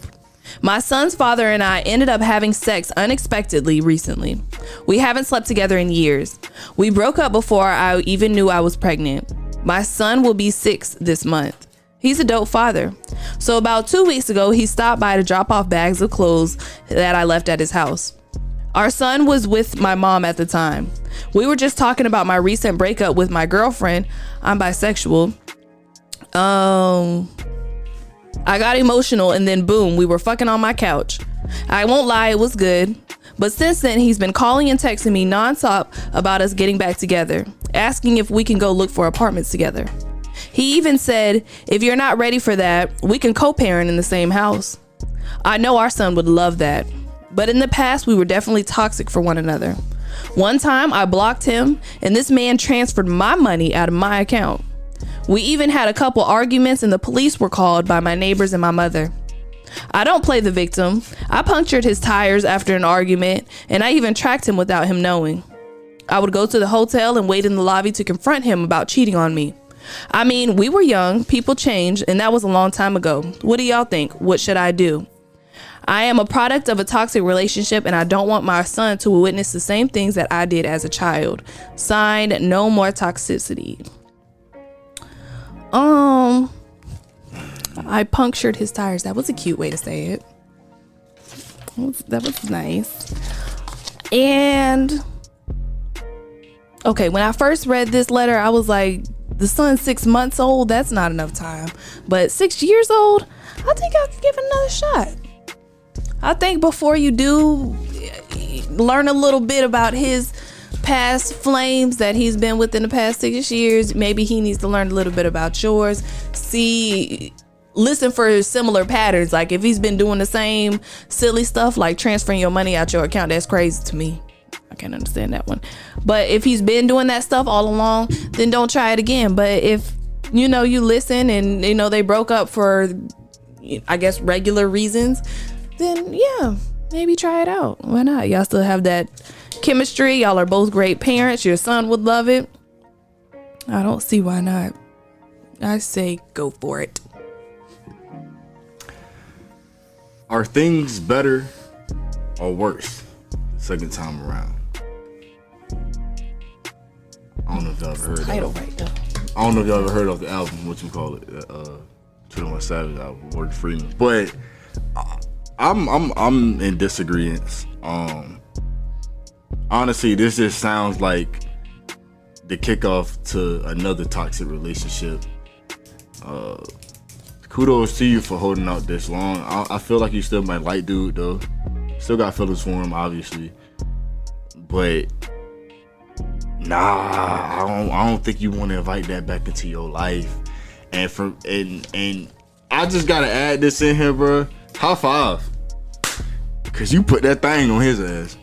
My son's father and I ended up having sex unexpectedly recently. We haven't slept together in years. We broke up before I even knew I was pregnant. My son will be 6 this month. He's a dope father. So about 2 weeks ago, he stopped by to drop off bags of clothes that I left at his house. Our son was with my mom at the time. We were just talking about my recent breakup with my girlfriend. I'm bisexual. I got emotional and then boom, we were fucking on my couch. I won't lie, it was good. But since then, he's been calling and texting me nonstop about us getting back together, asking if we can go look for apartments together. He even said, if you're not ready for that, we can co-parent in the same house. I know our son would love that. But in the past, we were definitely toxic for one another. One time, I blocked him, and this man transferred my money out of my account. We even had a couple arguments, and the police were called by my neighbors and my mother. I don't play the victim. I punctured his tires after an argument, and I even tracked him without him knowing. I would go to the hotel and wait in the lobby to confront him about cheating on me. I mean, we were young, people change, and that was a long time ago. What do y'all think? What should I do? I am a product of a toxic relationship, and I don't want my son to witness the same things that I did as a child. Signed, no more toxicity. I punctured his tires. That was a cute way to say it. That was nice. And okay, when I first read this letter, I was like, the son's 6 months old. That's not enough time. But 6 years old, I think I could give it another shot. I think before you do, learn a little bit about his past flames that he's been with in the past 6 years. Maybe he needs to learn a little bit about yours. Listen for similar patterns. Like if he's been doing the same silly stuff, like transferring your money out your account, that's crazy to me. I can't understand that one. But if he's been doing that stuff all along, then don't try it again. But if you listen and they broke up for, I guess, regular reasons, then yeah, maybe try it out. Why not? Y'all still have that chemistry. Y'all are both great parents. Your son would love it. I don't see why not. I say go for it. Are things better or worse the second time around? I don't know if y'all ever heard Title of it. right though. I don't know if y'all ever heard of the album, whatchamacallit, 21 Savage album, Morgan Freeman. But I'm in disagreement. Honestly, this just sounds like the kickoff to another toxic relationship. Kudos to you for holding out this long. I feel like you still might like dude though. Still got feelings for him, obviously. But nah, I don't think you want to invite that back into your life. And I just gotta add this in here, bro. High five. Cause you put that thing on his ass.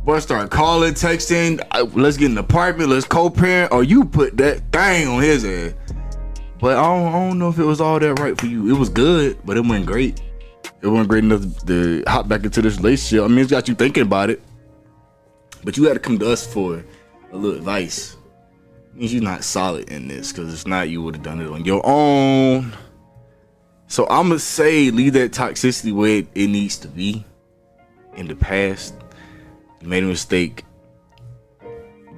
Boy, start calling, texting, let's get an apartment, let's co-parent, or you put that thing on his ass. But I don't know if it was all that right for you. It was good, but it wasn't great. It wasn't great enough to hop back into this relationship. I mean, it's got you thinking about it. But you had to come to us for a little advice. It means you're not solid in this, because if not, you would have done it on your own. So I'm gonna say leave that toxicity where it needs to be. In the past, you made a mistake,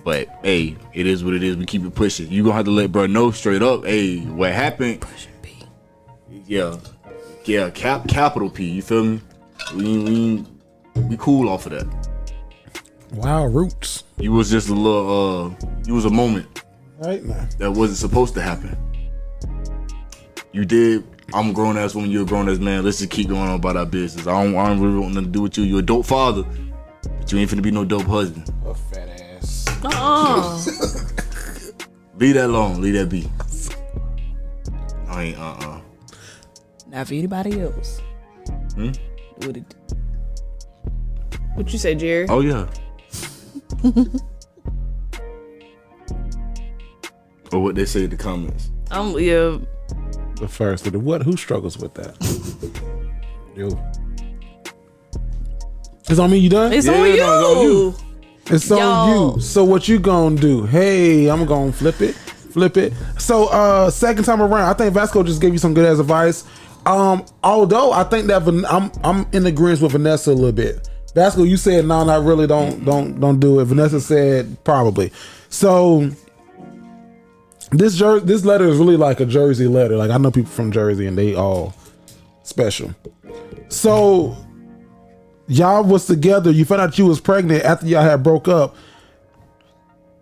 but hey, it is what it is. We keep it pushing. You gonna have to let bro know straight up. Hey, what happened? Pushing P. Yeah, capital P. You feel me? We cool off of that. Wow, roots. You was just a little. You was a moment Right now. that wasn't supposed to happen. You did. I'm a grown ass woman. You're a grown ass man. Let's just keep going on about our business. I don't really want nothing to do with you. You're a dope father, but you ain't finna be no dope husband. A fat ass. Leave that alone. Leave that be. I ain't. Not for anybody else. What it? What you say, Jerry? Oh yeah. Or what they say in the comments. Yeah. The first of the what? Who struggles with that? Yo. It's on me. You done? It's Yeah, on no, you. it's on you. It's on Yo. you. So what you gonna do? Hey, I'm gonna flip it. So second time around, I think Vasco just gave you some good ass advice. Although I think that I'm in agreement with Vanessa a little bit. Vasco, you said no, not really. Don't do it. Vanessa said probably. So this letter is really like a Jersey letter. Like I know people from Jersey and they all special. So y'all was together. You found out you was pregnant after y'all had broke up.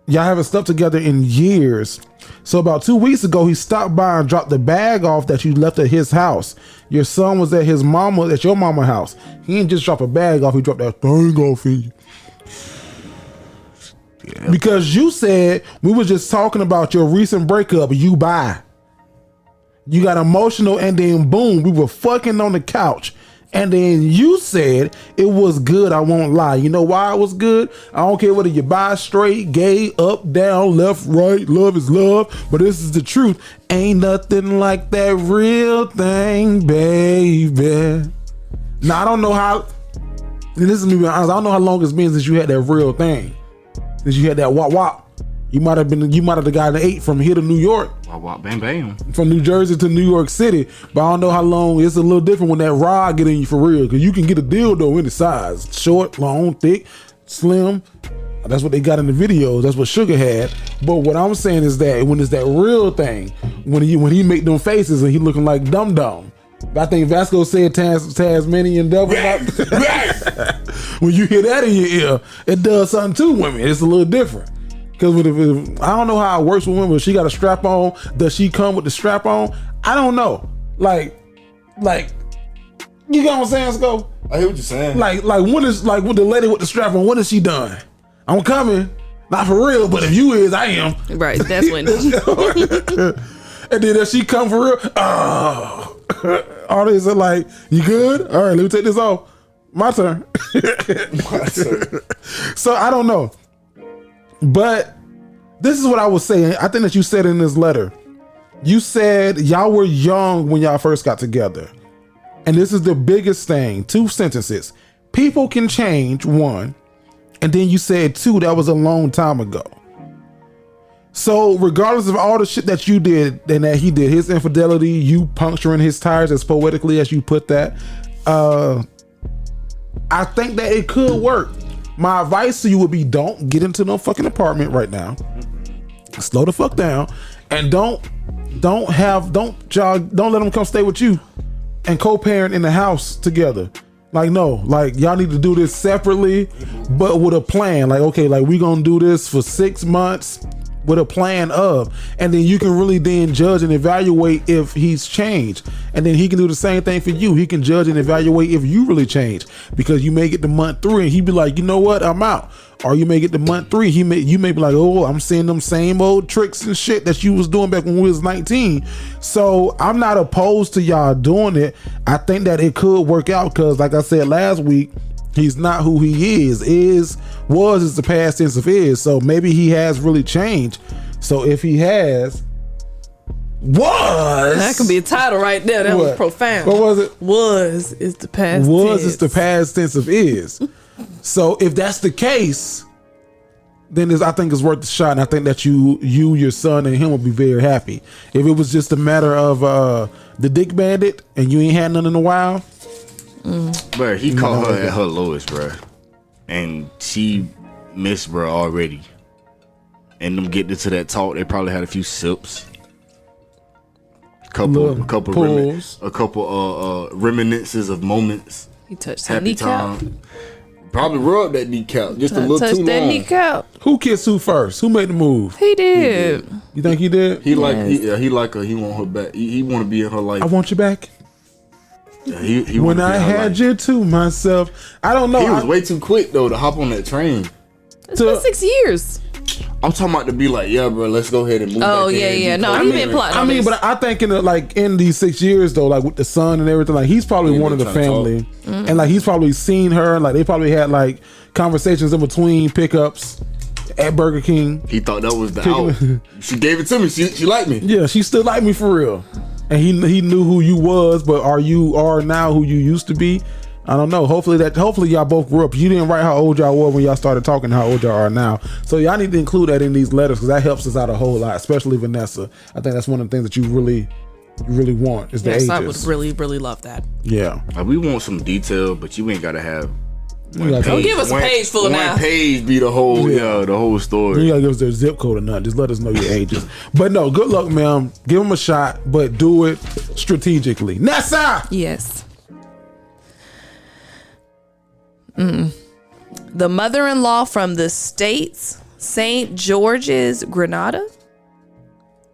Y'all haven't slept together in years. So about 2 weeks ago, he stopped by and dropped the bag off that you left at his house. Your son was at your mama's house. He didn't just drop a bag off. He dropped that thing off in you. Yeah. Because you said we were just talking about your recent breakup. You got emotional and then boom, we were fucking on the couch. And then you said it was good. I won't lie. You know why it was good? I don't care whether you bi, straight, gay, up, down, left, right. Love is love. But this is the truth. Ain't nothing like that real thing, baby. Now, I don't know how. And this is me being honest. I don't know how long it's been since you had that real thing. Since you had that wop wop. You might have the guy that ate from here to New York. Wop wop bam bam. From New Jersey to New York City. But I don't know how long. It's a little different when that rod get in you for real. Because you can get a dildo any size. Short, long, thick, slim. That's what they got in the videos. That's what Sugar had. But what I'm saying is that when it's that real thing, when he make them faces and he looking like Dum Dum. I think Vasco said Tasmanian devil. When you hear that in your ear, it does something to women. It's a little different. Because I don't know how it works with women. But she got a strap on. Does she come with the strap on? I don't know. Like, you know what I'm saying, Sco? I hear what you're saying. Like when is like with the lady with the strap on? When is she done? I'm coming, not for real. But if you is, I am. Right. That's when. And then does she come for real? Oh, all these are like, you good? All right, let me take this off. My turn. So I don't know. But this is what I was saying. I think that you said in this letter, you said y'all were young when y'all first got together. And this is the biggest thing. 2 sentences. People can change, 1. And then you said 2, that was a long time ago. So regardless of all the shit that you did and that he did, his infidelity, you puncturing his tires as poetically as you put that, I think that it could work. My advice to you would be don't get into no fucking apartment right now. Slow the fuck down. And don't let them come stay with you and co-parent in the house together. Like, no, like y'all need to do this separately, but with a plan. Like, okay, like we gonna do this for 6 months with a plan of, and then you can really then judge and evaluate if he's changed. And then he can do the same thing for you. He can judge and evaluate if you really changed, because you may get to month 3 and he be like, you know what, I'm out. Or you may get to month 3, you may be like, oh, I'm seeing them same old tricks and shit that you was doing back when we was 19. So I'm not opposed to y'all doing it. I think that it could work out because, like I said last week, he's not who he was is the past tense of is. So maybe he has really changed. So if he has, that could be a title right there. That was profound. What was it? Was is the past tense. Was is the past tense of is. So if that's the case, then I think it's worth the shot, and I think that you, your son, and him will be very happy. If it was just a matter of the Dick Bandit, and you ain't had none in a while, Bro, he caught her at her lowest, bro, and she missed bro already. And them getting into that talk, they probably had a few sips, a couple reminiscences of moments. He touched her Happy kneecap. time. Probably rubbed that kneecap just a little Touched too that long. kneecap. who kissed who first? Who made the move? He did. You think he did? He like her. He want her back. He want to be in her life. I want you back. Yeah, he When wanna be I in her had life. you to myself, I don't know. He was way too quick though to hop on that train. It's been 6 years. I'm talking about to be like, yeah, bro, let's go ahead and move. Oh back yeah, in. yeah. No, I he mean, been plotting. I mean, but I think in these 6 years though, like with the son and everything, like he's probably Yeah, one of the they tryna family, and like he's probably seen her, like they probably had like conversations in between pickups at Burger King. He thought that was the out. She gave it to me. She liked me. Yeah, she still like me for real, and he knew who you was, but are now who you used to be? I don't know. Hopefully y'all both grew up. You didn't write how old y'all were when y'all started talking, how old y'all are now. So y'all need to include that in these letters because that helps us out a whole lot, especially Vanessa. I think that's one of the things that you really want is the Yes, ages. I would really, really love that. Yeah. Like, we want some detail, but you ain't gotta have. You gotta, Don't give us a page full now. One page be the whole the whole you story. gotta give us their zip code or nothing. Just let us know your ages. But no, good luck, ma'am. Give them a shot, but do it strategically. Nessa! Yes. The mother-in-law from the States, St. George's, Grenada.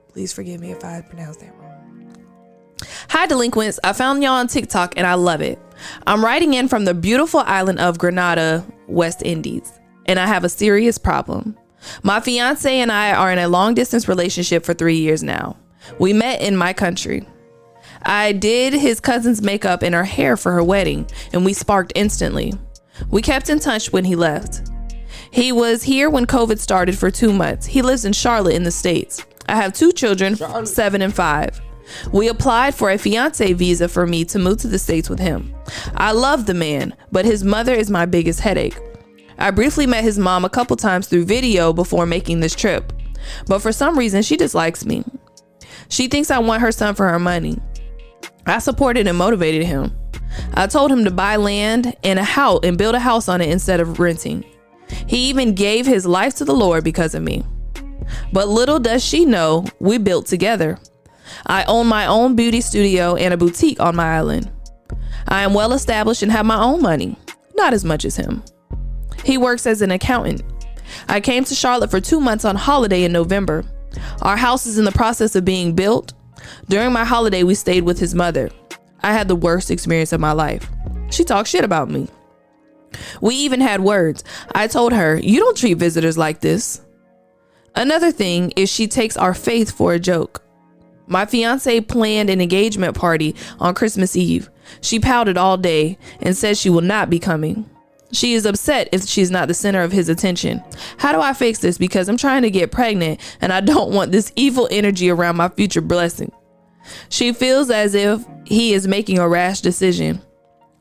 Please forgive me if I pronounced that wrong. Hi, delinquents. I found y'all on TikTok and I love it. I'm writing in from the beautiful island of Grenada, West Indies, and I have a serious problem. My fiance and I are in a long-distance relationship for 3 years now. We met in my country. I did his cousin's makeup and her hair for her wedding, and we sparked instantly. We kept in touch when he left. He was here when COVID started for 2 months. He lives in Charlotte in the States. I have 2 children, 7 and 5. We applied for a fiance visa for me to move to the States with him. I love the man, but his mother is my biggest headache. I briefly met his mom a couple times through video before making this trip, but for some reason she dislikes me. She thinks I want her son for her money. I supported and motivated him. I told him to buy land and a house and build a house on it instead of renting. He even gave his life to the Lord because of me. But little does she know, we built together. I own my own beauty studio and a boutique on my island. I am well established and have my own money, not as much as him. He works as an accountant. I came to Charlotte for 2 months on holiday in November. Our house is in the process of being built. During my holiday, we stayed with his mother. I had the worst experience of my life. She talked shit about me. We even had words. I told her, you don't treat visitors like this. Another thing is she takes our faith for a joke. My fiance planned an engagement party on Christmas Eve. She pouted all day and said she will not be coming. She is upset if she's not the center of his attention. How do I fix this? Because I'm trying to get pregnant and I don't want this evil energy around my future blessing. She feels as if he is making a rash decision.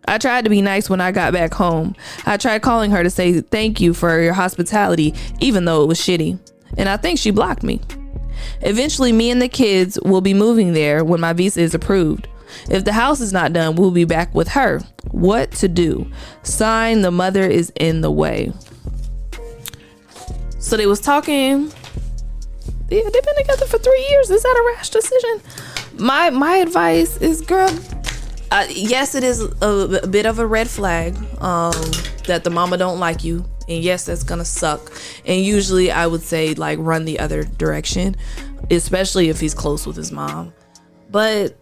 I tried to be nice when I got back home. I tried calling her to say thank you for your hospitality, even though it was shitty. And I think she blocked me. Eventually, me and the kids will be moving there when my visa is approved. If the house is not done, we'll be back with her. What to do? Sign, the mother is in the way. So they was talking. Yeah, they've been together for 3 years. Is that a rash decision? My advice is, girl, yes, it is a bit of a red flag that the mama don't like you. And yes, that's gonna suck. And usually I would say like run the other direction, especially if he's close with his mom. But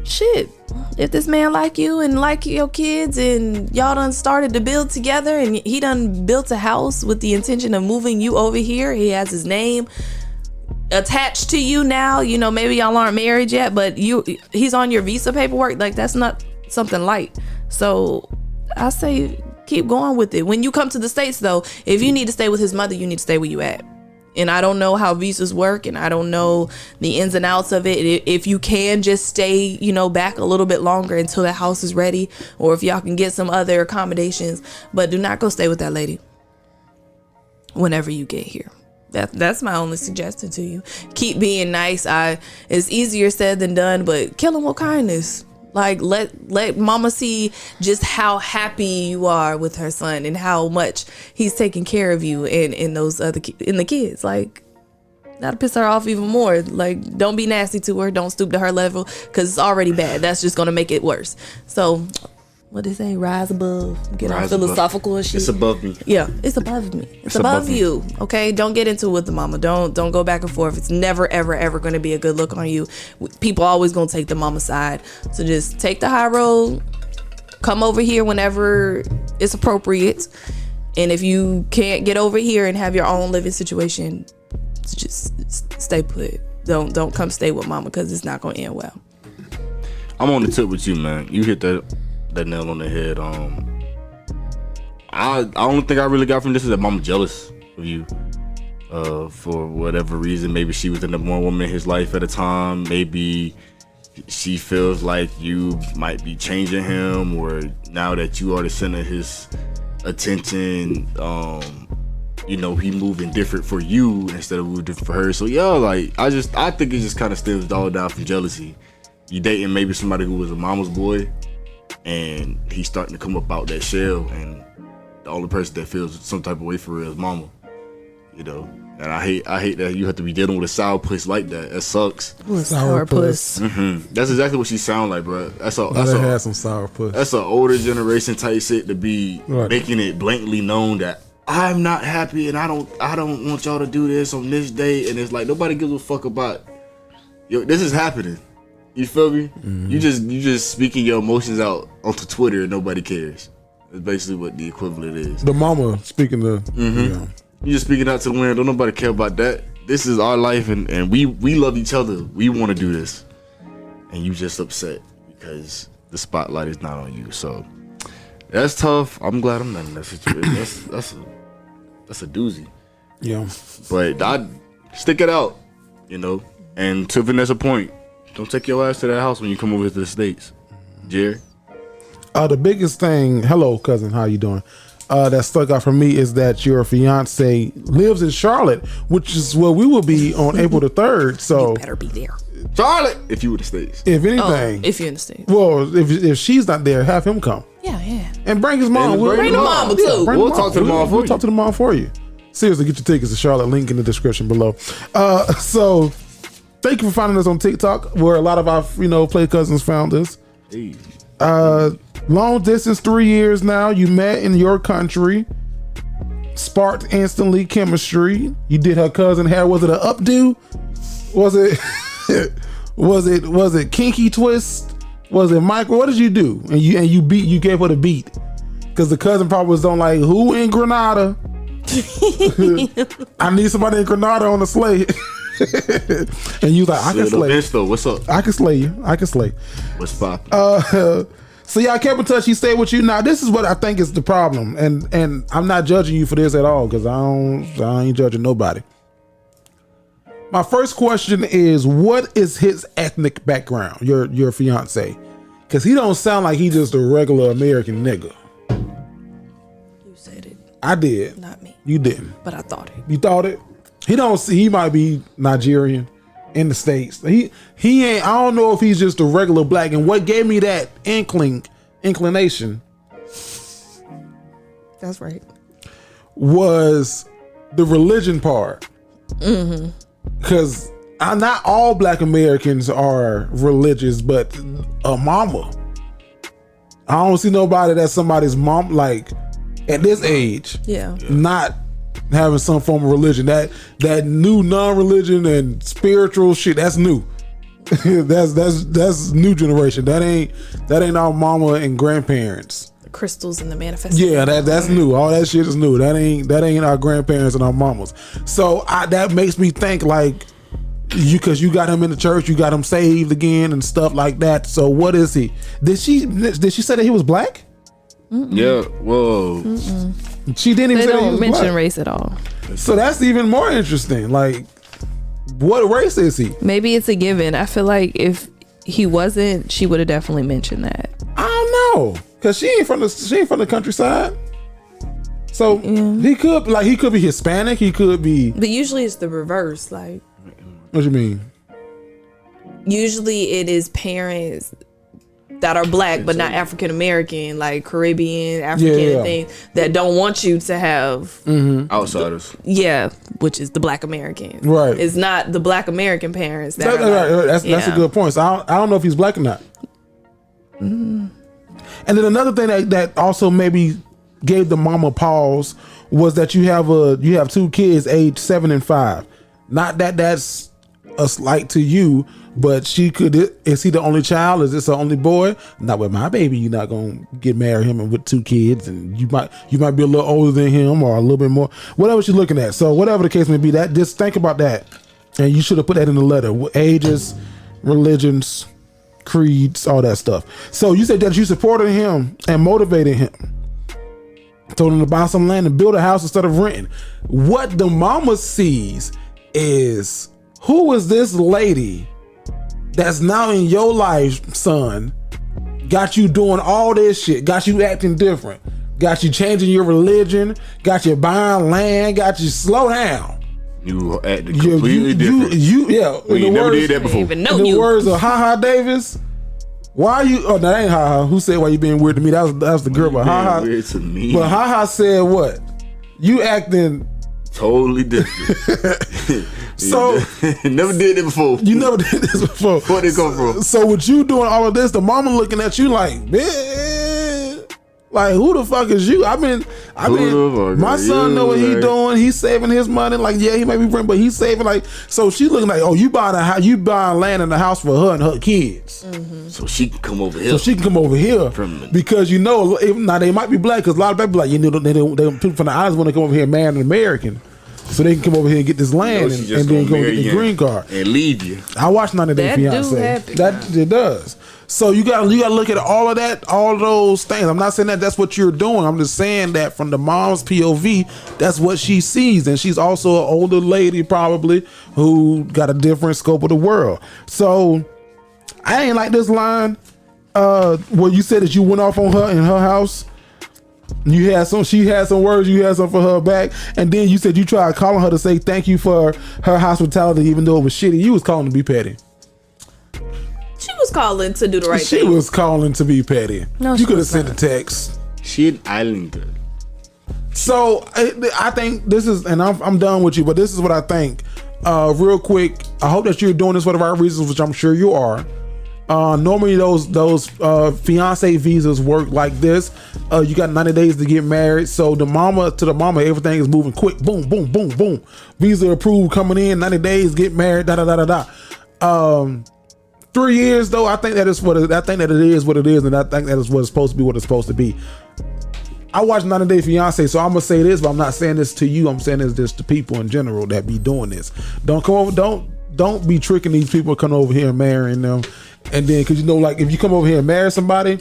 shit, if this man like you and like your kids and y'all done started to build together and he done built a house with the intention of moving you over here, he has his name attached to you now, you know, maybe y'all aren't married yet, but he's on your visa paperwork, like that's not something light. So I say keep going with it. When you come to the States though, if you need to stay with his mother, you need to stay where you at. And I don't know how visas work and I don't know the ins and outs of it. If you can just stay, you know, back a little bit longer until the house is ready, or if y'all can get some other accommodations, but do not go stay with that lady. whenever you get here. That's my only suggestion to you. Keep being nice. It's easier said than done, but kill him with kindness. Like let mama see just how happy you are with her son and how much he's taking care of you and those other in the kids. Like, that'll piss her off even more. Like, don't be nasty to her. Don't stoop to her level, because it's already bad. That's just gonna make it worse. So, what they say? Rise above. Get all philosophical and shit. It's above me. Yeah, it's above me. It's above you. Okay, don't get into it with the mama. Don't go back and forth. It's never ever going to be a good look on you. People always gonna take the mama side. So just take the high road. Come over here whenever it's appropriate. And if you can't get over here and have your own living situation, just stay put. Don't come stay with mama, because it's not gonna end well. I'm on the tip with you, man. You hit that nail on the head. I only thing I really got from this is that mama jealous of you. For whatever reason, maybe she was the number one woman in his life at a time. Maybe she feels like you might be changing him, or now that you are the center of his attention, he moving different for you instead of moving different for her. So yeah, like I think it just kind of stems all down from jealousy. You dating maybe somebody who was a mama's boy, and he's starting to come up out that shell, and the only person that feels some type of way for real is mama. And I hate that you have to be dealing with a sour puss like that. That sucks. Sour puss. Mm-hmm. That's exactly what she sound like, bro. That's had some sour puss. That's an older generation type shit to be making it blatantly known that I'm not happy and I don't want y'all to do this on this day, and it's like nobody gives a fuck about. This is happening. You feel me? Mm-hmm. You just speaking your emotions out onto Twitter and nobody cares. That's basically what the equivalent is. The mama speaking to. Mm-hmm. You just speaking out to the wind. Don't nobody care about that. This is our life, and we love each other. We want to do this, and you just upset because the spotlight is not on you. So that's tough. I'm glad I'm not in that situation. That's a doozy. Yeah. But I stick it out, And to Vanessa's point, don't take your ass to that house when you come over to the States, Jerry. The biggest thing. Hello, cousin. How you doing? That stuck out for me is that your fiance lives in Charlotte, which is where we will be on April the 3rd. So You better be there. Charlotte, if you were the States. If anything, if you're in the States. Well, if she's not there, have him come. Yeah. And bring his mom. Bring the mama too. Yeah, We'll talk to the mom for you. We'll talk to the mom for you. Seriously, get your tickets to Charlotte. Link in the description below. So thank you for finding us on TikTok, where a lot of our play cousins found us. Hey. Long distance, 3 years now. You met in your country, sparked instantly chemistry. You did her cousin hair. Was it an updo? Was it was it kinky twist? Was it micro? What did you do? And you gave her the beat, because the cousin probably was on like, who in Grenada? I need somebody in Grenada on the sleigh. And you like, I can slay. What's up? I can slay you. What's poppin'? So y'all kept in touch. He stayed with you. Now this is what I think is the problem, and I'm not judging you for this at all, because I ain't judging nobody. My first question is, what is his ethnic background? Your fiance, because he don't sound like he just a regular American nigga. You said it. I did. Not me. You didn't. But I thought it. You thought it. He might be Nigerian in the States. He ain't. I don't know if he's just a regular black. And what gave me that inclination, that's right, was the religion part. Mm-hmm. Because not all black Americans are religious, but a mama. I don't see nobody that's somebody's mom, like at this age. Yeah. Not having some form of religion. That new non-religion and spiritual shit, that's new. that's new generation. That ain't our mama and grandparents. The crystals and the manifestation. Yeah, that's new. All that shit is new. That ain't our grandparents and our mamas. So that makes me think like because you got him in the church, you got him saved again and stuff like that. So what is he? Did she say that he was black? Mm-mm. Yeah. Whoa. Mm-mm. She didn't even they say don't he was mention black. race at all. So that's even more interesting. Like, what race is he? Maybe it's a given. I feel like if he wasn't, she would have definitely mentioned that. I don't know, cause she ain't from the countryside. So he could be Hispanic. He could be. But usually it's the reverse. Like, What you mean? usually it is parents that are black but not African American, like Caribbean, African Yeah. and things that don't want you to have Outsiders. which is the black Americans. Right. It's not the black American parents that are like, That's a good point. So I don't know if he's black or not. And then another thing that also maybe gave the mama pause was that you have two kids aged 7 and 5. Not that that's a slight to you, but is he the only child? Is this the only boy? Not with my baby. You're not gonna get married him with 2 kids, and you might be a little older than him or a little bit more. Whatever you're looking at. So whatever the case may be, that just think about that, and you should have put that in the letter. Ages, religions, creeds, all that stuff. So you said that you supported him and motivated him. Told him to buy some land and build a house instead of renting. What the mama sees is, who is this lady that's now in your life, son, got you doing all this shit, got you acting different, got you changing your religion, got you buying land, got you slow down. You acted completely different. You never did that before. even know in the you. words of Ha Davis, why you? Oh, that ain't Ha. Who said why you being weird to me? That was the girl, but Ha. Weird to me. But Ha said what? You acting. Totally different. So never did it before. you never did this before. Where'd it come from? So with you doing all of this, the mama looking at you like, man, like who the fuck is you? I mean, my son know what he doing. He's saving his money. Like, yeah, he may be bring, but he's saving. Like, so she looking like, oh, you buying a house, you buying land in the house for her and her kids. So she can come over here. Because now they might be black, because a lot of people like, people from the islands want to come over here and marry an American. So they can come over here and get this land and then go get the green card and leave you. I watched 90 Day That Fiance. do happen. That it does. So you gotta look at all of that, all of those things. I'm not saying that that's what you're doing. I'm just saying that from the mom's POV, that's what she sees, and she's also an older lady probably who got a different scope of the world. So I ain't like this line where you said that you went off on her in her house. She had some words, you had some for her back, and then you said you tried calling her to say thank you for her hospitality, even though it was shitty. You was calling to be petty. She was calling to do the right She thing. was calling to be petty. No, you she could have was sent a not. text. She an islander. So I think this is, and I'm done with you, but this is what I think. Real quick, I hope that you're doing this for the right reasons, which I'm sure you are. Normally those fiance visas work like this. You got 90 days to get married. So to the mama, everything is moving quick. Boom, boom, boom, boom. Visa approved, coming in, 90 days, get married, da da da da da. 3 years though, I think that it is what it is, and I think that is what it's supposed to be, what it's supposed to be. I watched 90 Day Fiance, so I'm gonna say this, but I'm not saying this to you. I'm saying this just to people in general that be doing this. Don't come over. Don't be tricking these people coming over here and marrying them. And then, because like if you come over here and marry somebody,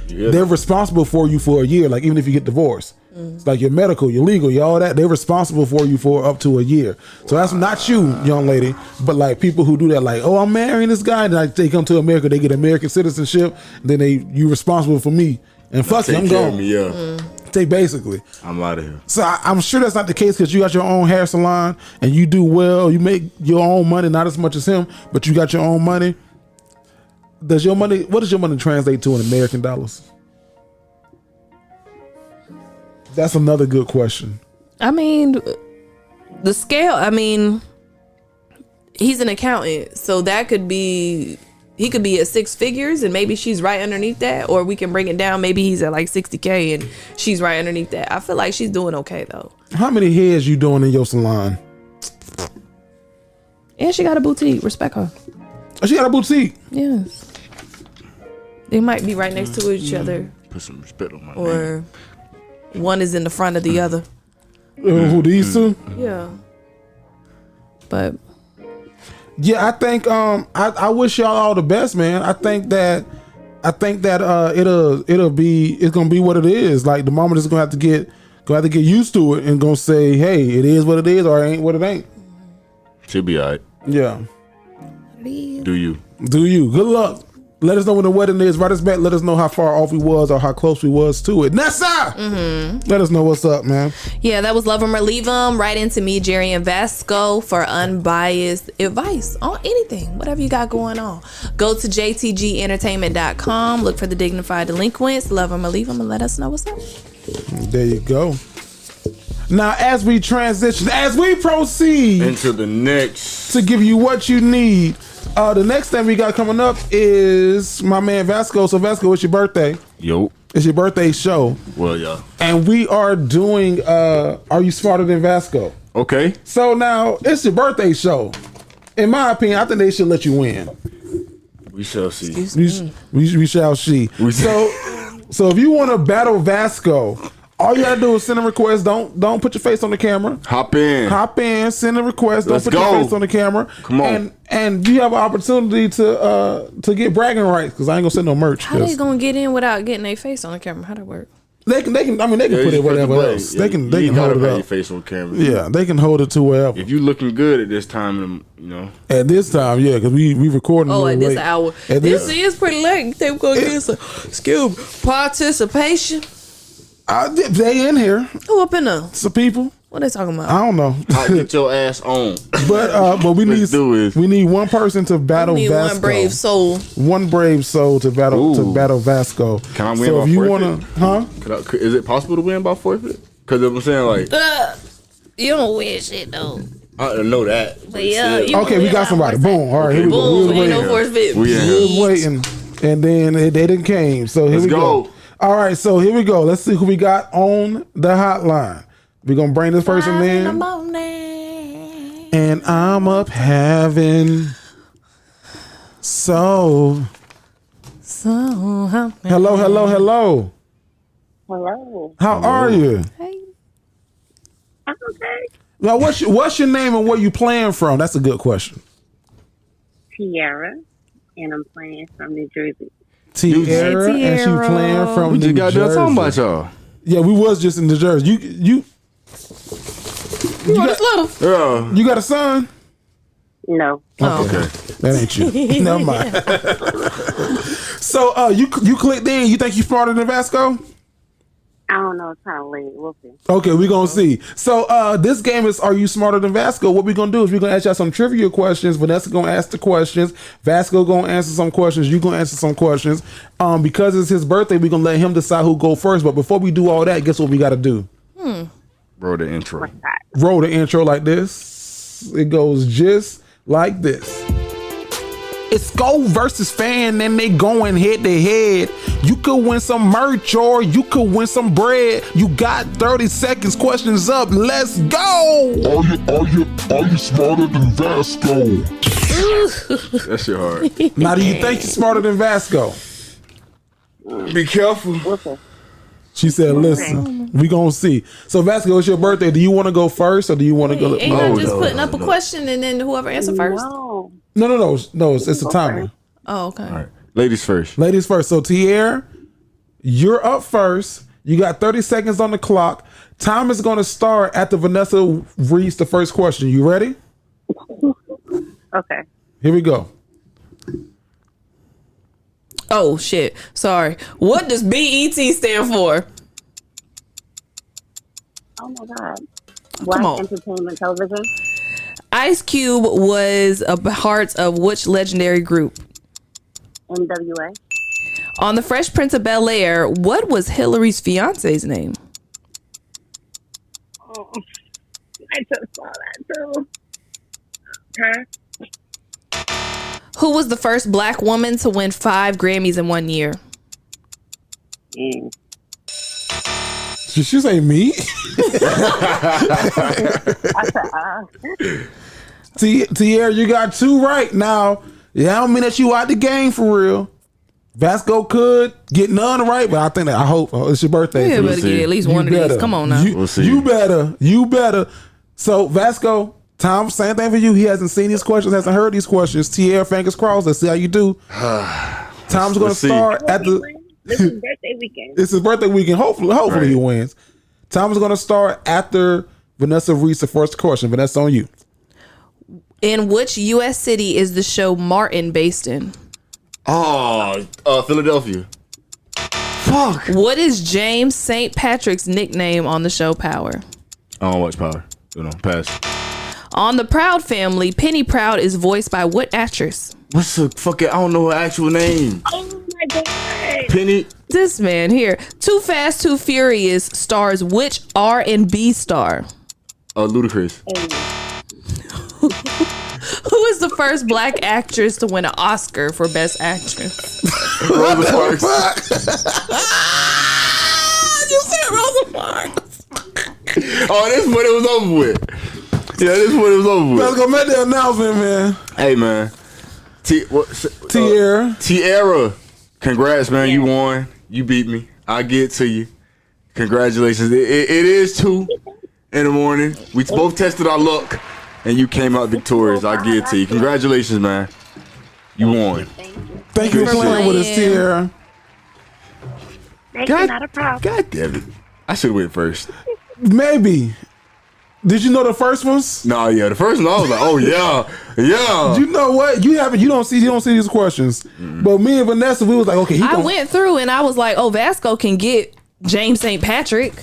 they're responsible for you for a year. Like even if you get divorced, it's like your medical, your legal, your all that. They're responsible for you for up to a year. So that's not you, young lady, but like people who do that, like, oh, I'm marrying this guy, and like they come to America, they get American citizenship, and then you responsible for me, and fuck it, I'm gone. Take basically. I'm out of here. So I'm sure that's not the case, because you got your own hair salon and you do well. You make your own money, not as much as him, but you got your own money. What does your money translate to in American dollars? That's another good question. I mean, the scale, he's an accountant, so that could be, he could be at 6 figures and maybe she's right underneath that, or we can bring it down. Maybe he's at like 60K and she's right underneath that. I feel like she's doing okay though. How many heads you doing in your salon? And she got a boutique. Respect her. Oh, she got a boutique. Yes. They might be right next to each other, Put some respect on my name. or one is in the front of the other. Who, these two? Yeah. But Yeah, I think I wish y'all all the best, man. I think that it's gonna be what it is. Like the mama is gonna have to get used to it and gonna say, hey, it is what it is, or it ain't what it ain't. She'll be alright. Yeah. Do you? Do you? Good luck. Let us know when the wedding is. Write us back. Let us know how far off we was or how close we was to it. Nessa! Let us know what's up, man. Yeah, that was Love 'em or Leave 'em. Right into me, Jerry and Vasco, for unbiased advice on anything, whatever you got going on. Go to jtgentertainment.com. Look for the Dignified Delinquents. Love 'em or Leave 'em, and let us know what's up. There you go. Now, as we transition, as we proceed Into the next. to give you what you need, the next thing we got coming up is my man Vasco. So, Vasco, it's your birthday. Yo. It's your birthday show. Well, yeah. And we are doing Are You Smarter Than Vasco? Okay. So now it's your birthday show. In my opinion, I think they should let you win. We shall see. We shall see. So if you want to battle Vasco, all you gotta do is send a request. Don't put your face on the camera. Hop in. Send a request. Let's Don't put go. your face on the camera. Come on. And you have an opportunity to get bragging rights because I ain't gonna send no merch. How they 'Cause gonna get in without getting their face on the camera? How that work? They can. I mean, they can Yeah, put you it whatever press the else. button. They can You hold gotta it have your up. face on camera. Yeah, they can hold it to wherever. If you looking good at this time, you know. At this time, yeah, because we recording. Oh, a at little this late. hour. At This is pretty late. You think we're gonna get some participation? They in here. Who up in there? Some people. What they talking about? I don't know. I'll get your ass on. But we Let's do it. we need one person to battle Need Vasco. one brave soul. One brave soul to battle Ooh. Vasco. Can I win So by if you forfeit? wanna, Is it possible to win by forfeit? Because I'm saying, like, You don't win shit though. I don't know that. But yeah, you Okay, we got somebody. Boom. All right, here we go. Boom. We was Ain't no waiting. force fit. We in We here. was waiting, and then they didn't came. So here Let's we go. go. All right, so here we go. Let's see who we got on the hotline. We're gonna bring this person in, and I'm up having so. Hello. Hello. How are you? I'm okay. Now, what's your name and where you playing from? That's a good question. Tiara, and I'm playing from New Jersey. Tierra, and she playing from We New just got done Jersey. talking about y'all. Yeah, we was just in New Jersey. You Yeah. got a son? No. Okay. That ain't you. Never mind. So you clicked in. You think you smarter than Vasco? I don't know. It's kind of late. We'll see. Okay, we're gonna see. So this game is Are You Smarter Than Vasco? What we're gonna do is we're gonna ask y'all some trivia questions. Vanessa gonna ask the questions. Vasco gonna answer some questions. You gonna answer some questions. Because it's his birthday, we're gonna let him decide who go first. But before we do all that, guess what we gotta do? Bro, the intro. Roll the intro like this. It goes just like this. It's Go versus Fan, and they going head to head. You could win some merch or you could win some bread. You got 30 seconds. Questions up. Let's go. Are you smarter than Vasco? That shit hard. Now, do you think you're smarter than Vasco? Be careful. Listen. She said, "Listen, we gonna see." So, Vasco, it's your birthday. Do you want to go first, or do you want to go? Ain't you just putting up a question and then whoever answer first? No. No. It's a timer. Oh, okay. All right. Ladies first. Ladies first. So, Tierra, you're up first. You got 30 seconds on the clock. Time is going to start after Vanessa reads the first question. You ready? Okay. Here we go. Oh shit. Sorry. What does BET stand for? Oh my God. Black on. Entertainment Television. Ice Cube was a part of which legendary group? NWA. On The Fresh Prince of Bel-Air, what was Hillary's fiance's name? Oh, I just saw that too. Huh? Who was the first black woman to win 5 Grammys in 1 year? Mm. Did she say me? Tierra, you got 2 right. Now, yeah, I don't mean that you out the game for real. Vasco could get none right, but I hope it's your birthday. You so better get at least you one of these. Come on now. We'll see. You better. So, Vasco, Tom, same thing for you. He hasn't seen these questions, hasn't heard these questions. Tierra, fingers crossed. Let's see how you do. Tom's going to start at the... This is birthday weekend. It's his birthday weekend. Hopefully he wins. Tom is going to start after Vanessa reads the first question. Vanessa, on you. In which U.S. city is the show Martin based in? Philadelphia. Fuck. What is James St. Patrick's nickname on the show Power? I don't watch Power. Pass. On the Proud Family, Penny Proud is voiced by what actress? What's the fucking? I don't know her actual name. Oh my god. Penny. This man here. Too Fast, Too Furious stars which R&B star? Ludacris. Who is the first black actress to win an Oscar for Best Actress? Rosa Parks. You said Rosa Parks. Oh, this is what it was over with. Yeah, this is what it was over with. Let's go make the announcement, man. Hey, man. Tierra. Tierra. Congrats, man. You won. You beat me. I'll get it to you. Congratulations. It is 2 in the morning. We both tested our luck, and you came out victorious. I'll give it to you. Congratulations, man. You won. Thank you for playing with us, Tierra. Thank you, not a problem. God damn it. I should have went first. Maybe. Did you know the first ones? No, yeah. The first one, I was like, oh, yeah. Yeah. You know what? You don't see these questions. But me and Vanessa, we was like, okay. I went through and I was like, oh, Vasco can get James St. Patrick.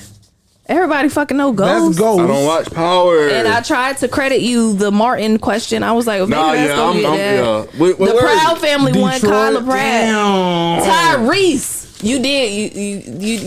Everybody fucking know Ghost. That's Ghost. I don't watch Power. And I tried to credit you the Martin question. I was like, maybe Vasco get that. Yeah. The Proud Family won Detroit. Kyla Pratt. Damn. Tyrese. You did. You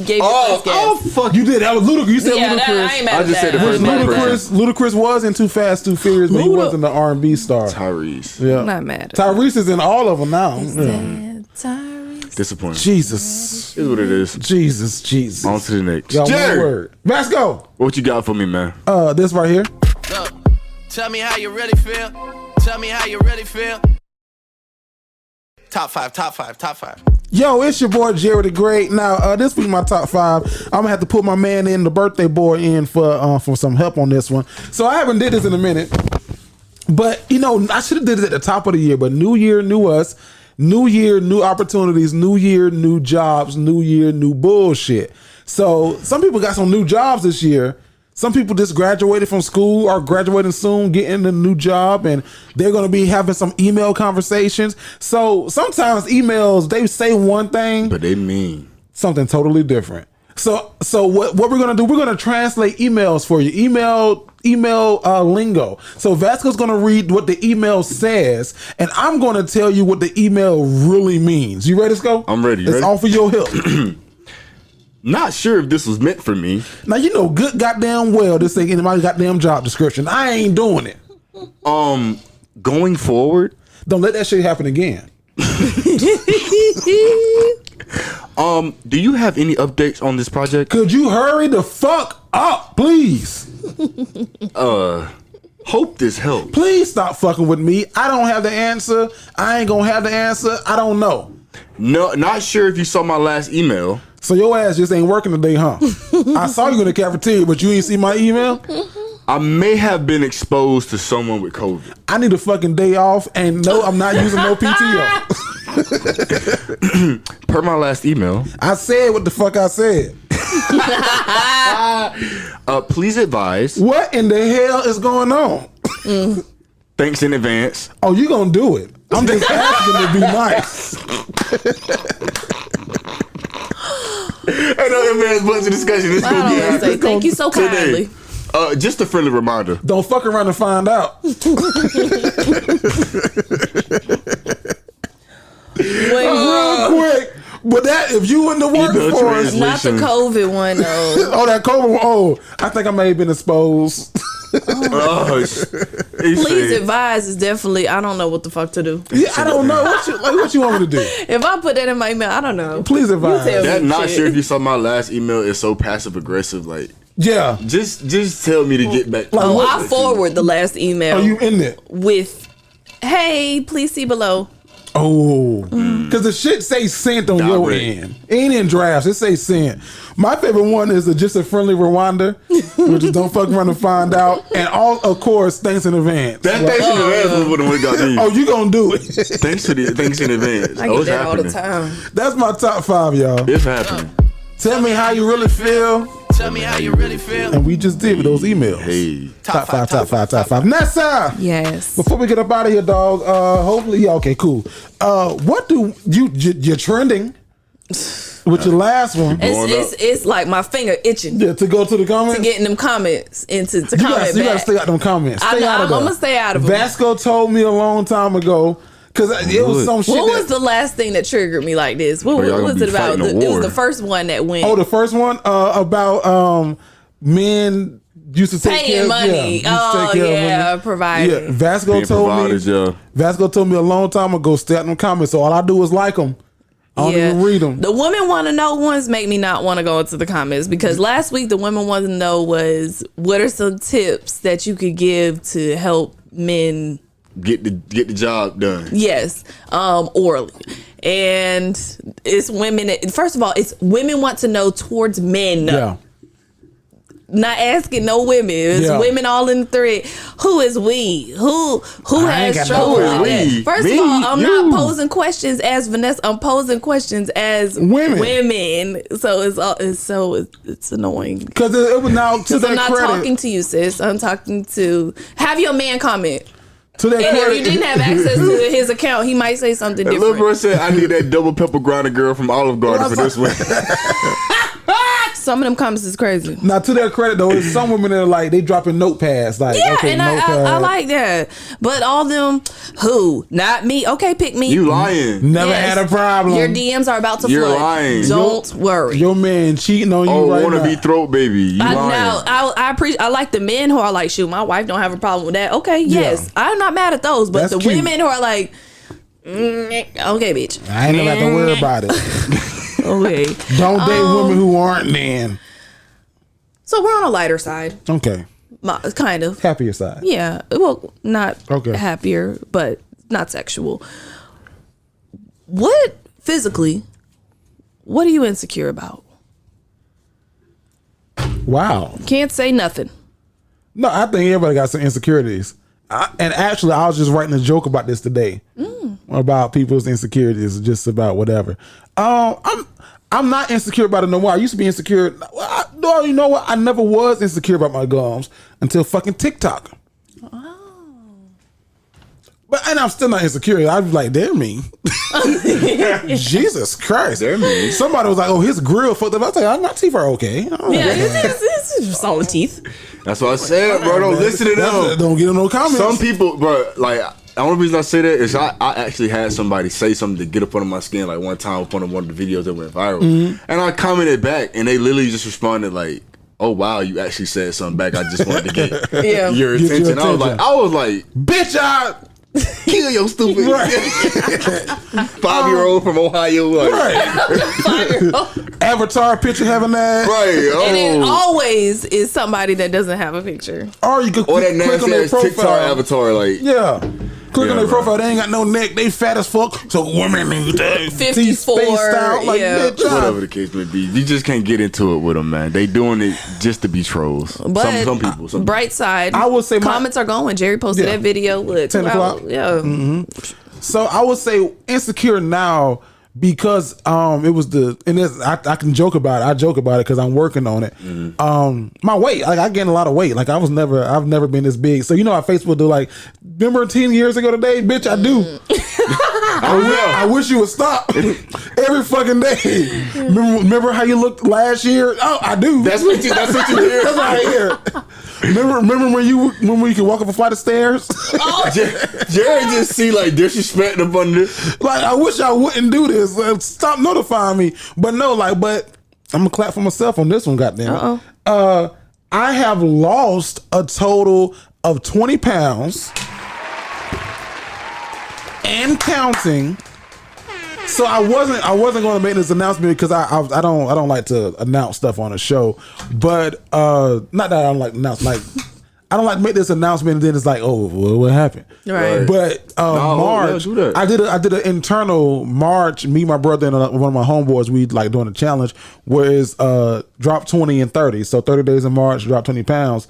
gave your first guess. Oh, fuck. You did. That was Ludacris. You said Yeah, Ludacris. I ain't mad I at just said that. the first I ain't mad at that. Ludacris was in Too Fast, Too Furious, but he wasn't the R&B star. Tyrese. Yeah. I'm not mad at Tyrese is in all of them now. Yeah. that. Tyrese. Disappointing. Jesus. Is what it is. Jesus. On to the next. Y'all, one Jerry, word. Let's go. what you got for me, man? This right here. Look, tell me how you really feel. Tell me how you really feel. Top five. Yo, it's your boy Jerry the Great. Now, this week my top 5. I'm gonna have to put my man in, the birthday boy, in for some help on this one. So I haven't did this in a minute, but I should have did it at the top of the year. But new year, new us. New year, new opportunities. New year, new jobs. New year, new bullshit. So some people got some new jobs this year. Some people just graduated from school or graduating soon, getting a new job, and they're going to be having some email conversations. So sometimes emails, they say one thing, But they mean. something totally different. So what we're going to do, we're going to translate emails for you. Email lingo. So Vasco's going to read what the email says, and I'm going to tell you what the email really means. You ready to go? I'm ready. It's Ready? off of your hip. Not sure if this was meant for me. Now, good goddamn well this ain't in my goddamn job description. I ain't doing it. Going forward, Don't let that shit happen again. do you have any updates on this project? Could you hurry the fuck up, please? Hope this helps. Please stop fucking with me. I don't have the answer. I ain't gonna have the answer. I don't know. No, not sure if you saw my last email. So your ass just ain't working today, huh? I saw you in the cafeteria, but you ain't see my email? I may have been exposed to someone with COVID. I need a fucking day off, and no, I'm not using no PTO. Per my last email, I said what the fuck I said. please advise. What in the hell is going on? Thanks in advance. Oh, you gonna do it. I'm just asking to be nice. Another man's bunch of discussion. Let's go I get don't it. say thank you so kindly. Just a friendly reminder. Don't fuck around and find out. Wait, Real quick. But that, if you in the workforce, not the COVID one though. oh, that COVID one, oh, I think I may have been exposed. Please advise is definitely. I don't know what the fuck to do. Yeah, I don't know. What you want me to do? If I put that in my email, I don't know. Please advise. You tell me. That not shit. sure if you saw my last email. It's so passive aggressive. Like, Yeah. just tell me to get back. Oh, what- I forward the last email Are you in it? with, "Hey, please see below." Oh, because the shit say sent on your Direct. end. It ain't in drafts. It say sent. My favorite one is just a friendly reminder, which is don't fuck around and find out. And all, of course, thanks in advance. That thanks in advance was what we got these. Oh, you gonna do it? Thanks in advance. I Oh, get it's that all the happening. time. That's my top 5, y'all. It's happening. Tell me how you really feel. Tell me how you really feel. And we just did with those emails. Hey. Top five. Nessa! Yes. Before we get up out of here, dog, hopefully, yeah, okay, cool. What do you're trending with your last one. It's like my finger itching. Yeah, to go to the comments? To get in them comments and to comment back. You gotta stay out them comments. I'm gonna stay out of them. Vasco told me a long time ago, because it was some shit. What was the last thing that triggered me like this? What was it about? It was the first one that went. Oh, the first one? About men used to take care of money. Providing. Yeah, Vasco told me a long time ago, stay out them comments, so all I do is like them. I don't even read them. The women want to know ones make me not want to go into the comments, because last week the women wanted to know was, what are some tips that you could give to help men get the job done? Yes, orally. And it's women. First of all, it's women want to know towards men. Yeah. Not asking no women. It's women all in the thread. Who is we? Who has trouble with that? First of all, I'm not posing questions as Vanessa. I'm posing questions as women. So it's annoying. Because it was now to I'm not talking to you, sis. I'm talking to. Have your man comment. To that and if you didn't have access to his account, he might say something different. Little bro said, "I need that double pepper grinder girl from Olive Garden for this one." Some of them comments is crazy. Now, to their credit though, there's some women that are like, they dropping notepads. Like, yeah, okay, and I like that. But all them, who? Not me. Okay, pick me. You lying. Never had a problem. Your DMs are about to flood. You're lying. Don't worry. Your man cheating on you right wanna now. be throat baby. You lying. Now, I appreciate. I like the men who are like, shoot, my wife don't have a problem with that. Okay, yes, I'm not mad at those. But That's the cute. women who are like, okay, bitch, I ain't never have to worry about it. Okay. Don't date women who aren't then. So we're on a lighter side. Okay. Kind of. Happier side. Yeah. Well, not okay. Happier, but not sexual. What physically, what are you insecure about? Wow. Can't say nothing. No, I think everybody got some insecurities. And actually, I was just writing a joke about this today. About people's insecurities, just about whatever. I'm not insecure about it no more. I used to be insecure. No, you know what? I never was insecure about my gums until fucking TikTok. And I'm still not insecure. I was like, they're mean. Jesus Christ. They're mean. Somebody was like, oh, his grill fucked up. I was like, my teeth are okay. It's solid teeth. That's what I said, bro. Don't listen to them. Don't get in no comments. Some people, bro, like, the only reason I say that is I actually had somebody say something to get up under my skin, like one time up on one of the videos that went viral. And I commented back, and they literally just responded like, oh wow, you actually said something back. I just wanted to get your attention. I was like, bitch, kill your stupid 5-year-old from Ohio. Like. Right. Avatar picture having that. Right. And it always is somebody that doesn't have a picture. Or you could that click on their nasty ass TikTok avatar. Like, click on their profile. They ain't got no neck. They fat as fuck. So women need that 54. Out. Like, whatever the case may be, you just can't get into it with them, man. They doing it just to be trolls. But some people. Bright side, I would say comments are going. Jerry posted that video. 10 o'clock. Yeah. So I would say insecure now because it was I can joke about it. I joke about it because I'm working on it. My weight, like I gained a lot of weight. Like I've never been this big. So you know how Facebook do like, remember 10 years ago today, bitch, I do. I wish you would stop every fucking day. Remember how you looked last year? Oh, I do. That's what you hear. That's what I hear. Remember when we could walk up a flight of stairs? Jerry just see like disrespect up under. Like I wish I wouldn't do this. Stop notifying me. But no, but I'm gonna clap for myself on this one. Goddamn. I have lost a total of 20 pounds and counting. So I wasn't going to make this announcement because I don't like to announce stuff on a show, but not that I don't like to announce, like I don't like to make this announcement and then it's like, oh, well, what happened? Right. But March, I did an internal March. Me, my brother, and one of my homeboys, we like doing a challenge where it's drop 20 and 30. So 30 days in March, drop 20 pounds.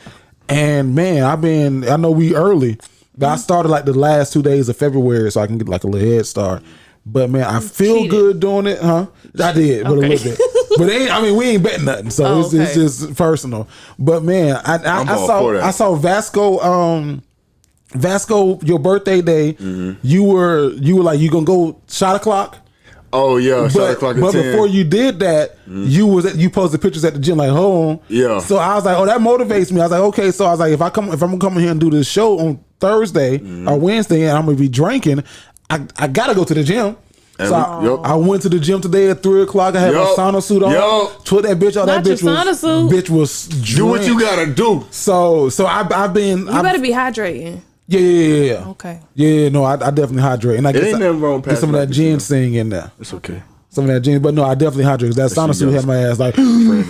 And man, I know we early, but I started like the last 2 days of February so I can get like a little head start. But man, I feel cheated. good doing it, huh? I did, but a little bit. But we ain't betting nothing, so it's just personal. But man, I saw Vasco, your birthday day. You were like, you gonna go shot o'clock. Oh yeah, shot o'clock at 10. But before you did that, you posted pictures at the gym like, hold on. Yeah. So I was like, oh, that motivates me. I was like, okay. So I was like, if I'm gonna come in here and do this show on Thursday or Wednesday, and I'm gonna be drinking, I gotta go to the gym. So I went to the gym today at 3:00. I had my sauna suit on. Put that bitch on. Not That bitch was drenched. Do what you gotta do. So I've been. You better be hydrating. Yeah. Okay. Yeah, no, I definitely hydrate, and I It ain't nothing wrong. get some of that ginseng in there. It's okay. Some of that ginseng, but no, I definitely hydrate. That sauna suit had my ass like. Okay.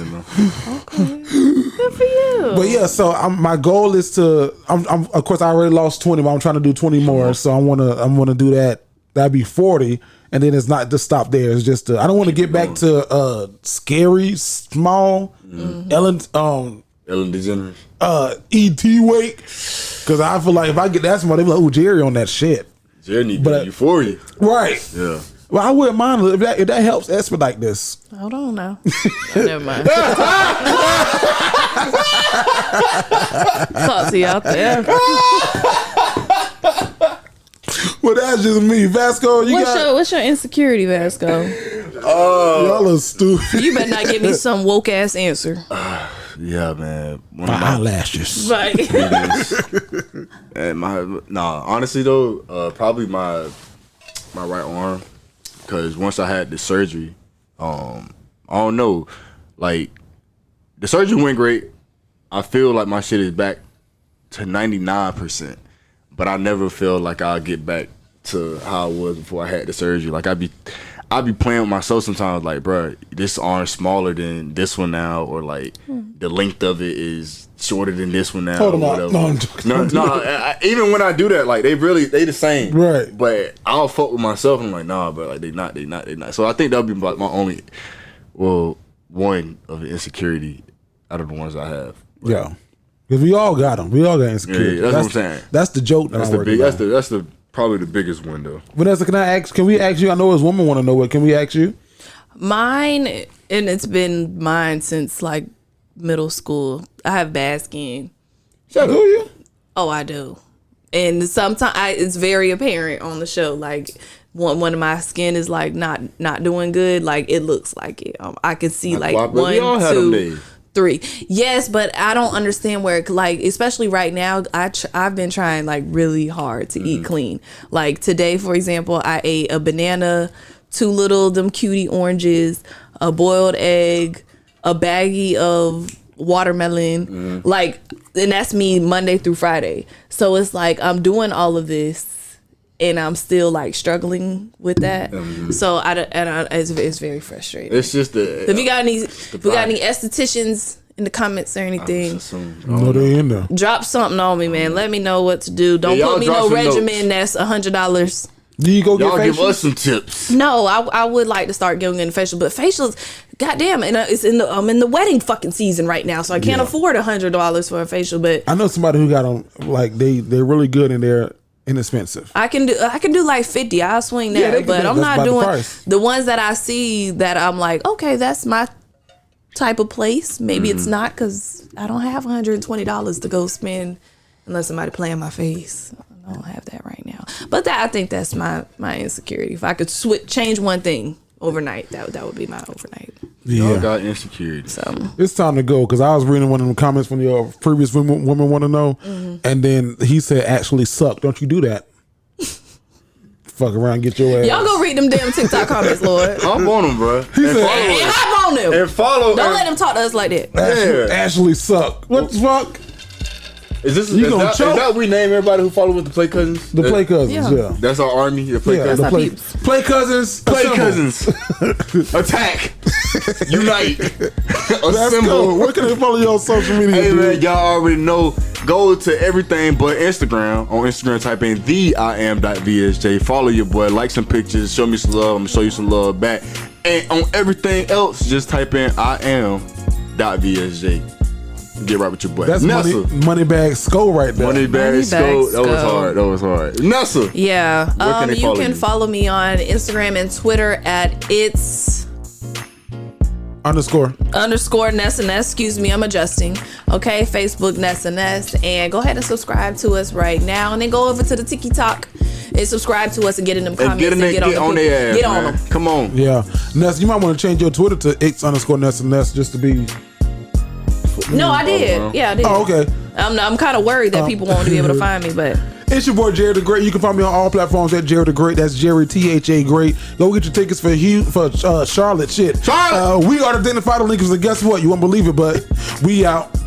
Good for you. But yeah, so my goal is to. I'm of course I already lost 20, but I'm trying to do 20 more. So I wanna do that. That'd be 40, and then it's not just stop there. It's just I don't want to get back to scary small Ellen DeGeneres. E.T. weight, because I feel like if I get that small, they be like, "Oh, Jerry on that shit." Jerry need to do Euphoria. Right. Yeah. Well, I wouldn't mind if that helps expedite this. Hold on now. Never mind. Talk to you out there. Well, that's just me, Vasco. What's your insecurity, Vasco? Y'all are stupid. You better not give me some woke ass answer. Yeah, man. My eyelashes. Right. And honestly though, probably my right arm, because once I had the surgery, I don't know, like the surgery went great. I feel like my shit is back to 99%, but I never feel like I'll get back to how I was before I had the surgery. Like I'd be playing with myself sometimes, like, bro, this arm's smaller than this one now, or like the length of it is shorter than this one now. Hold or on, whatever. No. Even when I do that, like they the same, right? But I'll fuck with myself. I'm like, nah, but like they not. So I think that'll be like my only, one of the insecurity out of the ones I have. Yeah, because we all got them. We all got insecurity. Yeah, that's what I'm saying. That's the joke. That's the probably the biggest window. Vanessa, can we ask you? I know as women want to know what. Can we ask you? Mine, and it's been mine since like middle school. I have bad skin. Do you? Oh, I do. And sometimes it's very apparent on the show. Like one of my skin is like not doing good. Like it looks like it. I could see like 1, 2, 3. Yes, but I don't understand where, like, especially right now, I've been trying like really hard to eat clean. Like today, for example, I ate a banana, 2 little them cutie oranges, a boiled egg, a baggie of watermelon, like, and that's me Monday through Friday. So it's like I'm doing all of this and I'm still like struggling with that. So it's very frustrating. It's just if you got any estheticians in the comments or anything, No, they in there. drop something on me, man. Let me know what to do. Don't put me no regimen that's $100. Do you go get y'all facials? give us some tips? No, I would like to start getting facial, but facials, goddamn, and it's I'm in the wedding fucking season right now, so I can't afford $100 for a facial. But I know somebody who got them, like they're really good and they're inexpensive. I can do like 50. I'll swing that, but I'm not doing the ones that I see that I'm like, okay, that's my type of place. Maybe it's not, because I don't have $120 to go spend unless somebody play in my face. I don't have that right now. But I think that's my insecurity. If I could change one thing overnight, that would be my overnight. Y'all got insecurity. So it's time to go, because I was reading one of the comments from your previous women want to know, and then he said, actually suck. Don't you do that. Fuck around and get your ass. y'all go read them damn TikTok comments, Lord. I'm on them, bro. He said, And hop on them. And follow. Don't let them talk to us like that. Ashley suck. What the fuck? Is gonna choke? that we name everybody who follow with the Play Cousins? The Play Cousins, yeah. That's our army. The Play Cousins. The Play Cousins. Play assemble. Cousins. Attack. Unite. Let's Assemble. go. Where can they follow you on social media? Hey, dude? man, y'all already know. Go to everything but Instagram. On Instagram, type in theIam.vsj. Follow your boy. Like some pictures. Show me some love. I'm going to show you some love back. And on everything else, just type in IAM.vsj. Get right with your boy. That's Nessa. money bag skull right there. Money bag skull. That was hard. That was hard. Nessa. Yeah. Where can they You follow can you? follow me on Instagram and Twitter at it's _. Nessa Ness. Excuse me, I'm adjusting. Okay, Facebook Nessa Ness, and go ahead and subscribe to us right now, and then go over to the TikTok and subscribe to us and get in them comments And get on their ass. Get on man. them. Come on. Yeah, Ness, you might want to change your Twitter to _Ness just to be. No, I did. Yeah, I did. Oh, okay. I'm kind of worried that people won't be able to find me, but It's your boy Jerry the Great. You can find me on all platforms at Jerry the Great. That's Jerry THA Great. Go get your tickets for Charlotte. Shit. Charlotte. We are the Dignified Delinquents, and guess what? You won't believe it, but we out.